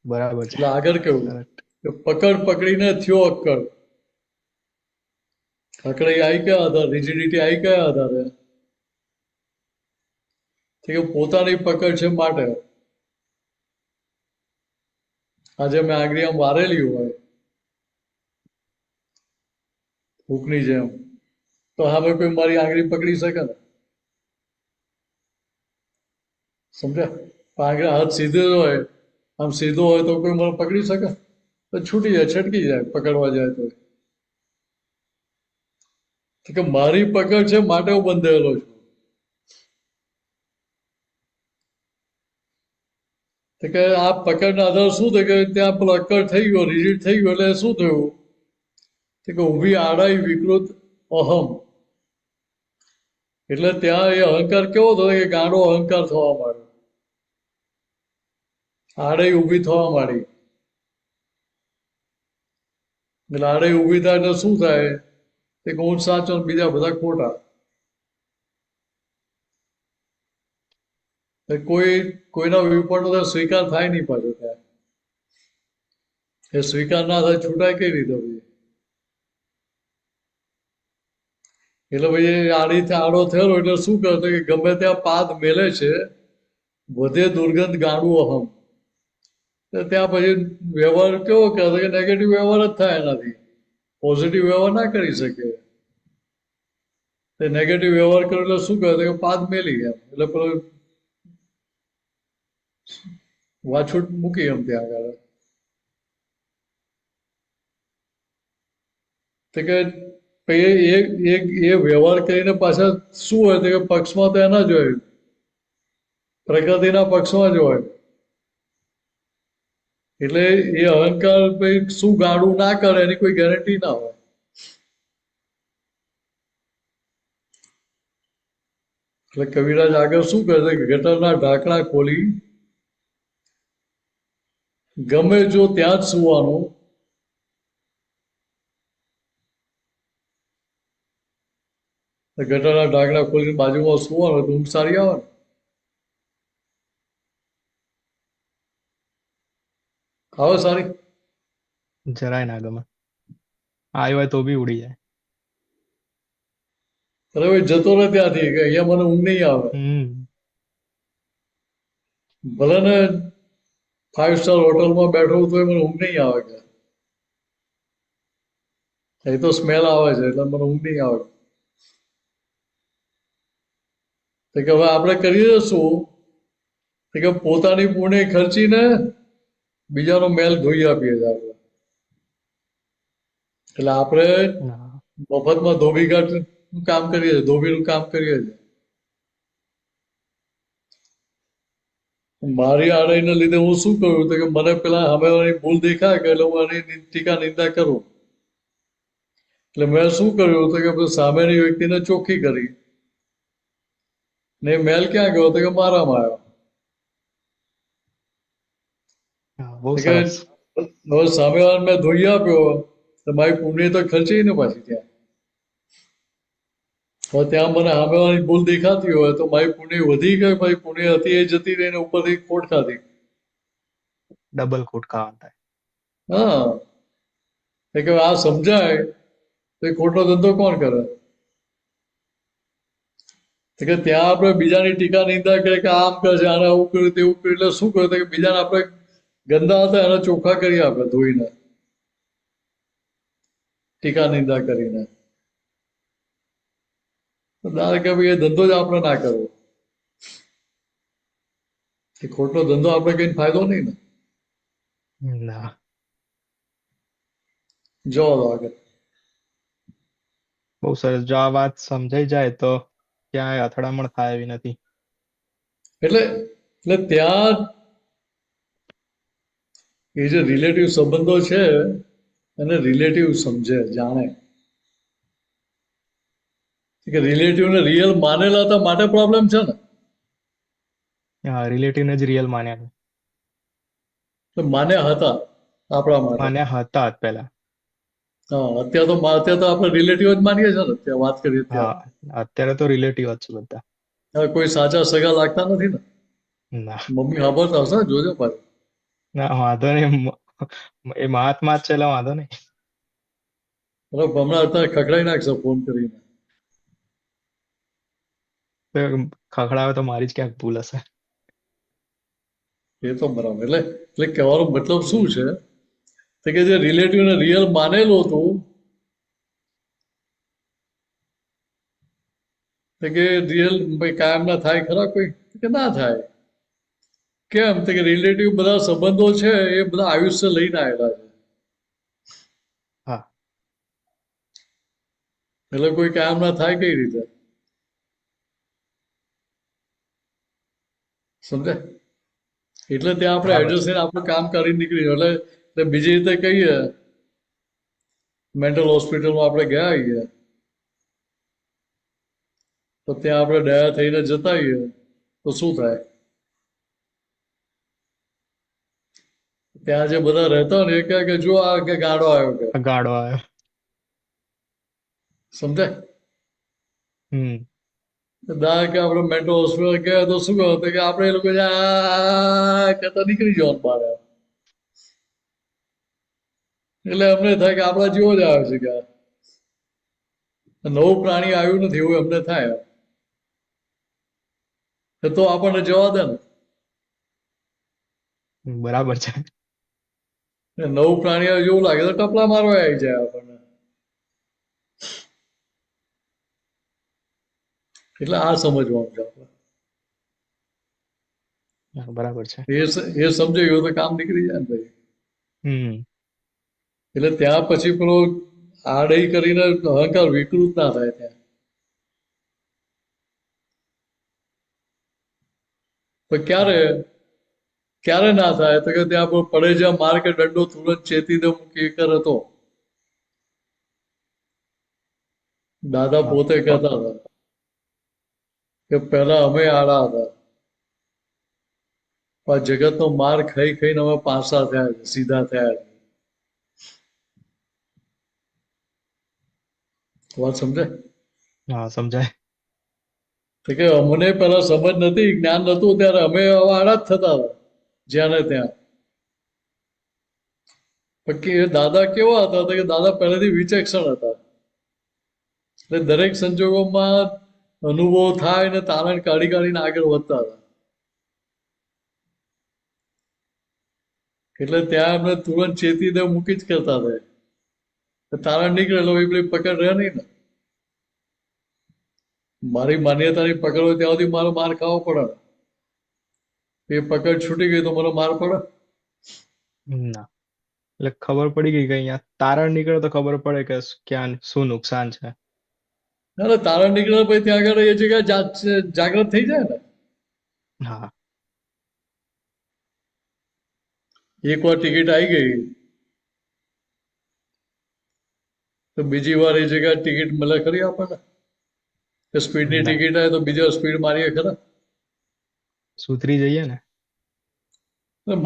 [SPEAKER 8] બરાબર છે.
[SPEAKER 4] એટલે આગળ કેવું
[SPEAKER 8] Correct.
[SPEAKER 4] કે પકડ પકડીને થયો અક્કડ. અકડાઈ આવી કયા આધાર, રિજિડિટી આવી કયા આધારે? કે પોતાની પકડ છે માટે. આજે મેં આંગળી આમ વારેલી હોય હૂકની જેમ, તો હવે કોઈ મારી આંગળી પકડી શકે ને? સમજ્યા? આંગળી હાથ સીધો જ હોય, આમ સીધો હોય તો કોઈ મને પકડી શકે? તો છૂટી જાય, છટકી જાય પકડવા જાય તો. કે મારી પકડ છે માટે હું બંધાયેલો છું. તો કે આ પકડના આધાર શું થાય કે ત્યાં પેલો અક્કડ થઈ ગયો, રિજિડ થઈ ગયો, એટલે શું થયું કે ઊભી આડાઈ વિકૃત અહમ. એટલે ત્યાં એ અહંકાર કેવો થયો કે ગાંડો અહંકાર થવા માંડ્યો, આડાઈ ઊભી થવા માંડી. એટલે આડાઈ ઊભી થાય એટલે શું થાય કે હું સાચો ને બીજા બધા ખોટા. કોઈના વિપણનો સ્વીકાર થાય નહીં પાછો ત્યાં. એ સ્વીકાર ના થાય છૂટાય કઈ રીતે ભાઈ? એટલે ભાઈ આડીથી આડો થયેલો એટલે શું કરતો કે ગમે ત્યાં પાદ મેલે છે, વધે દુર્ગંધ ગાંડું અહમ. ત્યાં પછી વ્યવહાર કેવો કરે કે નેગેટિવ વ્યવહાર જ થાય એનાથી, પોઝિટિવ વ્યવહાર ના કરી શકે. તે નેગેટિવ વ્યવહાર કરે એટલે શું કરે કે પાદ મેલી એમ, એટલે પેલો વાછૂટ મૂકી એમ ત્યાં આગળ. તો કે એ વ્યવહાર કરીને પાછા શું હોય તો કે પક્ષમાં તો એના જ હોય, પ્રકૃતિના પક્ષમાં જ હોય. એટલે એ અહંકાર ભાઈ શું ગાડું ના કરે એની કોઈ ગેરંટી ના હોય. એટલે કવિરાજ આગળ શું કહે છે કે ગટરના ઢાંકણા ખોલી ગમે જો ત્યાં જ સુવાનું, ગટરના ઢાંકણા ખોલીને બાજુમાં સુવાનું તો ઊંઘ સારી આવે ને? આવે સારી?
[SPEAKER 8] જરાય ના ગમે. આવ્યો હોય તો બી ઉડી જાય.
[SPEAKER 4] અરે ભાઈ જતો રહે ત્યાંથી કે અહીંયા મને ઊંઘ નહીં આવે. ભલે ને 5 સ્ટાર હોટલમાં બેઠો તો મને ઊંઘ નહીં આવે કે એ તો સ્મેલ આવે છે એટલે મને ઊંઘ નહીં આવે. તો કે હવે આપણે કરીએ શું કે પોતાની પુણે ખર્ચીને બીજાનો મેલ ધોઈ આપીએ છીએ આપણે. એટલે આપણે મફતમાં ધોબી ઘાટનું કામ કરીએ છીએ, ધોબીનું કામ કરીએ છીએ. મારી આડાઈને લીધે હું શું કરું તો કે મને પેલા સામેવાળાની ભૂલ દેખાય કે એટલે હું એની ટીકા નિંદા કરું. એટલે મેં શું કર્યું તો કે સામેની વ્યક્તિને ચોખ્ખી કરી ને મેલ ક્યાં ગયો તો કે મારામાં આવ્યો. હવે સામેવાળાને મેં ધોઈ આપ્યો તો મારી પુણ્ય તો ખર્ચી ને પાછી ત્યાં. હવે ત્યાં મને સામેવાળાની ભૂલ દેખાતી હોય તો મારી પુણ્ય વધી ગઈ, મારી પુણ્ય હતી એ જતી રહીને ઉપરથી ખોટ ખાધી.
[SPEAKER 8] ડબલ ખોટ ખાવા થાય.
[SPEAKER 4] હા, કે આ સમજાય તો એ ખોટનો ધંધો કોણ કરે? તો કે ત્યાં આપણે બીજાની ટીકા નિંદા કરે કે આમ કરે છે, આને આવું કર્યું તેવું કર્યું, એટલે શું કર્યું કે બીજાને આપણે ગંદા હતા એને ચોખ્ખા કરી આપણે ધોઈને, ટીકા નિંદા કરીને. તો દાદા કે ભાઈ એ ધંધો જ આપણે ના કરવો, એ ખોટો ધંધો આપણે કઈ ફાયદો નહીં ને.
[SPEAKER 8] ના.
[SPEAKER 4] જો આગળ
[SPEAKER 8] બહુ સરસ. જો આ વાત સમજાઈ જાય તો ક્યાંય અથડામણ થાય એવી નથી.
[SPEAKER 4] એટલે એટલે ત્યાં એ જે રિલેટિવ સંબંધો છે એને રિલેટિવ સમજે, જાણે કે રિલેટિવ ને રિયલ માનેલા હતા માટે પ્રોબ્લેમ છે ને.
[SPEAKER 8] રિલેટિવને જ રિયલ માન્યા છે.
[SPEAKER 4] તો માન્યા હતા આપણા માટે.
[SPEAKER 8] માન્યા હતા જ પહેલા.
[SPEAKER 4] હા, અત્યારે તો આપણે રિલેટિવ જ માનીએ છીએ ને. અત્યારે વાત કરીએ
[SPEAKER 8] હા,
[SPEAKER 4] ત્યારે
[SPEAKER 8] અત્યારે તો રિલેટિવ જ છે બધા.
[SPEAKER 4] હવે કોઈ સાચા સગા લાગતા નથી ને.
[SPEAKER 8] ના
[SPEAKER 4] મમ્મી સાંભળતા હશે, જોજો ભાઈ.
[SPEAKER 8] ના, વાંધો નહીં. એ મહાત્મા જ છે એટલે વાંધો નહીં.
[SPEAKER 4] બરાબર, હમણાં અત્યારે ખખડાઈ નાખશે ફોન કરીને.
[SPEAKER 8] તો ખખડાવે તો મારી જ ક્યાંક ભૂલ હશે.
[SPEAKER 4] એ તો બરાબર. એટલે કહેવાનો મતલબ શું છે તો કે જે રિલેટિવ ને રિયલ માનેલું હતું તો કે રિયલ કાયમ ના થાય ખરા કોઈ? કે ના થાય. કેમ? તો કે રિલેટિવ બધા સંબંધો છે એ બધા આયુષ્ય લઈને આવેલા છે,
[SPEAKER 8] હા.
[SPEAKER 4] એટલે કોઈ કાયમ ના થાય કઈ રીતે? સમજે? એટલે ત્યાં આપણે
[SPEAKER 8] બરાબર
[SPEAKER 4] એડજસ્ટ
[SPEAKER 8] છે.
[SPEAKER 4] થઈને આપણું કામ કરીને નીકળી એટલે બીજી રીતે કહીએ મેન્ટલ હોસ્પિટલમાં આપણે ગયા આવીએ તો ત્યાં આપણે દયા થઈને જતા આવીએ તો શું થાય? ત્યાં જે બધા રહેતા હોય ને એ કહે કે જો આ કે ગાડો આવ્યો કે.
[SPEAKER 8] ગાડો આવ્યો.
[SPEAKER 4] સમજાય?
[SPEAKER 8] હમ.
[SPEAKER 4] દાદા કે આપણે મેન્ટલ હોસ્પિટલ ગયા તો શું કહો કે આપણે એ લોકો કહેતા નીકળી જવાનું બહાર. એટલે અમને થાય કે આપણા જેવો જ આવે છે કે નવું પ્રાણી આવ્યું નથી એવું અમને થાય. તો આપણને જવા દે ને.
[SPEAKER 8] બરાબર છે.
[SPEAKER 4] નવું પ્રાણી આવે જેવું લાગે તો ટપલા મારવા આવી જાય આપણને. એટલે આ સમજવાનું છે આપણે.
[SPEAKER 8] બરાબર છે.
[SPEAKER 4] એ સમજાઈ ગયું તો કામ નીકળી જાય ને ભાઈ.
[SPEAKER 8] હમ.
[SPEAKER 4] એટલે ત્યાં પછી પેલો આડઈ કરીને અહંકાર વિકૃત ના થાય ત્યાં. તો ક્યારે ના થાય તો કે ત્યાં પડે જ્યાં માર કે દંડો તુરંત ચેતી દે મૂકી કર હતો. દાદા
[SPEAKER 8] હા.
[SPEAKER 4] પોતે કહેતા હતા કે પહેલા અમે આડા હતા, પણ જગતનો માર ખાઈ ખાઈને અમે પાસા થયા છે, સીધા થયા છે. વાત સમજે?
[SPEAKER 8] હા, સમજાય.
[SPEAKER 4] તો કે અમને પેલા સમજ નથી, જ્ઞાન નતું ત્યારે અમે આડા જ થતા હતા જ્યાં ને ત્યાં. પણ દાદા કેવા હતા તો કે દાદા પહેલેથી વિચક્ષણ હતા. એટલે દરેક સંજોગોમાં અનુભવ થાય ને તારણ કાઢી કાઢીને આગળ વધતા હતા. એટલે ત્યાં એમને તુરંત ચેતી દે મૂકી જ કરતા હતા. તારણ નીકળેલો એ પેલી પકડ રહે નહીં ને. મારી માન્યતાની પકડ હોય ત્યાં સુધી મારો માર ખાવો પડે. એ પકડ છૂટી ગઈ તો મને માર પડે.
[SPEAKER 8] ના, એટલે ખબર પડી ગઈ કે અહીંયા તારણ નીકળે તો ખબર પડે કે ક્યાં શું નુકસાન છે.
[SPEAKER 4] ના, તારણ નીકળે પછી ત્યાં આગળ એ જગ્યાએ જાગૃત થઈ જાય ને.
[SPEAKER 8] હા.
[SPEAKER 4] એકવાર ટિકિટ આવી ગઈ તો બીજી વાર એ જગ્યાએ ટિકિટ મળે ખરી આપણને? કે સ્પીડની
[SPEAKER 8] ના,
[SPEAKER 4] ટિકિટ આવે તો બીજી વાર સ્પીડ મારીએ ખરા?
[SPEAKER 8] સુધરી જઈએ ને.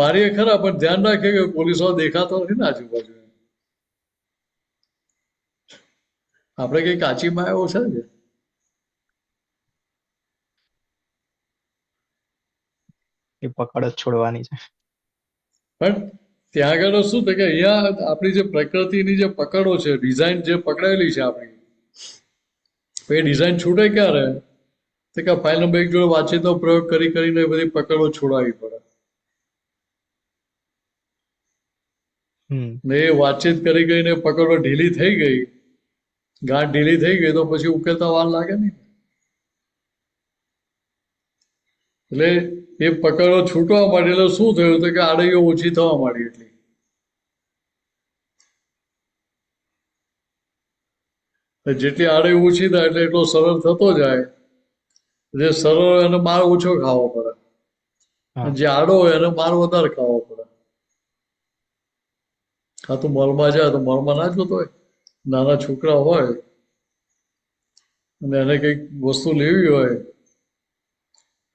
[SPEAKER 4] મારીએ ખરા, પણ ધ્યાન રાખે કે પોલીસ વાળો દેખાતો નથી ને આજુબાજુ. આપણે કઈ કાચીમાં આવ્યો છે ને.
[SPEAKER 8] એ પકડ જ છોડવાની છે.
[SPEAKER 4] પણ ત્યાં આગળ શું થાય કે અહીંયા આપણી જે પ્રકૃતિની જે પકડો છે, ડિઝાઇન જે પકડાયેલી છે આપણી, એ ડિઝાઇન છૂટે ક્યારે? તો કે ફાઇલ નંબર 1 જોડે વાતચીતનો પ્રયોગ કરીને એ બધી પકડો છોડાવવી પડે. ને એ વાતચીત કરીને પકડો ઢીલી થઈ ગઈ, ગાંઠ ઢીલી થઈ ગઈ તો પછી ઉકેલતા વાર લાગે ને. એટલે એ પકડો છૂટવા માંડી એટલે શું થયું તો કે આડઈઓ ઓછી થવા માંડી. એટલે જેટલી આડઈ ઓછી થાય એટલે એટલો સરળ થતો જાય. જે સરળ હોય એને માર ઓછો ખાવો પડે, અને જે આડો હોય એને માર વધારે ખાવો પડે. હા, તું મોલમાં જાય તો મોલમાં ના જોતો હોય, નાના છોકરા હોય અને એને કંઈક વસ્તુ લેવી હોય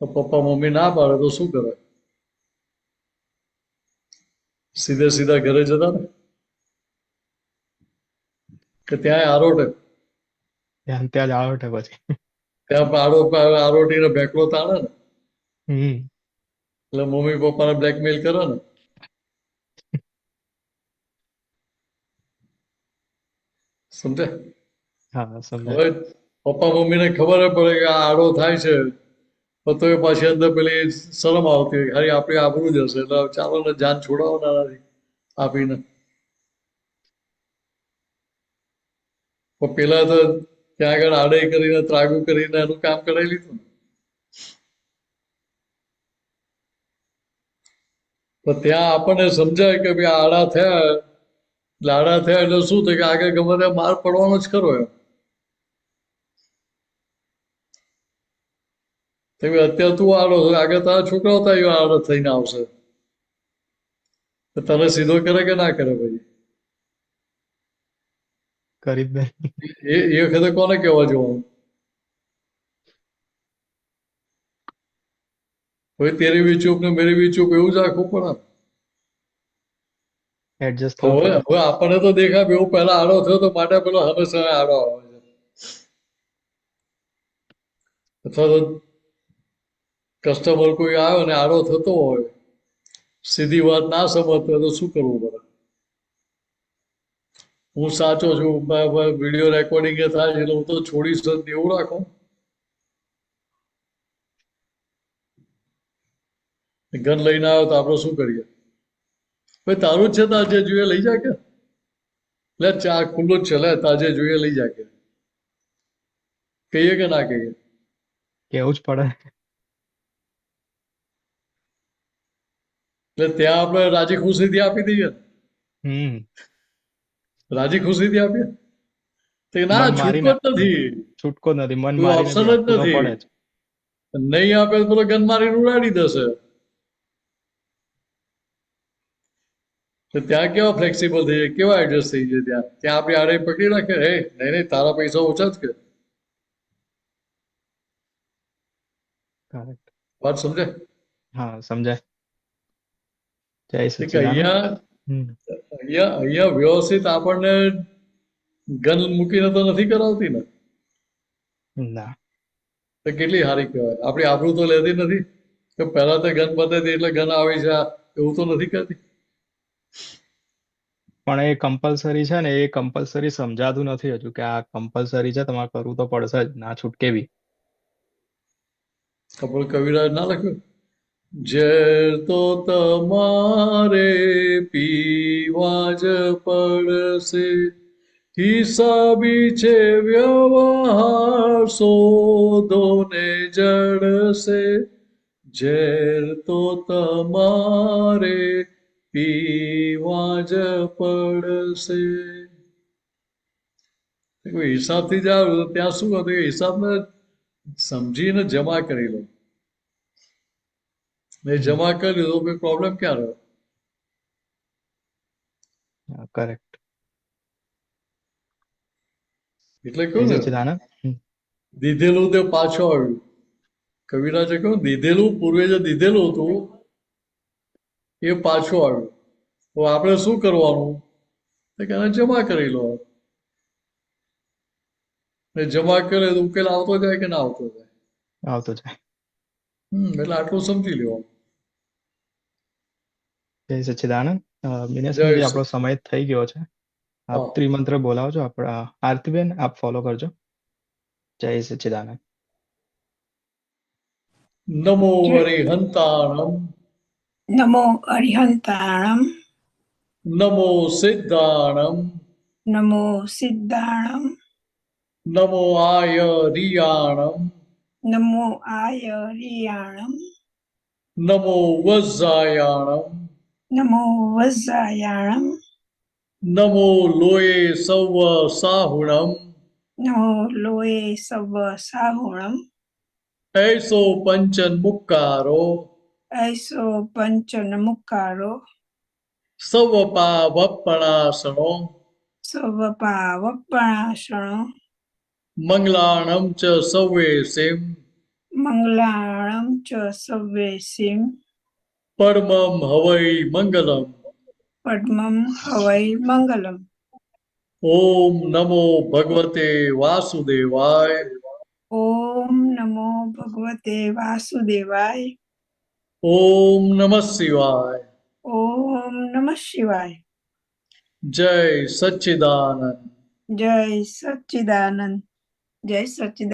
[SPEAKER 4] તો પપ્પા મમ્મી ના પાડે તો શું કરે? સીધા ઘરે જતા ને કે ત્યાં આરોટે,
[SPEAKER 8] ત્યાં જ આવટે પછી.
[SPEAKER 4] ત્યાં આરોટીને બેકલો તાણે ને
[SPEAKER 8] હમ
[SPEAKER 4] એટલે મમ્મી પપ્પાને બ્લેકમેલ કરે ને. સમજે?
[SPEAKER 8] હા, સમજાય.
[SPEAKER 4] હવે પપ્પા મમ્મીને ખબર પડે કે આ આડો થાય છે તો એ પાછી અંદર પેલી શરમ આવતી હોય, ખાલી આપણી આબરૂ જ હશે એટલે ચાલો ને જાન છોડાવો નાનાથી આપીને. પણ પેલા તો ત્યાં આગળ આડઈ કરીને ત્રાગુ કરીને એનું કામ કરાવી લીધું ને. પણ ત્યાં આપણને સમજાય કે ભાઈ આડા થયા એટલે શું થાય કે આગળ ગમે ત્યાં માર પડવાનો જ ખરો એમ. અત્યારે તું આડો આગળ તારા છોકરાઓ તારી આડો થઈને આવશે, તને સીધો કરે કે ના કરે? ભાઈ
[SPEAKER 8] કરી જ દે.
[SPEAKER 4] એ વખતે કોને કહેવા જવાનું? ભાઈ તેરી બી ચૂપ ને મેરી બી ચૂપ એવું જ રાખવું પડે.
[SPEAKER 8] એડજસ્ટ થવું પડે.
[SPEAKER 4] હવે આપણને તો દેખાય એવું પહેલા આડો થયો તો માટે પેલો હંમેશા આડો આવે છે. અથવા તો કસ્ટમર કોઈ આવ્યો ને આડો થતો હોય, સીધી વાત ના સમજતો હોય તો શું કરવું પડે? હું સાચો છું, વિડીયો રેકોર્ડિંગ એ થાય એટલે હું તો છોડીશ જ નહીં, એવું રાખો. ગન લઈને આવ્યો તો આપણે શું કરીએ? ભાઈ તારું જ છે તાજે જોઈએ લઈ જા કે, લે ચા ખુલ્લું જ છે, લે તાજે જોઈએ લઈ જા કે કહીએ કે ના કહીએ?
[SPEAKER 8] કેવું જ પડે.
[SPEAKER 4] એટલે ત્યાં આપણે રાજી ખુશીથી આપી દઈએ ને,
[SPEAKER 8] હમ
[SPEAKER 4] રાજી ખુશીથી આપીએ તો ના,
[SPEAKER 8] મન
[SPEAKER 4] છૂટકો
[SPEAKER 8] મારીને
[SPEAKER 4] જ નથી,
[SPEAKER 8] છૂટકો જ નથી, મન
[SPEAKER 4] કોઈ
[SPEAKER 8] મારીને
[SPEAKER 4] ઓપ્શન
[SPEAKER 8] બી
[SPEAKER 4] જ
[SPEAKER 8] આપવું તો
[SPEAKER 4] નથી.
[SPEAKER 8] પડે જ.
[SPEAKER 4] નહીં આપે તો પેલો ગન મારીને ઉડાડી દેશે. તો ત્યાં કેવા ફ્લેક્સિબલ થઈ જાય, કેવા એડજસ્ટ થઈ જાય. ત્યાં આપણી આડે પકડી રાખે, હે નહીં તારા પૈસા ઓછા જ કે.
[SPEAKER 8] કરેક્ટ.
[SPEAKER 4] વાત સમજે?
[SPEAKER 8] હા, સમજાય. જય
[SPEAKER 4] કે
[SPEAKER 8] સચ્ચિદાનંદ.
[SPEAKER 4] અહીંયા વ્યવસ્થિત આપણને ગન મૂકીને તો નથી કરાવતી ને.
[SPEAKER 8] ના.
[SPEAKER 4] તો કેટલી સારી કહેવાય. આપણી આબરૂ તો લેતી નથી કે પહેલા તો ગન બતાવી એટલે ગન આવી છે, એવું તો નથી કરતી.
[SPEAKER 8] પણ એ કમ્પલસરી છે ને, એ કમ્પલસરી સમજાતું નથી હજુ કે આ કમ્પલસરી છે, તમારે કરવું તો પડશે જ, ના છૂટકે બી.
[SPEAKER 4] ખબર કવિરાજ ના લખ્યું, ઝેર તો તમારે પીવા જ પડશે, હિસાબી છે વ્યવહાર, શોધો ને જડશે. ઝેર તો તમારે પીવા જ પડશે. હિસાબથી જાવ ત્યાં શું હતું કે હિસાબને સમજીને જમા કરી લો. મેં જમા કરી લીધો, કોઈ પ્રોબ્લેમ ક્યાં રહ્યો?
[SPEAKER 8] કરેક્ટ.
[SPEAKER 4] એટલે
[SPEAKER 8] જય
[SPEAKER 4] કહ્યું ને,
[SPEAKER 8] સચ્ચિદાનંદ.
[SPEAKER 4] દીધેલું તે પાછું આવ્યું. કવિરાજે કહ્યું દીધેલું, પૂર્વે જે દીધેલું હતું એ પાછું આવ્યું. તો આપણે શું કરવાનું? કે એને જમા કરી લો. જમા કરે તો ઉકેલ આવતો જાય કે ના આવતો જાય?
[SPEAKER 8] આવતો જાય.
[SPEAKER 4] એટલે આટલું સમજી લેવાનું.
[SPEAKER 8] જય સચ્ચિદાનંદ.
[SPEAKER 4] જય
[SPEAKER 8] મિનેશનજી, આપણો
[SPEAKER 4] સચિદાનંદ.
[SPEAKER 8] સમય થઈ ગયો છે. આપ
[SPEAKER 4] હા.
[SPEAKER 8] ત્રિમંત્ર બોલાવજો. આપણા આરતીબેન, આપ ફોલો કરજો. જય સચ્ચિદાનંદ.
[SPEAKER 4] नमो अरिहंताणम
[SPEAKER 12] नमो अरिहंताणम
[SPEAKER 4] नमो सिद्धाणम
[SPEAKER 12] नमो सिद्धाणम
[SPEAKER 4] नमो आयरियाणम
[SPEAKER 12] नमो आयरियाणम
[SPEAKER 4] नमो वज्रायाणम
[SPEAKER 12] नमो वज्रायाणम
[SPEAKER 4] नमो लोये सव साहुणम
[SPEAKER 12] नमो लोये सव साहुणम
[SPEAKER 4] ऐसो पंचन मुक्कारो
[SPEAKER 12] ऐसो पंचनमुक्कारो
[SPEAKER 4] सवपावपणासनो
[SPEAKER 12] स्वपावपणाशनो
[SPEAKER 4] मंगलाणं च सवेसिं
[SPEAKER 12] मंगलाणं च सव्येसिं
[SPEAKER 4] परमं हवै मंगलम्
[SPEAKER 12] पद्मं हवै मंगलम्
[SPEAKER 4] ओम नमो भगवते वासुदेवाय
[SPEAKER 12] ओम नमो भगवते वासुदेवाय
[SPEAKER 4] ओम नमः शिवाय
[SPEAKER 12] ओम नमः शिवाय
[SPEAKER 4] जय सच्चिदानंद
[SPEAKER 12] जय सच्चिदानंद जय सच्चिदानंद